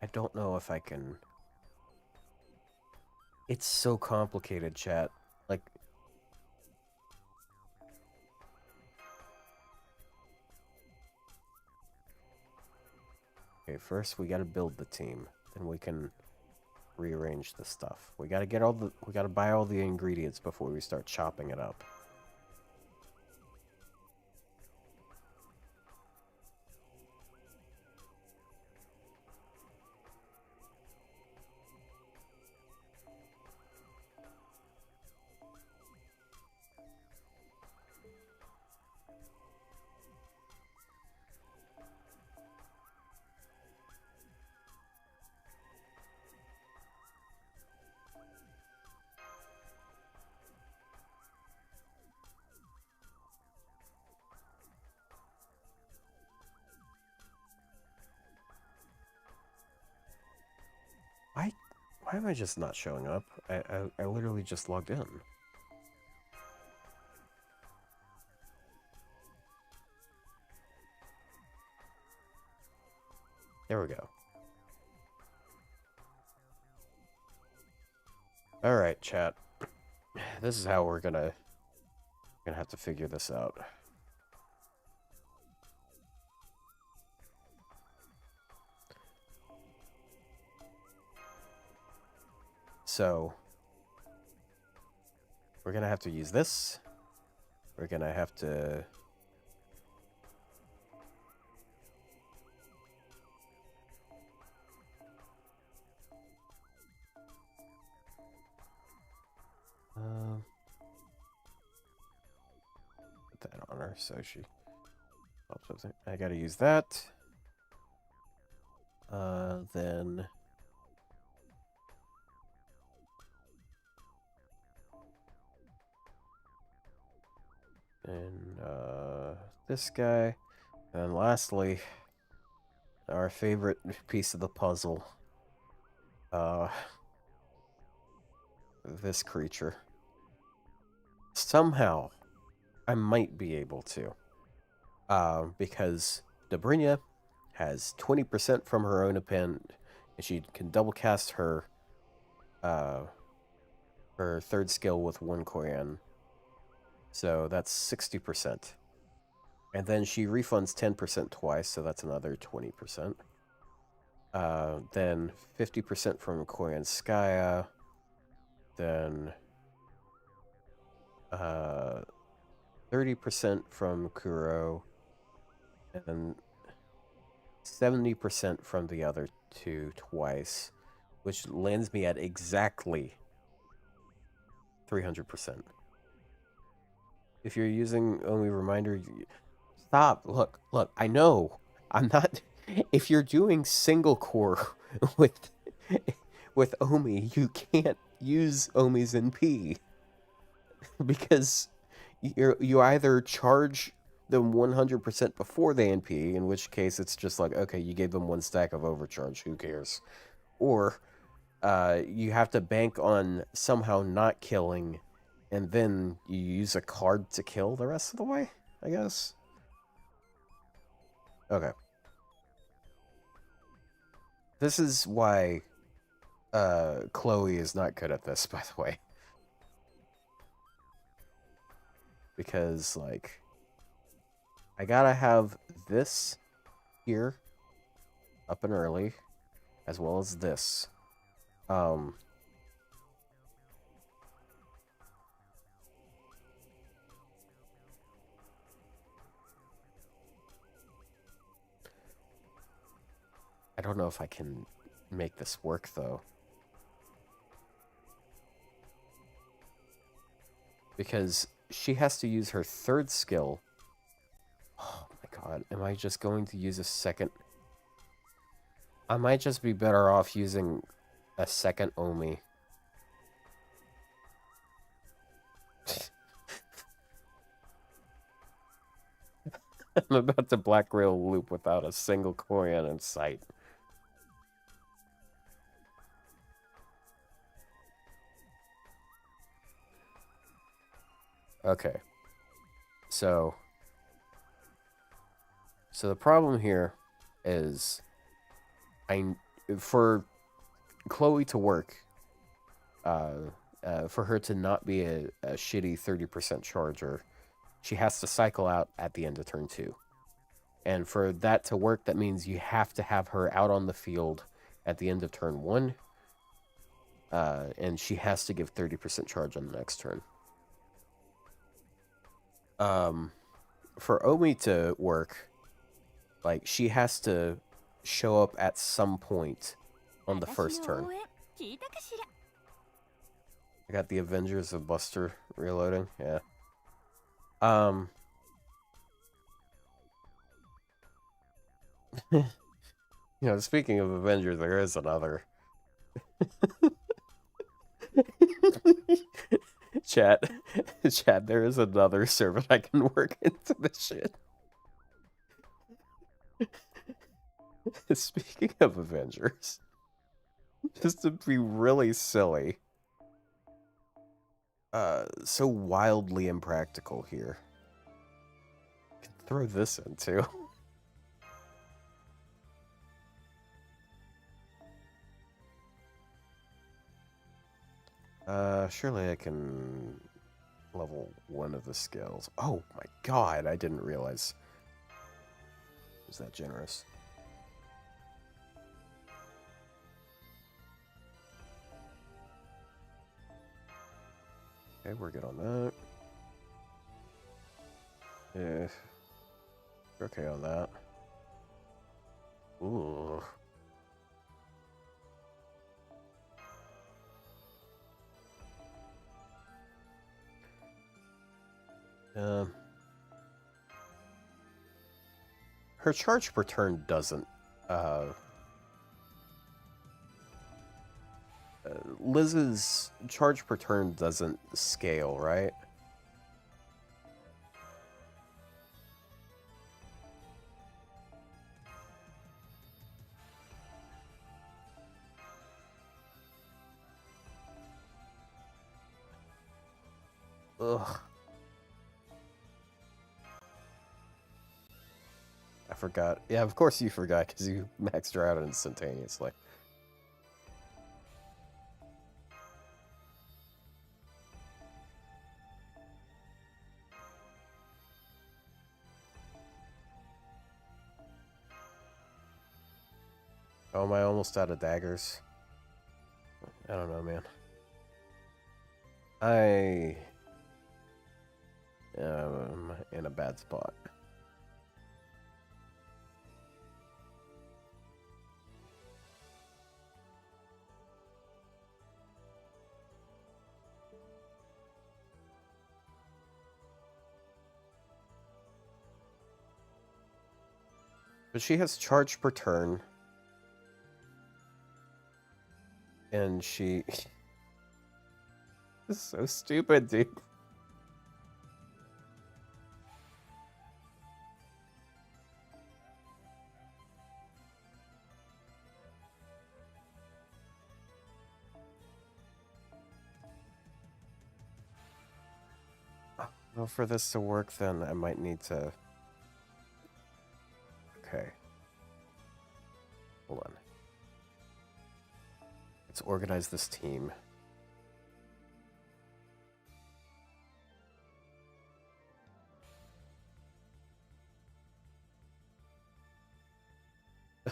I don't know if I can... It's so complicated, chat. Like... Okay, first we gotta build the team. Then we can rearrange the stuff. We gotta get all the... We gotta buy all the ingredients before we start chopping it up. Why am I just not showing up? I literally just logged in. There we go. Alright, chat. This is how we're gonna have to figure this out. So, we're gonna have to use this. We're gonna have to... put that on her so she... I gotta use that. Then... And, this guy. And lastly, our favorite piece of the puzzle. This creature. Somehow, I might be able to. Because Dobrynia has 20% from her own append, and she can double cast her third skill with 1 Koyan. So that's 60%. And then she refunds 10% twice, so that's another 20%. Then 50% from Koyanskaya. Then 30% from Kuro. And 70% from the other two twice, which lands me at exactly 300%. If you're using Omi Reminder, stop. Look, I know. I'm not. If you're doing single core with Omi, you can't use Omi's NP because you either charge them 100% before they NP, in which case it's just like, okay, you gave them 1 stack of overcharge, who cares? Or you have to bank on somehow not killing, and then you use a card to kill the rest of the way, I guess. Okay. This is why Chloe is not good at this, by the way. Because, like, I gotta have this here up and early, as well as this. I don't know if I can make this work, though. Because she has to use her third skill. Oh my god, am I just going to use a second? I might just be better off using a second Omi. I'm about to black rail loop without a single coin in sight. Okay. So the problem here is for Chloe to work, for her to not be a shitty 30% charger, she has to cycle out at the end of turn 2. And for that to work, that means you have to have her out on the field at the end of turn 1. And she has to give 30% charge on the next turn. For Omi to work, like, she has to show up at some point on the first turn. I got the Avengers of Buster reloading, yeah. You know, speaking of Avengers, there is another. Chat, there is another servant I can work into this shit. Speaking of Avengers, just to be really silly, so wildly impractical here. I can throw this in too. Surely I can level 1 of the skills. Oh my god, I didn't realize it was that generous. Okay, we're good on that. Yeah. We're okay on that. Ooh. Her charge per turn doesn't, Liz's charge per turn doesn't scale, right? Ugh. I forgot. Yeah, of course you forgot because you maxed her out instantaneously. Oh, am I almost out of daggers? I don't know, man. I am in a bad spot. But she has charge per turn. And she... This is so stupid, dude. Well, for this to work, then I might need to... Okay. Hold on. Let's organize this team.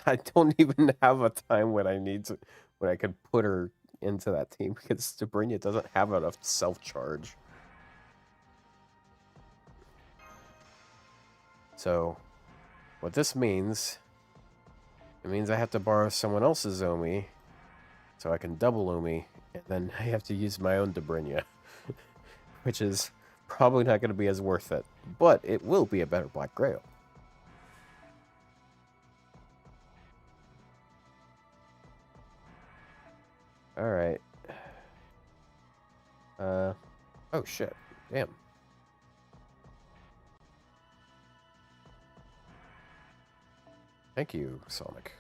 I don't even have a time when when I could put her into that team because Sabrina doesn't have enough self-charge. So, what this means, it means I have to borrow someone else's Omi so I can double Omi, and then I have to use my own Sabrina, which is probably not going to be as worth it, but it will be a better Black Grail. Alright. Oh shit. Damn. Thank you, Sonic.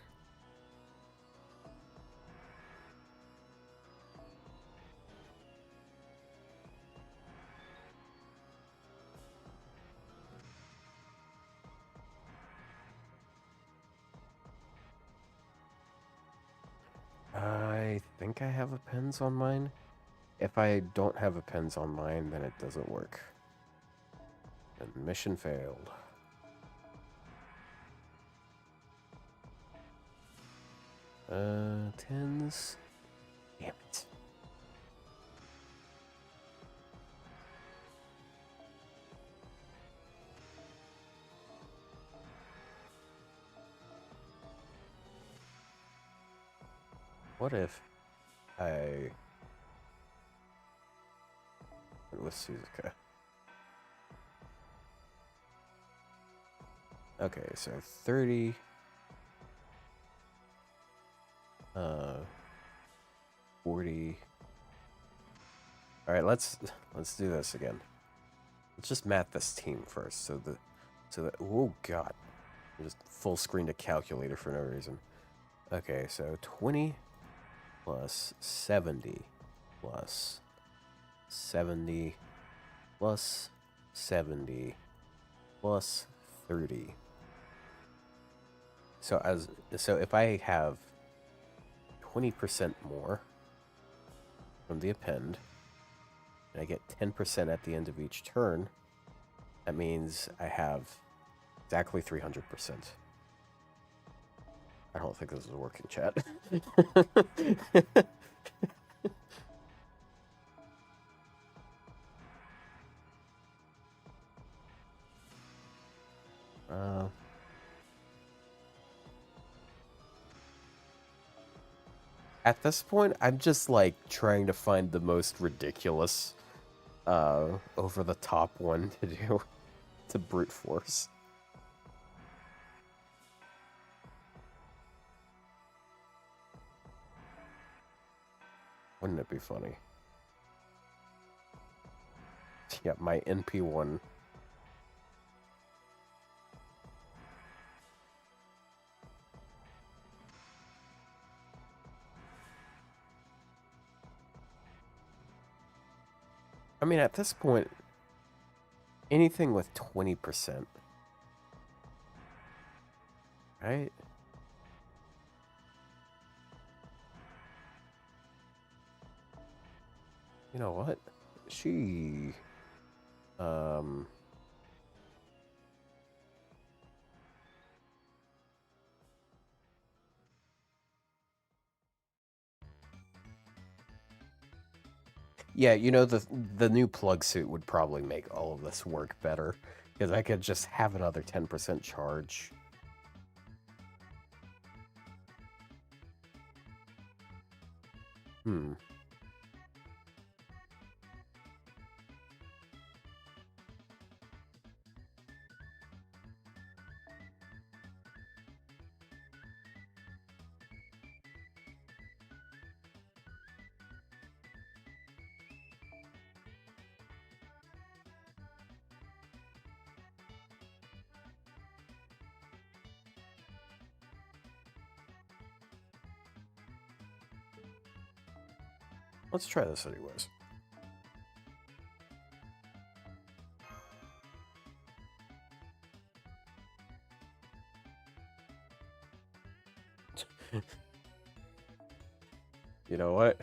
I think I have a pens on mine. If I don't have a pens on mine, then it doesn't work. And mission failed. Tens. Damn it. What if I... With Suzuka. Okay, so 30... 40... Alright, let's do this again. Let's just math this team first, so that oh god. I just full screened a calculator for no reason. Okay, so 20 plus 70 plus 70 plus 70 plus 30. So if I have 20% more from the append, and I get 10% at the end of each turn, that means I have exactly 300%. I don't think this is working, chat. At this point, I'm just like trying to find the most ridiculous, over the top one to do to brute force. Wouldn't it be funny? Yeah, my NP1. I mean, at this point, anything with 20%. Right? You know what? She... Um... Yeah, you know, the new plug suit would probably make all of this work better. Because I could just have another 10% charge. Hmm. Let's try this anyways. You know what?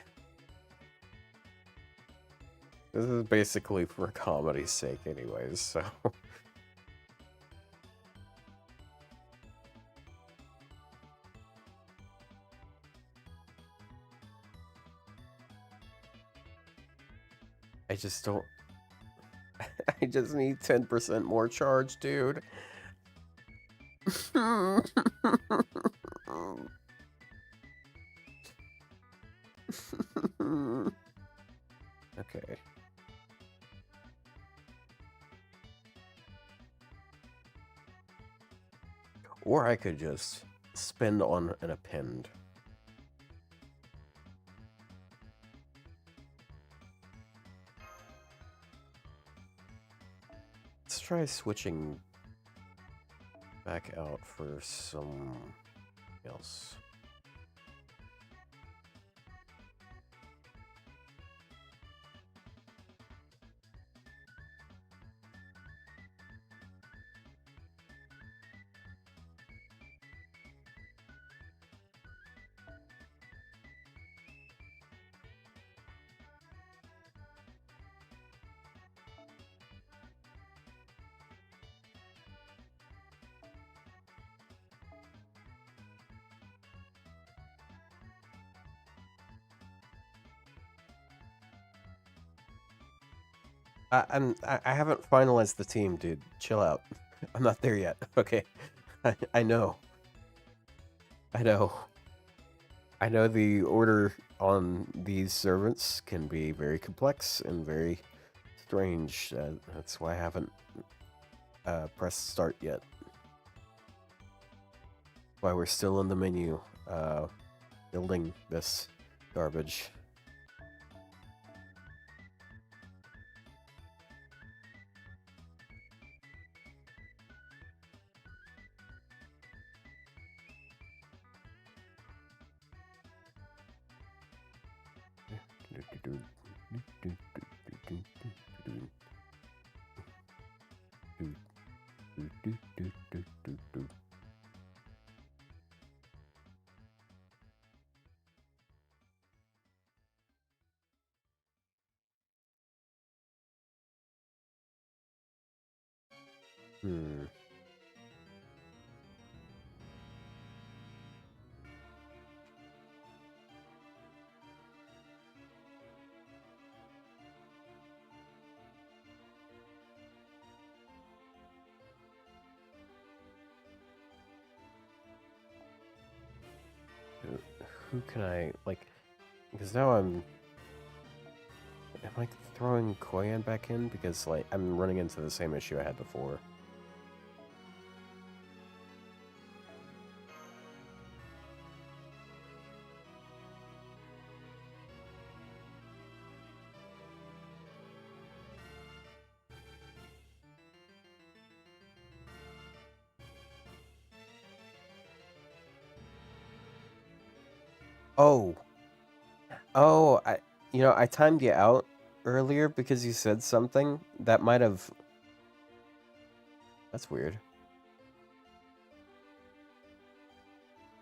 This is basically for comedy's sake anyways, so... I just don't... I just need 10% more charge, dude. Okay. Or I could just spend on an append. Let's try switching back out for some else. I haven't finalized the team, dude. Chill out. I'm not there yet. Okay. I know. I know. I know the order on these servants can be very complex and very strange. That's why I haven't pressed start yet. Why we're still in the menu, building this garbage. Hmm. Who can I, like, because now am I throwing Koyan back in? Because, like, I'm running into the same issue I had before. Oh. Oh, I timed you out earlier because you said something that might have That's weird.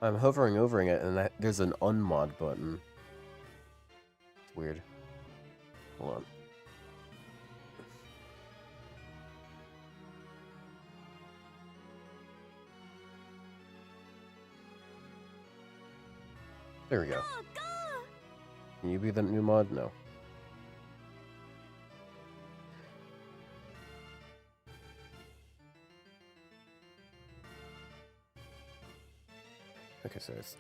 I'm hovering over it, and there's an unmod button. It's weird. Hold on. There we go. Can you be the new mod? No. Okay, so it's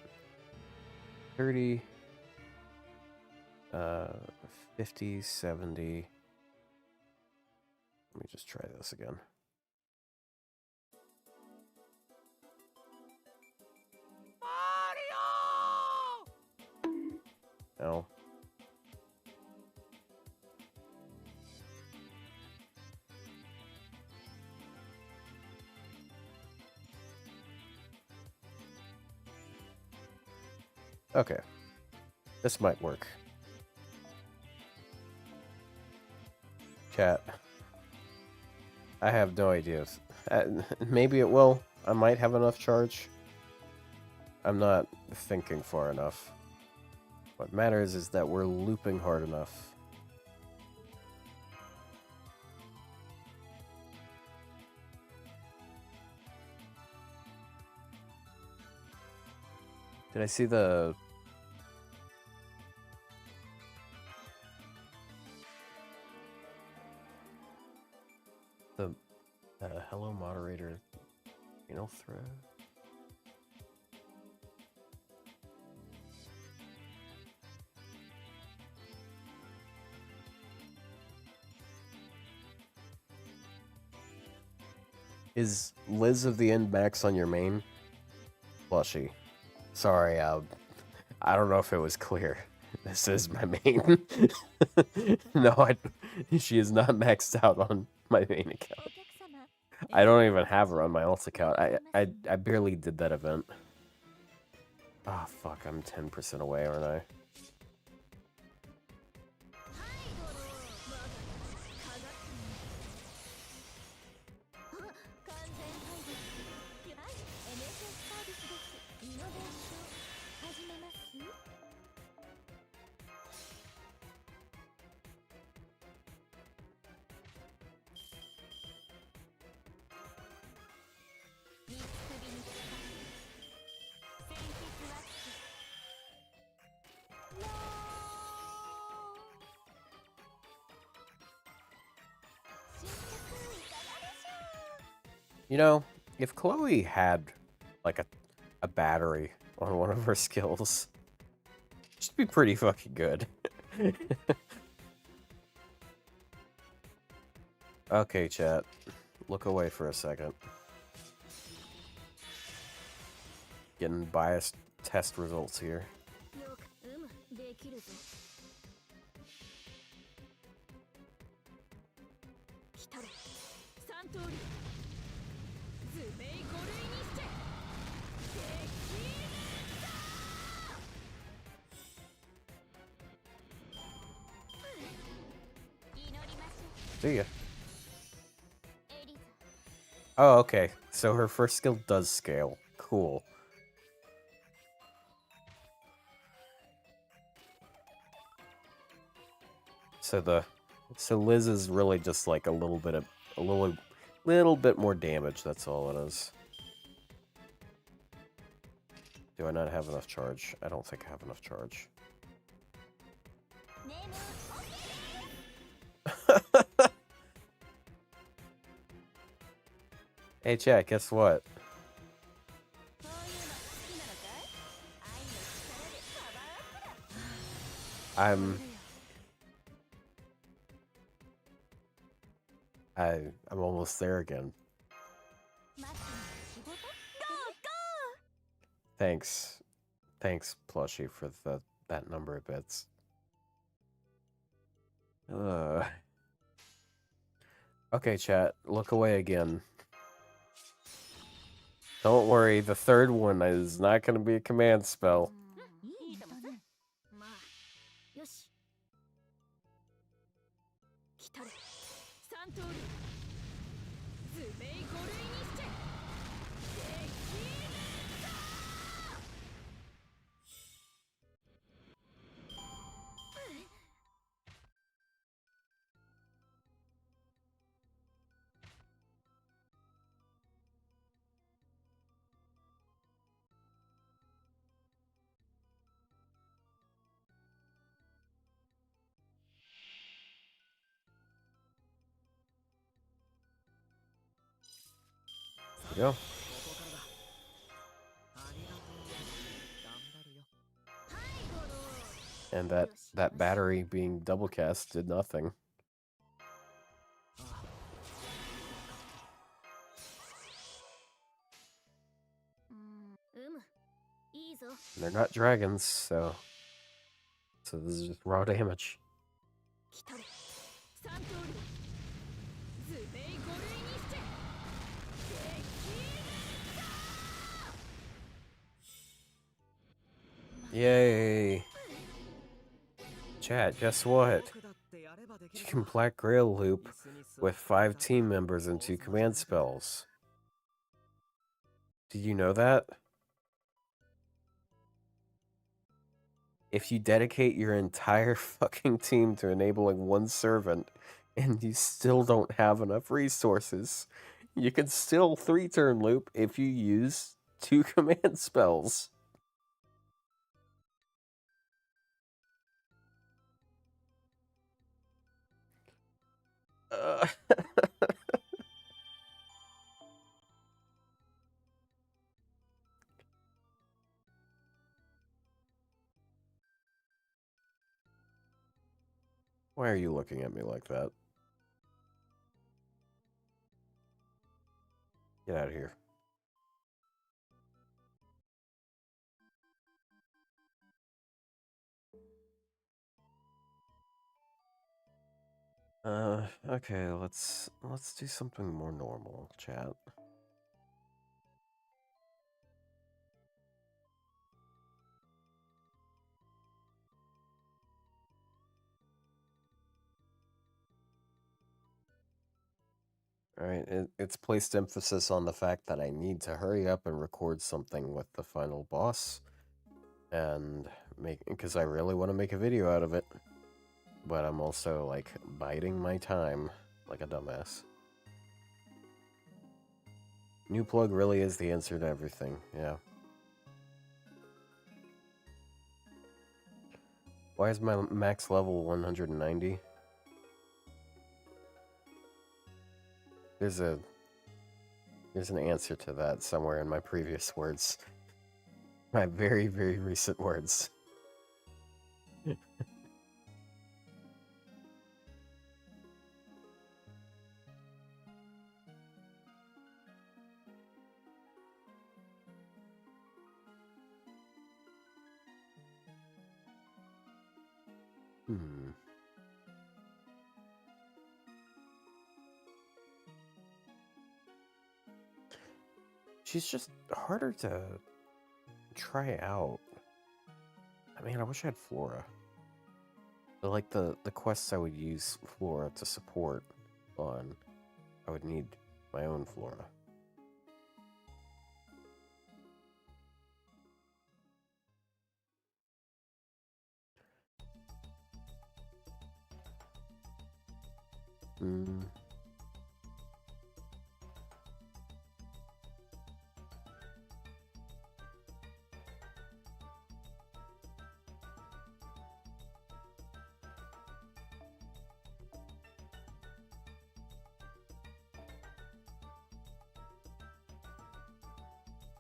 30, 50, 70. Let me just try this again. No. Okay. This might work. Chat. I have no idea. Maybe it will. I might have enough charge. I'm not thinking far enough. What matters is that we're looping hard enough. Did I see the... hello moderator, thread? Is Liz of the End max on your main? Plushy. Sorry, I don't know if it was clear. This is my main. No, she is not maxed out on my main account. I don't even have her on my alt account. I barely did that event. Ah, fuck, I'm 10% away, aren't I? You know, if Chloe had, like, a battery on one of her skills, she'd be pretty fucking good. Okay, chat. Look away for a second. Getting biased test results here. See ya. Oh, okay. So her first skill does scale. Cool. So Liz is really just like a little bit more damage, that's all it is. Do I not have enough charge? I don't think I have enough charge. Hey chat, guess what? I'm almost there again. Thanks, Plushie, for that number of bits. Okay, chat, look away again. Don't worry, the third one is not going to be a command spell. we go. ここからだ。ありがとう。頑張るよ。 And that battery being double cast did nothing. ああ、 They're not dragons, so this is just raw damage. Yay! Chat, guess what? 僕だってやればでき You る can さ。 Black Grail loop 椅子に座 with って 5 た team members and 2 command spells. Did you know that? If you dedicate your entire fucking team to enabling one servant and you still don't have enough resources, you can still 3-turn loop if you use 2 command spells. Why are you looking at me like that? Get out of here. Okay, let's do something more normal, chat. Alright, it's placed emphasis on the fact that I need to hurry up and record something with the final boss. And because I really want to make a video out of it. But I'm also, like, biding my time like a dumbass. New plug really is the answer to everything, yeah. Why is my max level 190? There's an answer to that somewhere in my previous words. My very, very recent words. She's just harder to try out. I mean, I wish I had Flora. But like the quests I would use Flora to support on, I would need my own Flora.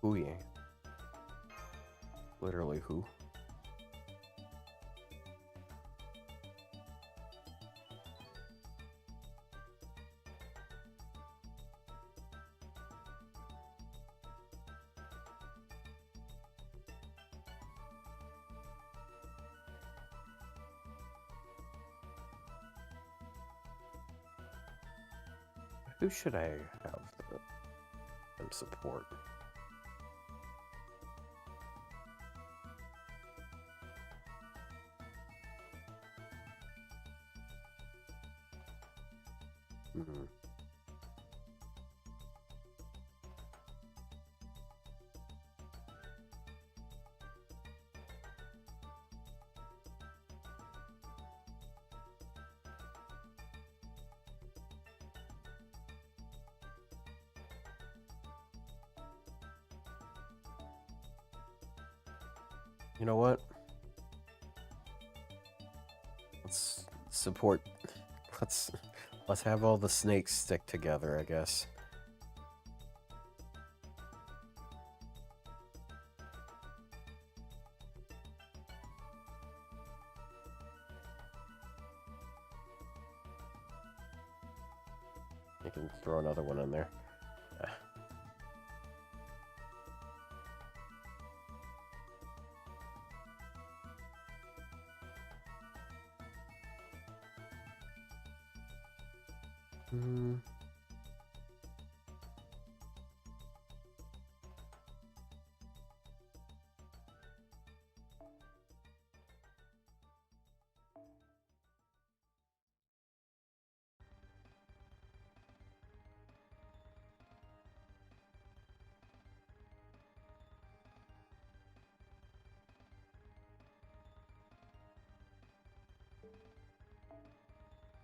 Ooh, yeah. Literally who? Who should I have them support? You know what? Let's support. Let's have all the snakes stick together, I guess. You can throw another one in there. Ah. Hmm.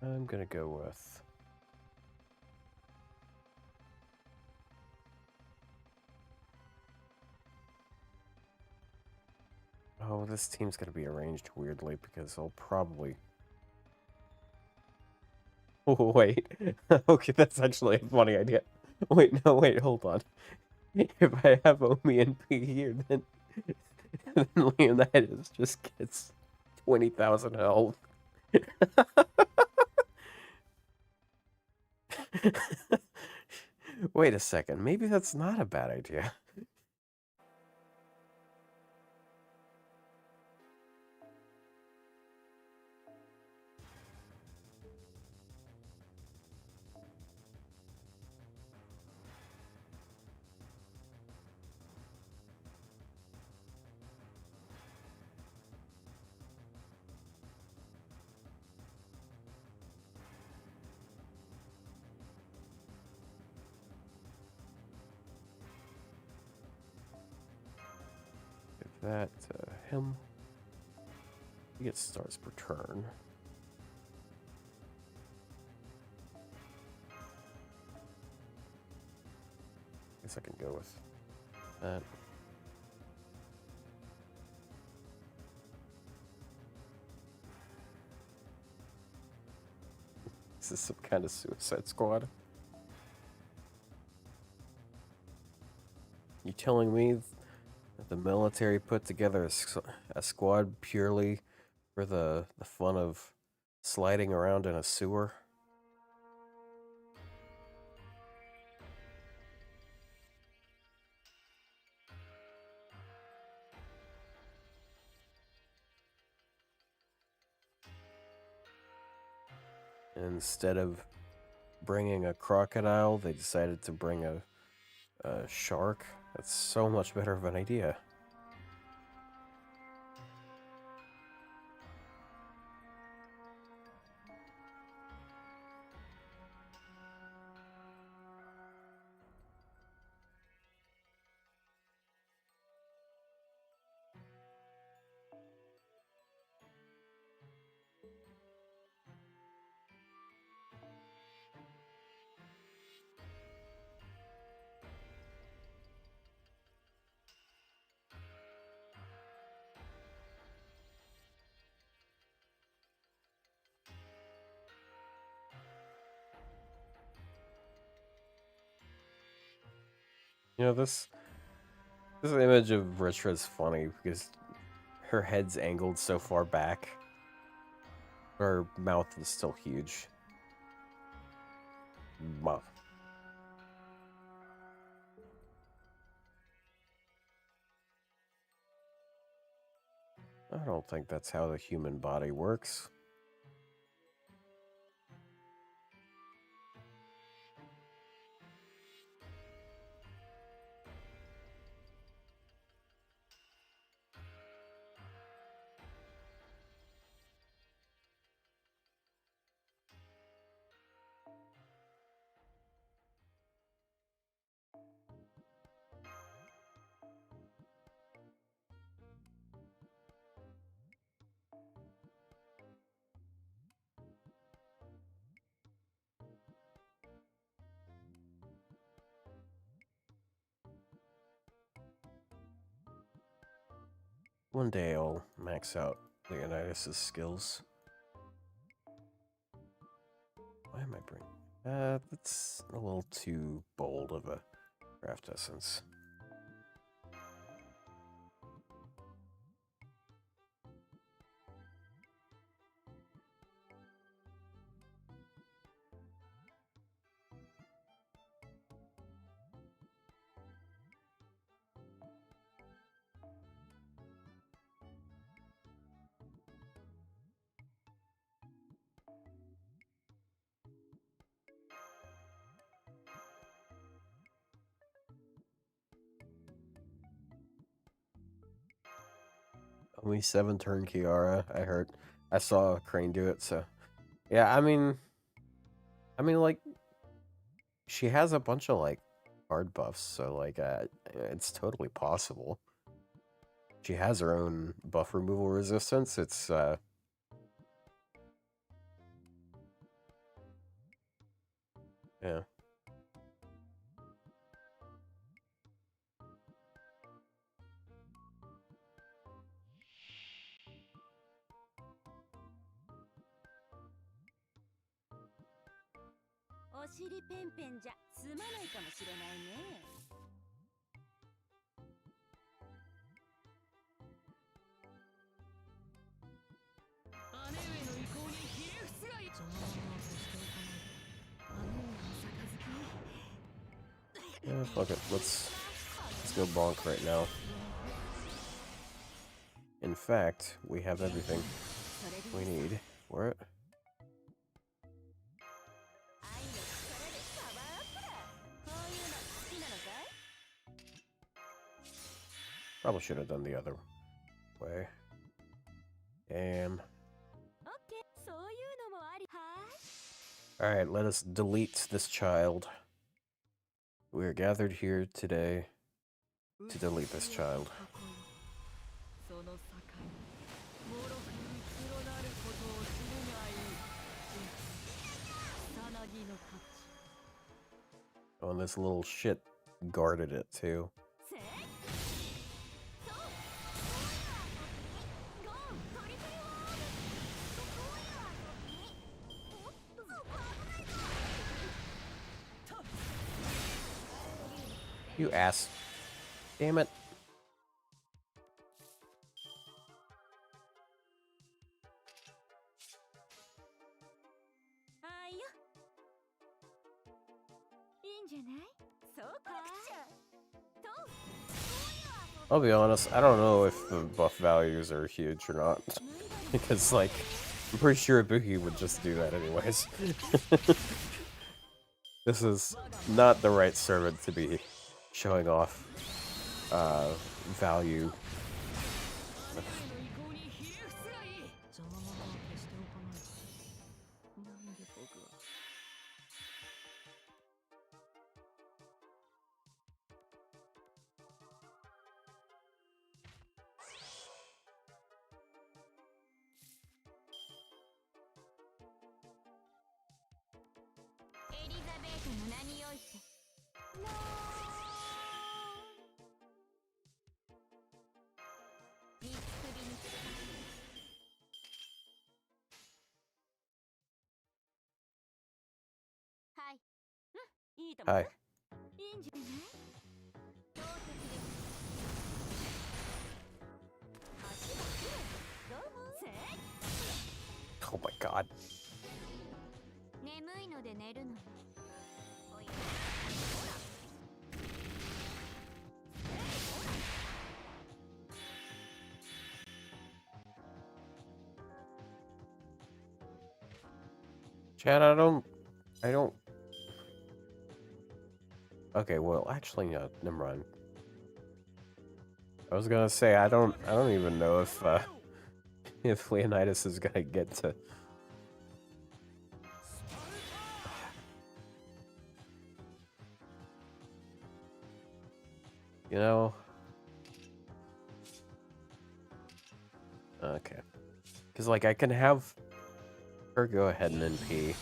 I'm gonna go with... Oh, this team's gonna be arranged weirdly because I'll probably... Oh, wait. Okay, that's actually a funny idea. Wait, no, wait, hold on. If I have Omi and P here, then, then Leonidas just gets 20,000 health. Wait a second, maybe that's not a bad idea. Give that to him. He gets stars per turn. Guess I can go with that. This is some kind of Suicide Squad. You telling me that the military put together a squad purely for the fun of sliding around in a sewer? Instead of bringing a crocodile, they decided to bring a shark. That's so much better of an idea. You know, this image of Ritra is funny because her head's angled so far back. Her mouth is still huge. Mouth. I don't think that's how the human body works. One day I'll max out Leonidas' skills. Why am I bringing... that's a little too bold of a craft essence. Only 7 turn Kiara, I heard. I saw Crane do it, so yeah, I mean like she has a bunch of like hard buffs, so like it's totally possible. She has her own buff removal resistance. It's yeah. Yeah, fuck it. Let's go bonk right now. In fact, we have everything we need for it. Probably should have done the other way. Damn. Alright, let us delete this child. We are gathered here today to delete this child. Oh, and this little shit guarded it too. You ass. Damn it. I'll be honest, I don't know if the buff values are huge or not. Because, like, I'm pretty sure Ibuki would just do that anyways. This is not the right servant to be showing off value. Hi. Oh my god. Chad, I don't... Okay, well, actually, no, never mind. I was gonna say, I don't even know if Leonidas is gonna get to... You know... Okay. Because, like, I can have her go ahead and NP,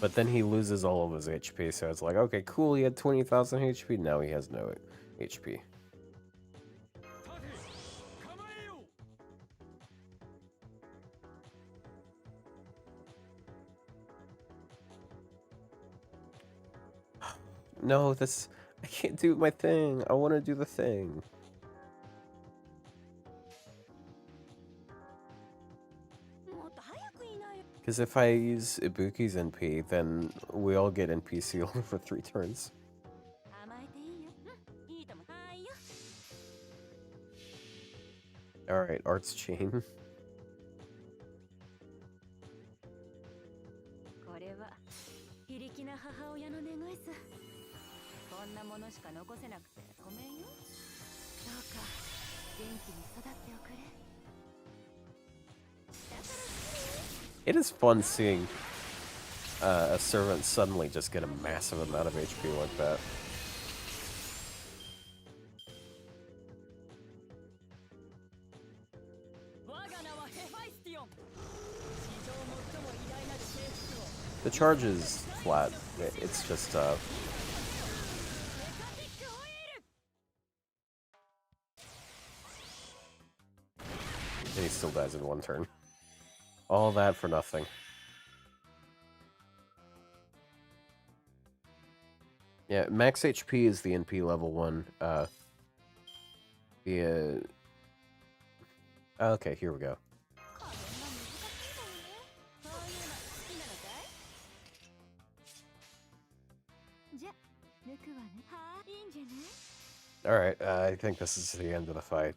but then he loses all of his HP, so it's like, okay, cool, he had 20,000 HP, now he has no HP. No, this... I can't do my thing. I want to do the thing. Because if I use Ibuki's NP, then we all get NP sealed for 3 turns. Alright, Art's Chain. It is fun seeing a servant suddenly just get a massive amount of HP like that. The charge is flat. It's just and he still dies in one turn. All that for nothing. Yeah, max HP is the NP level 1. Okay, here we go. Alright, I think this is the end of the fight.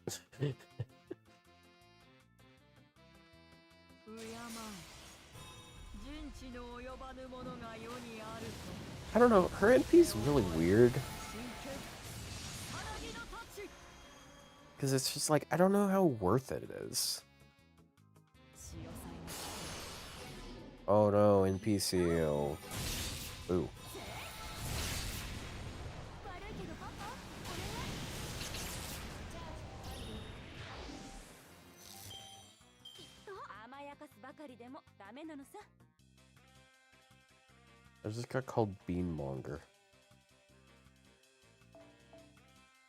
I don't know, her NP's really weird. Because it's just like, I don't know how worth it is. Oh no, NPC. Ooh. There's this guy called Beanmonger.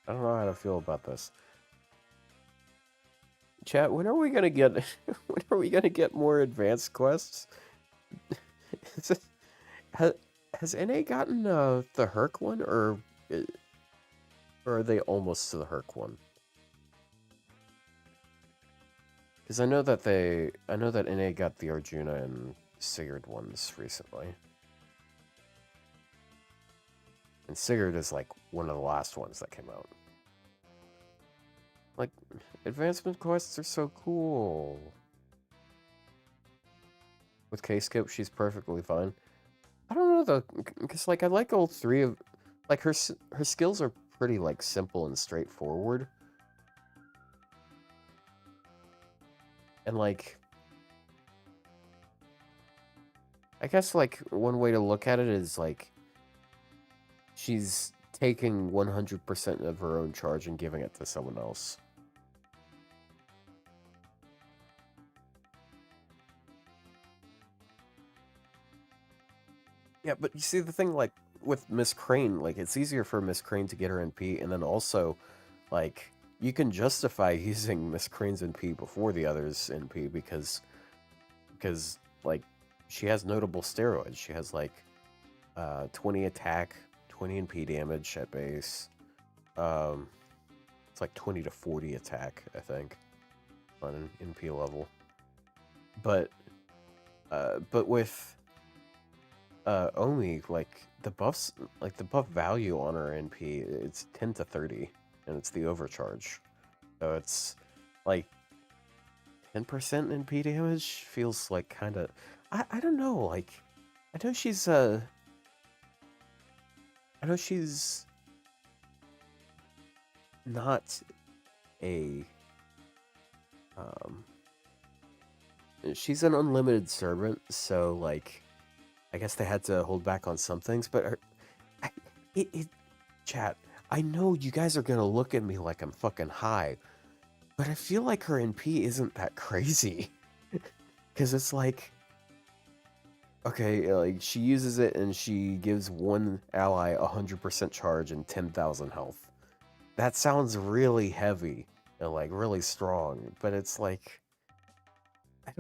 I don't know how to feel about this. Chat, when are we gonna get when are we gonna get more advanced quests? Has NA gotten the Herc one, or are they almost to the Herc one? Because I know that NA got the Arjuna and Sigurd ones recently. And Sigurd is like one of the last ones that came out. Like, advancement quests are so cool. With K-Scope, she's perfectly fine. I don't know though, because like I like all three of, like her skills are pretty like simple and straightforward. And like, I guess like one way to look at it is like, she's taking 100% of her own charge and giving it to someone else. Yeah, but you see the thing, like, with Miss Crane, like, it's easier for Miss Crane to get her NP, and then also, like, you can justify using Miss Crane's NP before the others' NP because, like, she has notable steroids. She has, like, 20 attack, 20 NP damage at base. It's like 20 to 40 attack, I think, on an NP level. But with Omi, like the buffs, like the buff value on her NP, it's 10 to 30, and it's the overcharge. So it's like 10% NP damage feels like kind of, I don't know, like I know she's not a she's an unlimited servant, so like I guess they had to hold back on some things, but chat, I know you guys are gonna look at me like I'm fucking high, but I feel like her NP isn't that crazy. Because it's like, okay, like she uses it and she gives one ally 100% charge and 10,000 health. That sounds really heavy and like really strong, but it's like, I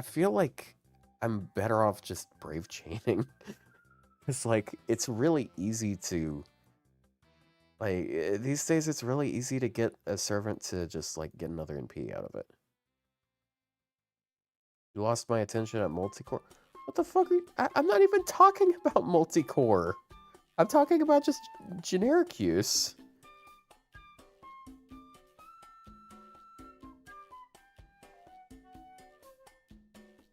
feel like I'm better off just brave chaining. It's like, it's really easy to, like, these days it's really easy to get a servant to just, like, get another NP out of it. You lost my attention at multicore? What the fuck are you, I'm not even talking about multicore. I'm talking about just generic use.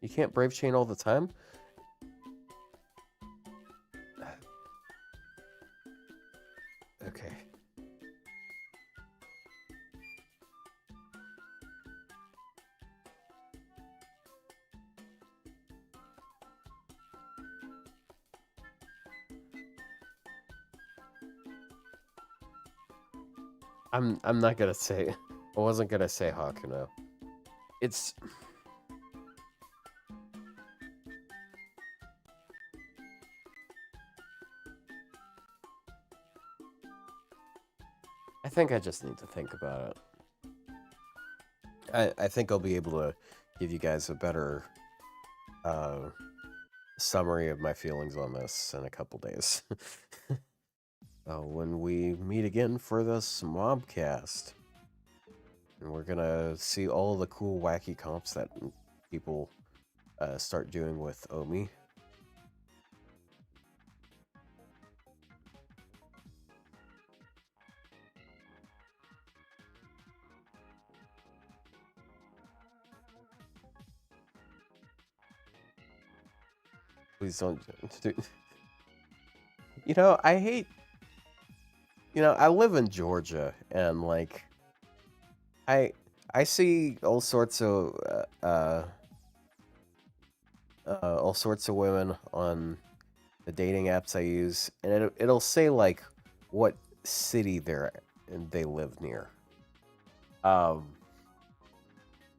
You can't brave chain all the time? Okay. I'm not gonna say. I wasn't gonna say Hakuno. It's. I think I just need to think about it. I think I'll be able to give you guys a better summary of my feelings on this in a couple days. When we meet again for this Mobcast. And we're gonna see all the cool, wacky comps that people start doing with Omi. Please don't. You know, I hate. You know, I live in Georgia, and like, I see all sorts of women on the dating apps I use, and it'll say like what city they live near.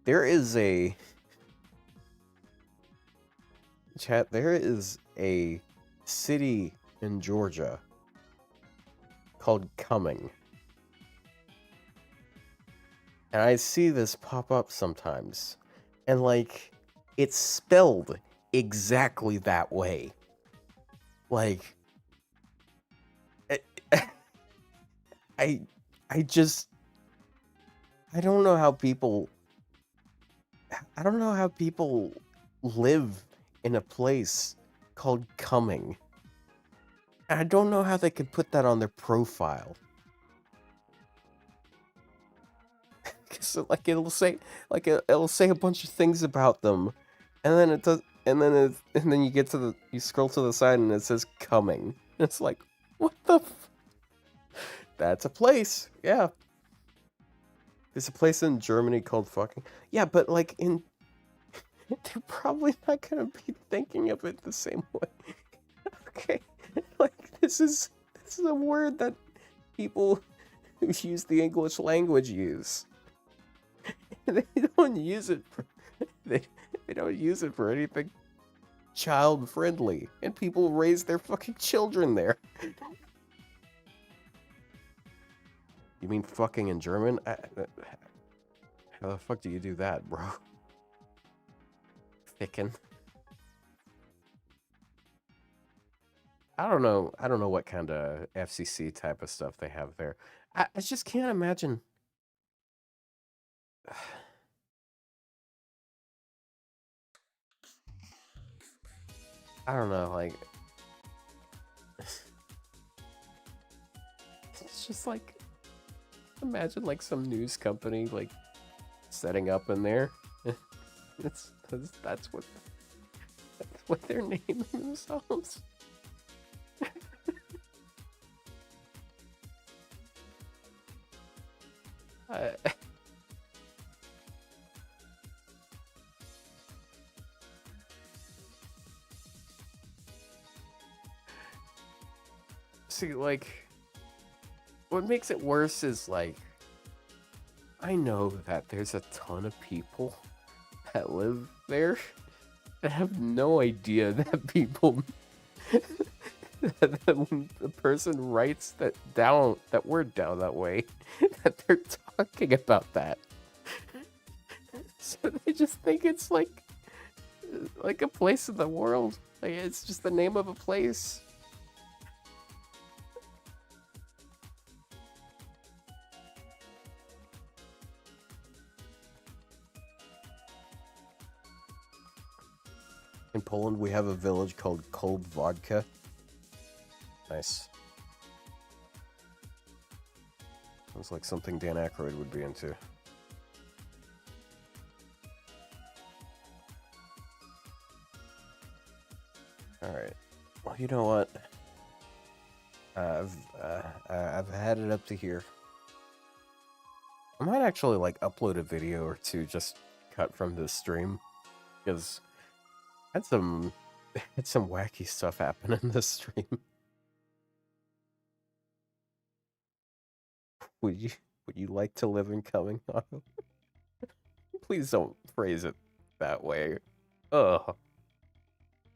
There is a chat. There is a city in Georgia called Cumming. And I see this pop up sometimes. And like, it's spelled exactly that way. Like, I don't know how people live in a place called Cumming. And I don't know how they could put that on their profile. So like it'll say a bunch of things about them, and then it does, and then you scroll to the side and it says Cumming. And it's like, what the? That's a place, yeah. There's a place in Germany called fucking yeah, but like they're probably not gonna be thinking of it the same way. Okay, like this is a word that people who use the English language use. They don't use it for they don't use it for anything child friendly, and people raise their fucking children there. You mean fucking in German? How the fuck do you do that, bro? Ficken. I don't know what kind of FCC type of stuff they have there. I just can't imagine. I don't know, like it's just like imagine like some news company like setting up in there. That's what they're naming themselves. See, like, what makes it worse is, like, I know that there's a ton of people that live there that have no idea that people, that when the person writes that word down that way, that they're talking about that. So they just think it's like a place in the world. Like, it's just the name of a place. In Poland, we have a village called Cold Vodka. Nice. Sounds like something Dan Aykroyd would be into. Alright. Well, you know what? I've had it up to here. I might actually, like, upload a video or two just cut from this stream. Because had some wacky stuff happen in this stream. Would Would you like to live in coming, Otto? Please don't phrase it that way. Ugh.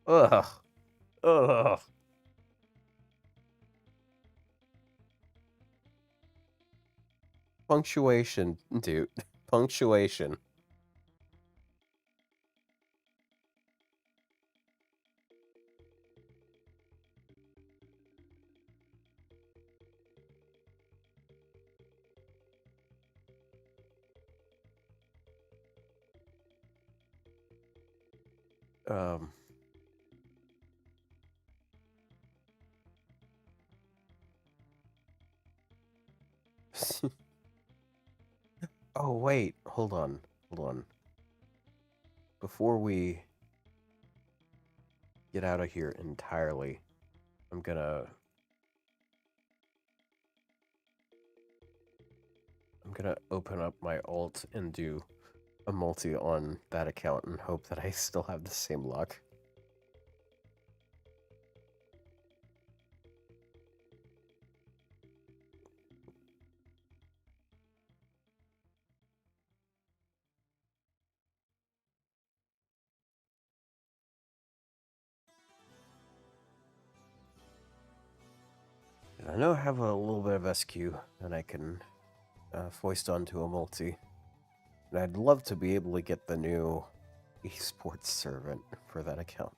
Ugh. Ugh. Punctuation, dude. Punctuation. Um. Oh, wait. Hold on. Hold on. Before we get out of here entirely, I'm gonna open up my alt and do a multi on that account and hope that I still have the same luck. I know I have a little bit of SQ that I can foist onto a multi. And I'd love to be able to get the new esports servant for that account.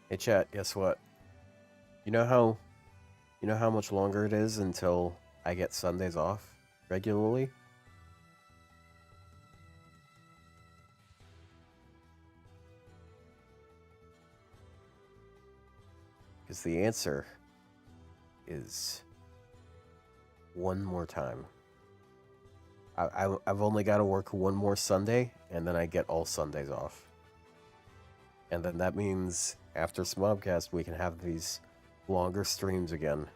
Hey chat, guess what? You know how much longer it is until I get Sundays off regularly? Because the answer is one more time. I've only got to work one more Sunday, and then I get all Sundays off. And then that means after Smobcast, we can have these longer streams again.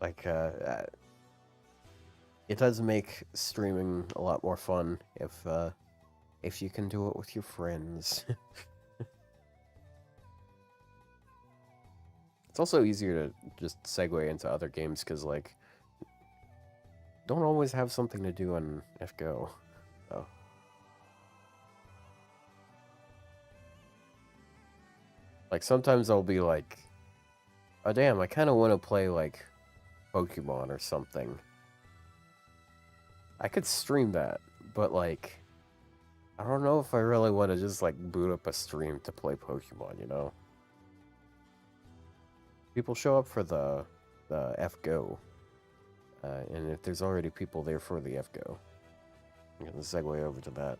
Like, it does make streaming a lot more fun if you can do it with your friends. It's also easier to just segue into other games because, like, don't always have something to do on FGO. Oh. Like, sometimes I'll be like, oh damn, I kind of want to play, like, Pokemon or something. I could stream that, but, like, I don't know if I really want to just, like, boot up a stream to play Pokemon, you know? People show up for the FGO, and if there's already people there for the FGO, I'm gonna segue over to that.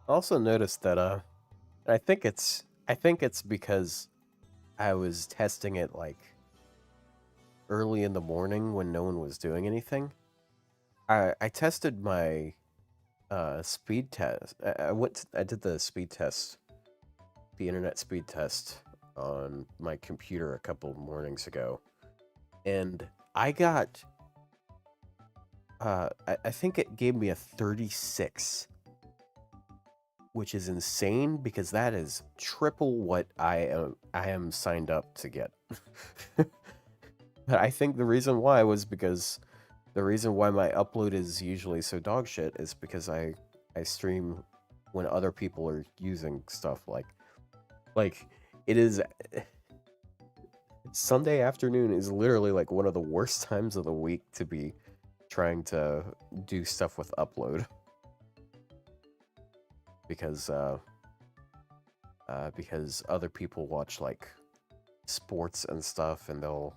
Also noticed that I think it's because I was testing it like early in the morning when no one was doing anything. I tested my speed test. I did the speed test, the internet speed test on my computer a couple mornings ago, and I got I think it gave me a 36, which is insane because that is triple what I am signed up to get. But I think the reason why was because the reason why my upload is usually so dog shit is because I stream when other people are using stuff like it is Sunday afternoon is literally like one of the worst times of the week to be trying to do stuff with upload because other people watch like sports and stuff and they'll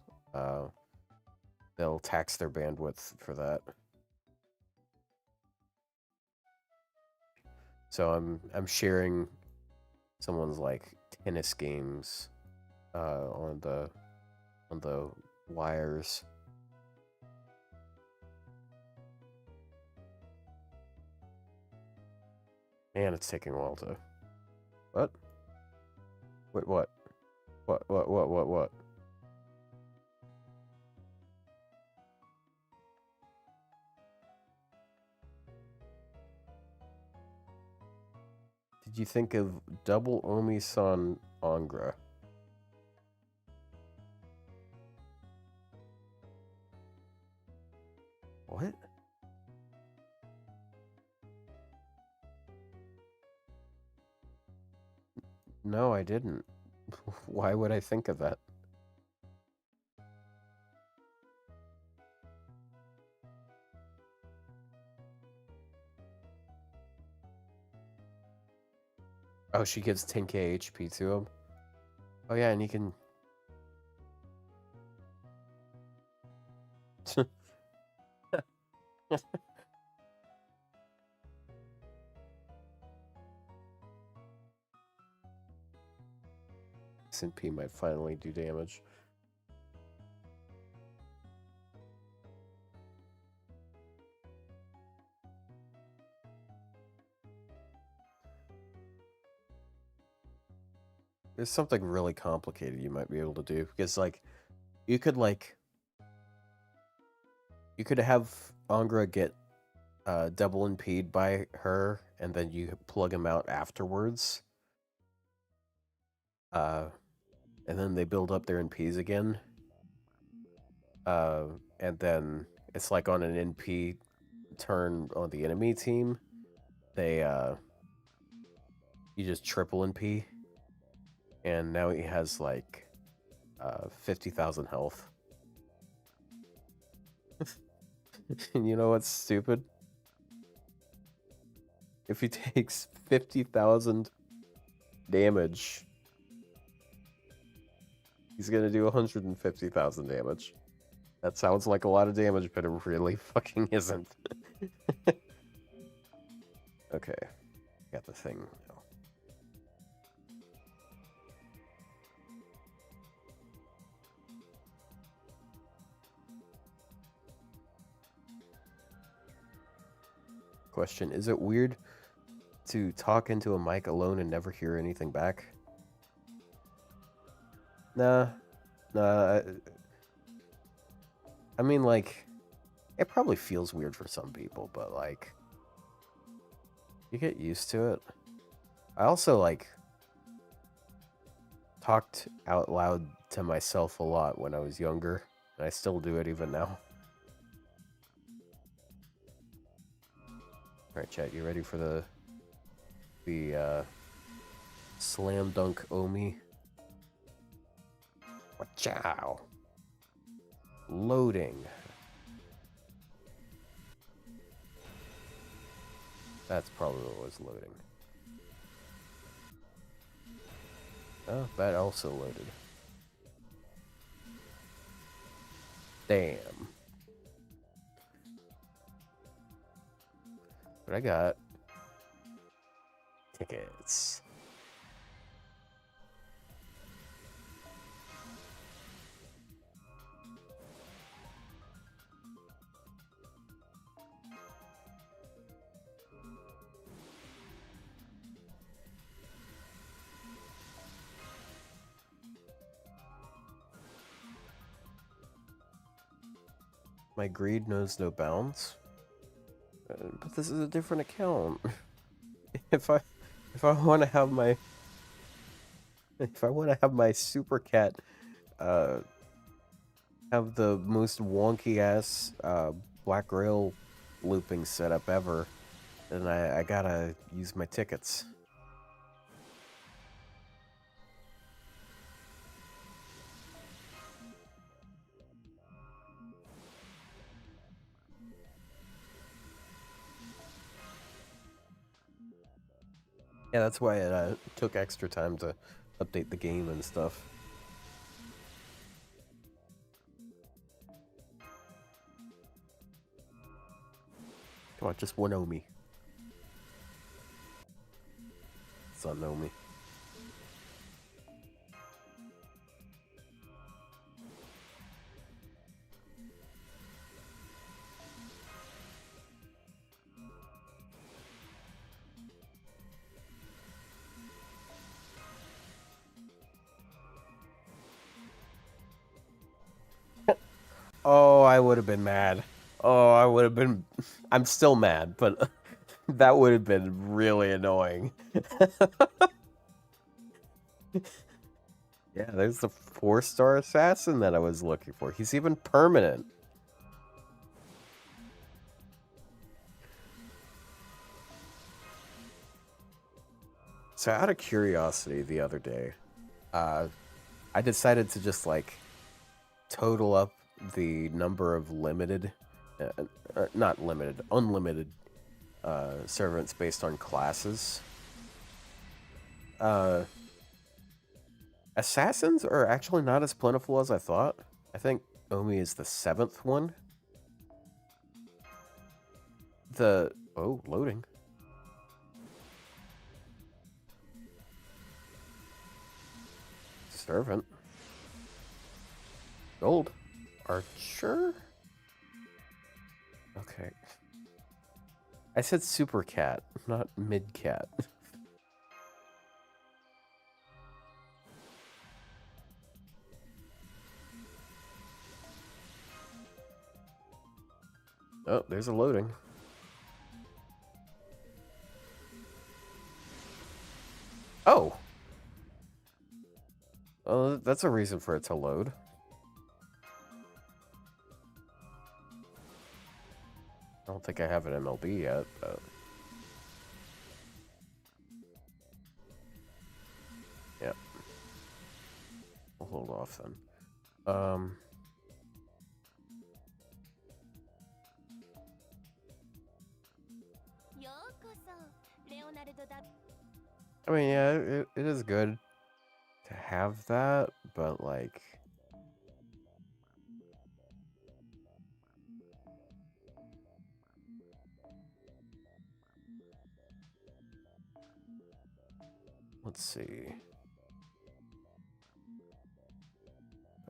tax their bandwidth for that. So I'm sharing someone's like tennis games on the wires. And it's taking a while to... What? Wait, what? What? Did you think of double Omi-san Angra? What? No, I didn't. Why would I think of that? Oh, she gives 10k HP to him? Oh yeah, and he can... SMP might finally do damage. There's something really complicated you might be able to do, because, like, you could have Angra get double impede by her, and then you plug him out afterwards. And then they build up their NPs again. And then it's like on an NP turn on the enemy team, they you just triple NP. And now he has like 50,000 health. And you know what's stupid? If he takes 50,000 damage, he's gonna do 150,000 damage. That sounds like a lot of damage, but it really fucking isn't. Okay, got the thing now. Question, is it weird to talk into a mic alone and never hear anything back? Nah. I mean, like, it probably feels weird for some people, but, like, you get used to it. I also, like, talked out loud to myself a lot when I was younger, and I still do it even now. Alright, chat, you ready for the slam dunk Omi? Wachow. Loading. That's probably what was loading. Oh, that also loaded. Damn. But I got tickets. My greed knows no bounds. But this is a different account. If I want to have my super cat have the most wonky ass black rail looping setup ever, then I gotta use my tickets. Yeah, that's why it took extra time to update the game and stuff. Come on, just one Omi. It's on Omi. Oh, I would have been mad. Oh, I would have been... I'm still mad, but that would have been really annoying. Yeah, there's the 4-star assassin that I was looking for. He's even permanent. So out of curiosity the other day, I decided to just like total up the number of limited, not limited, unlimited servants based on classes. Assassins are actually not as plentiful as I thought. I think Omi is the 7th one. Oh, loading. Servant. Gold. Archer? Okay. I said super cat, not mid cat. Oh, there's a loading. Oh! Well, that's a reason for it to load. I don't think I have an MLB yet, but... yeah. We'll hold off then. I mean, yeah, it is good to have that, but like... let's see.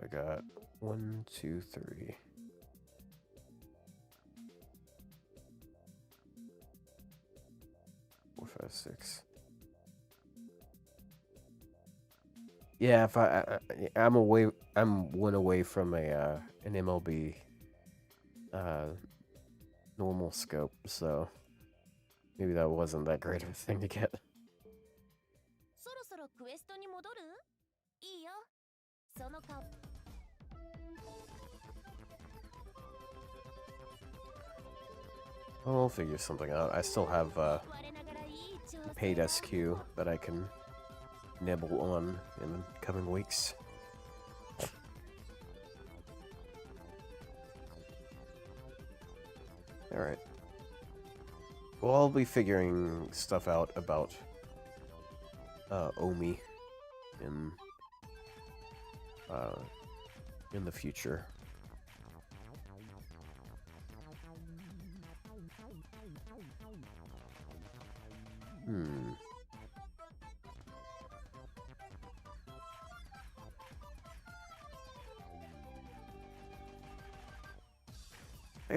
I got 1, 2, 3. 4, 5, 6. Yeah, if I'm one away from a an MLB normal scope, so maybe that wasn't that great of a thing to get. I'll figure something out. I still have paid SQ that I can nibble on in the coming weeks. Alright. Well, I'll be figuring stuff out about Omi in the future. I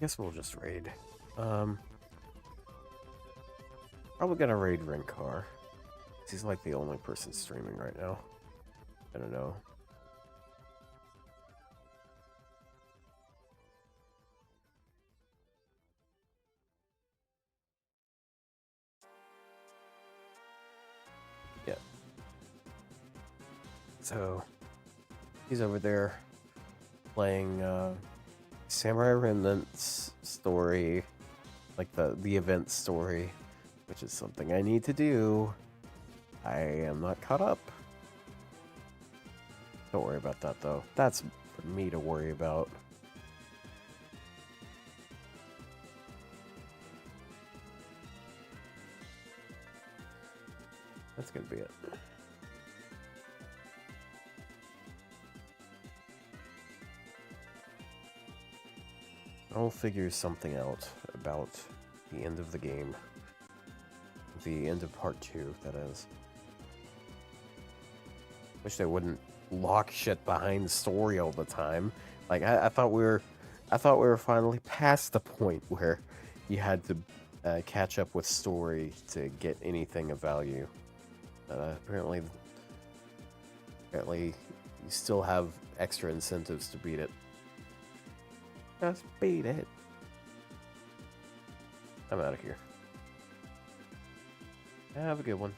guess we'll just raid. Probably gonna raid Renkar. He's like the only person streaming right now. I don't know. Yeah. So he's over there playing Samurai Remnant's story, like the event story, which is something I need to do. I am not caught up. Don't worry about that though. That's for me to worry about. That's gonna be it. I'll figure something out about the end of the game. The end of part 2, that is. Wish they wouldn't lock shit behind story all the time. Like I thought we were finally past the point where you had to catch up with story to get anything of value. Apparently you still have extra incentives to beat it. Just beat it. I'm out of here. Have a good one.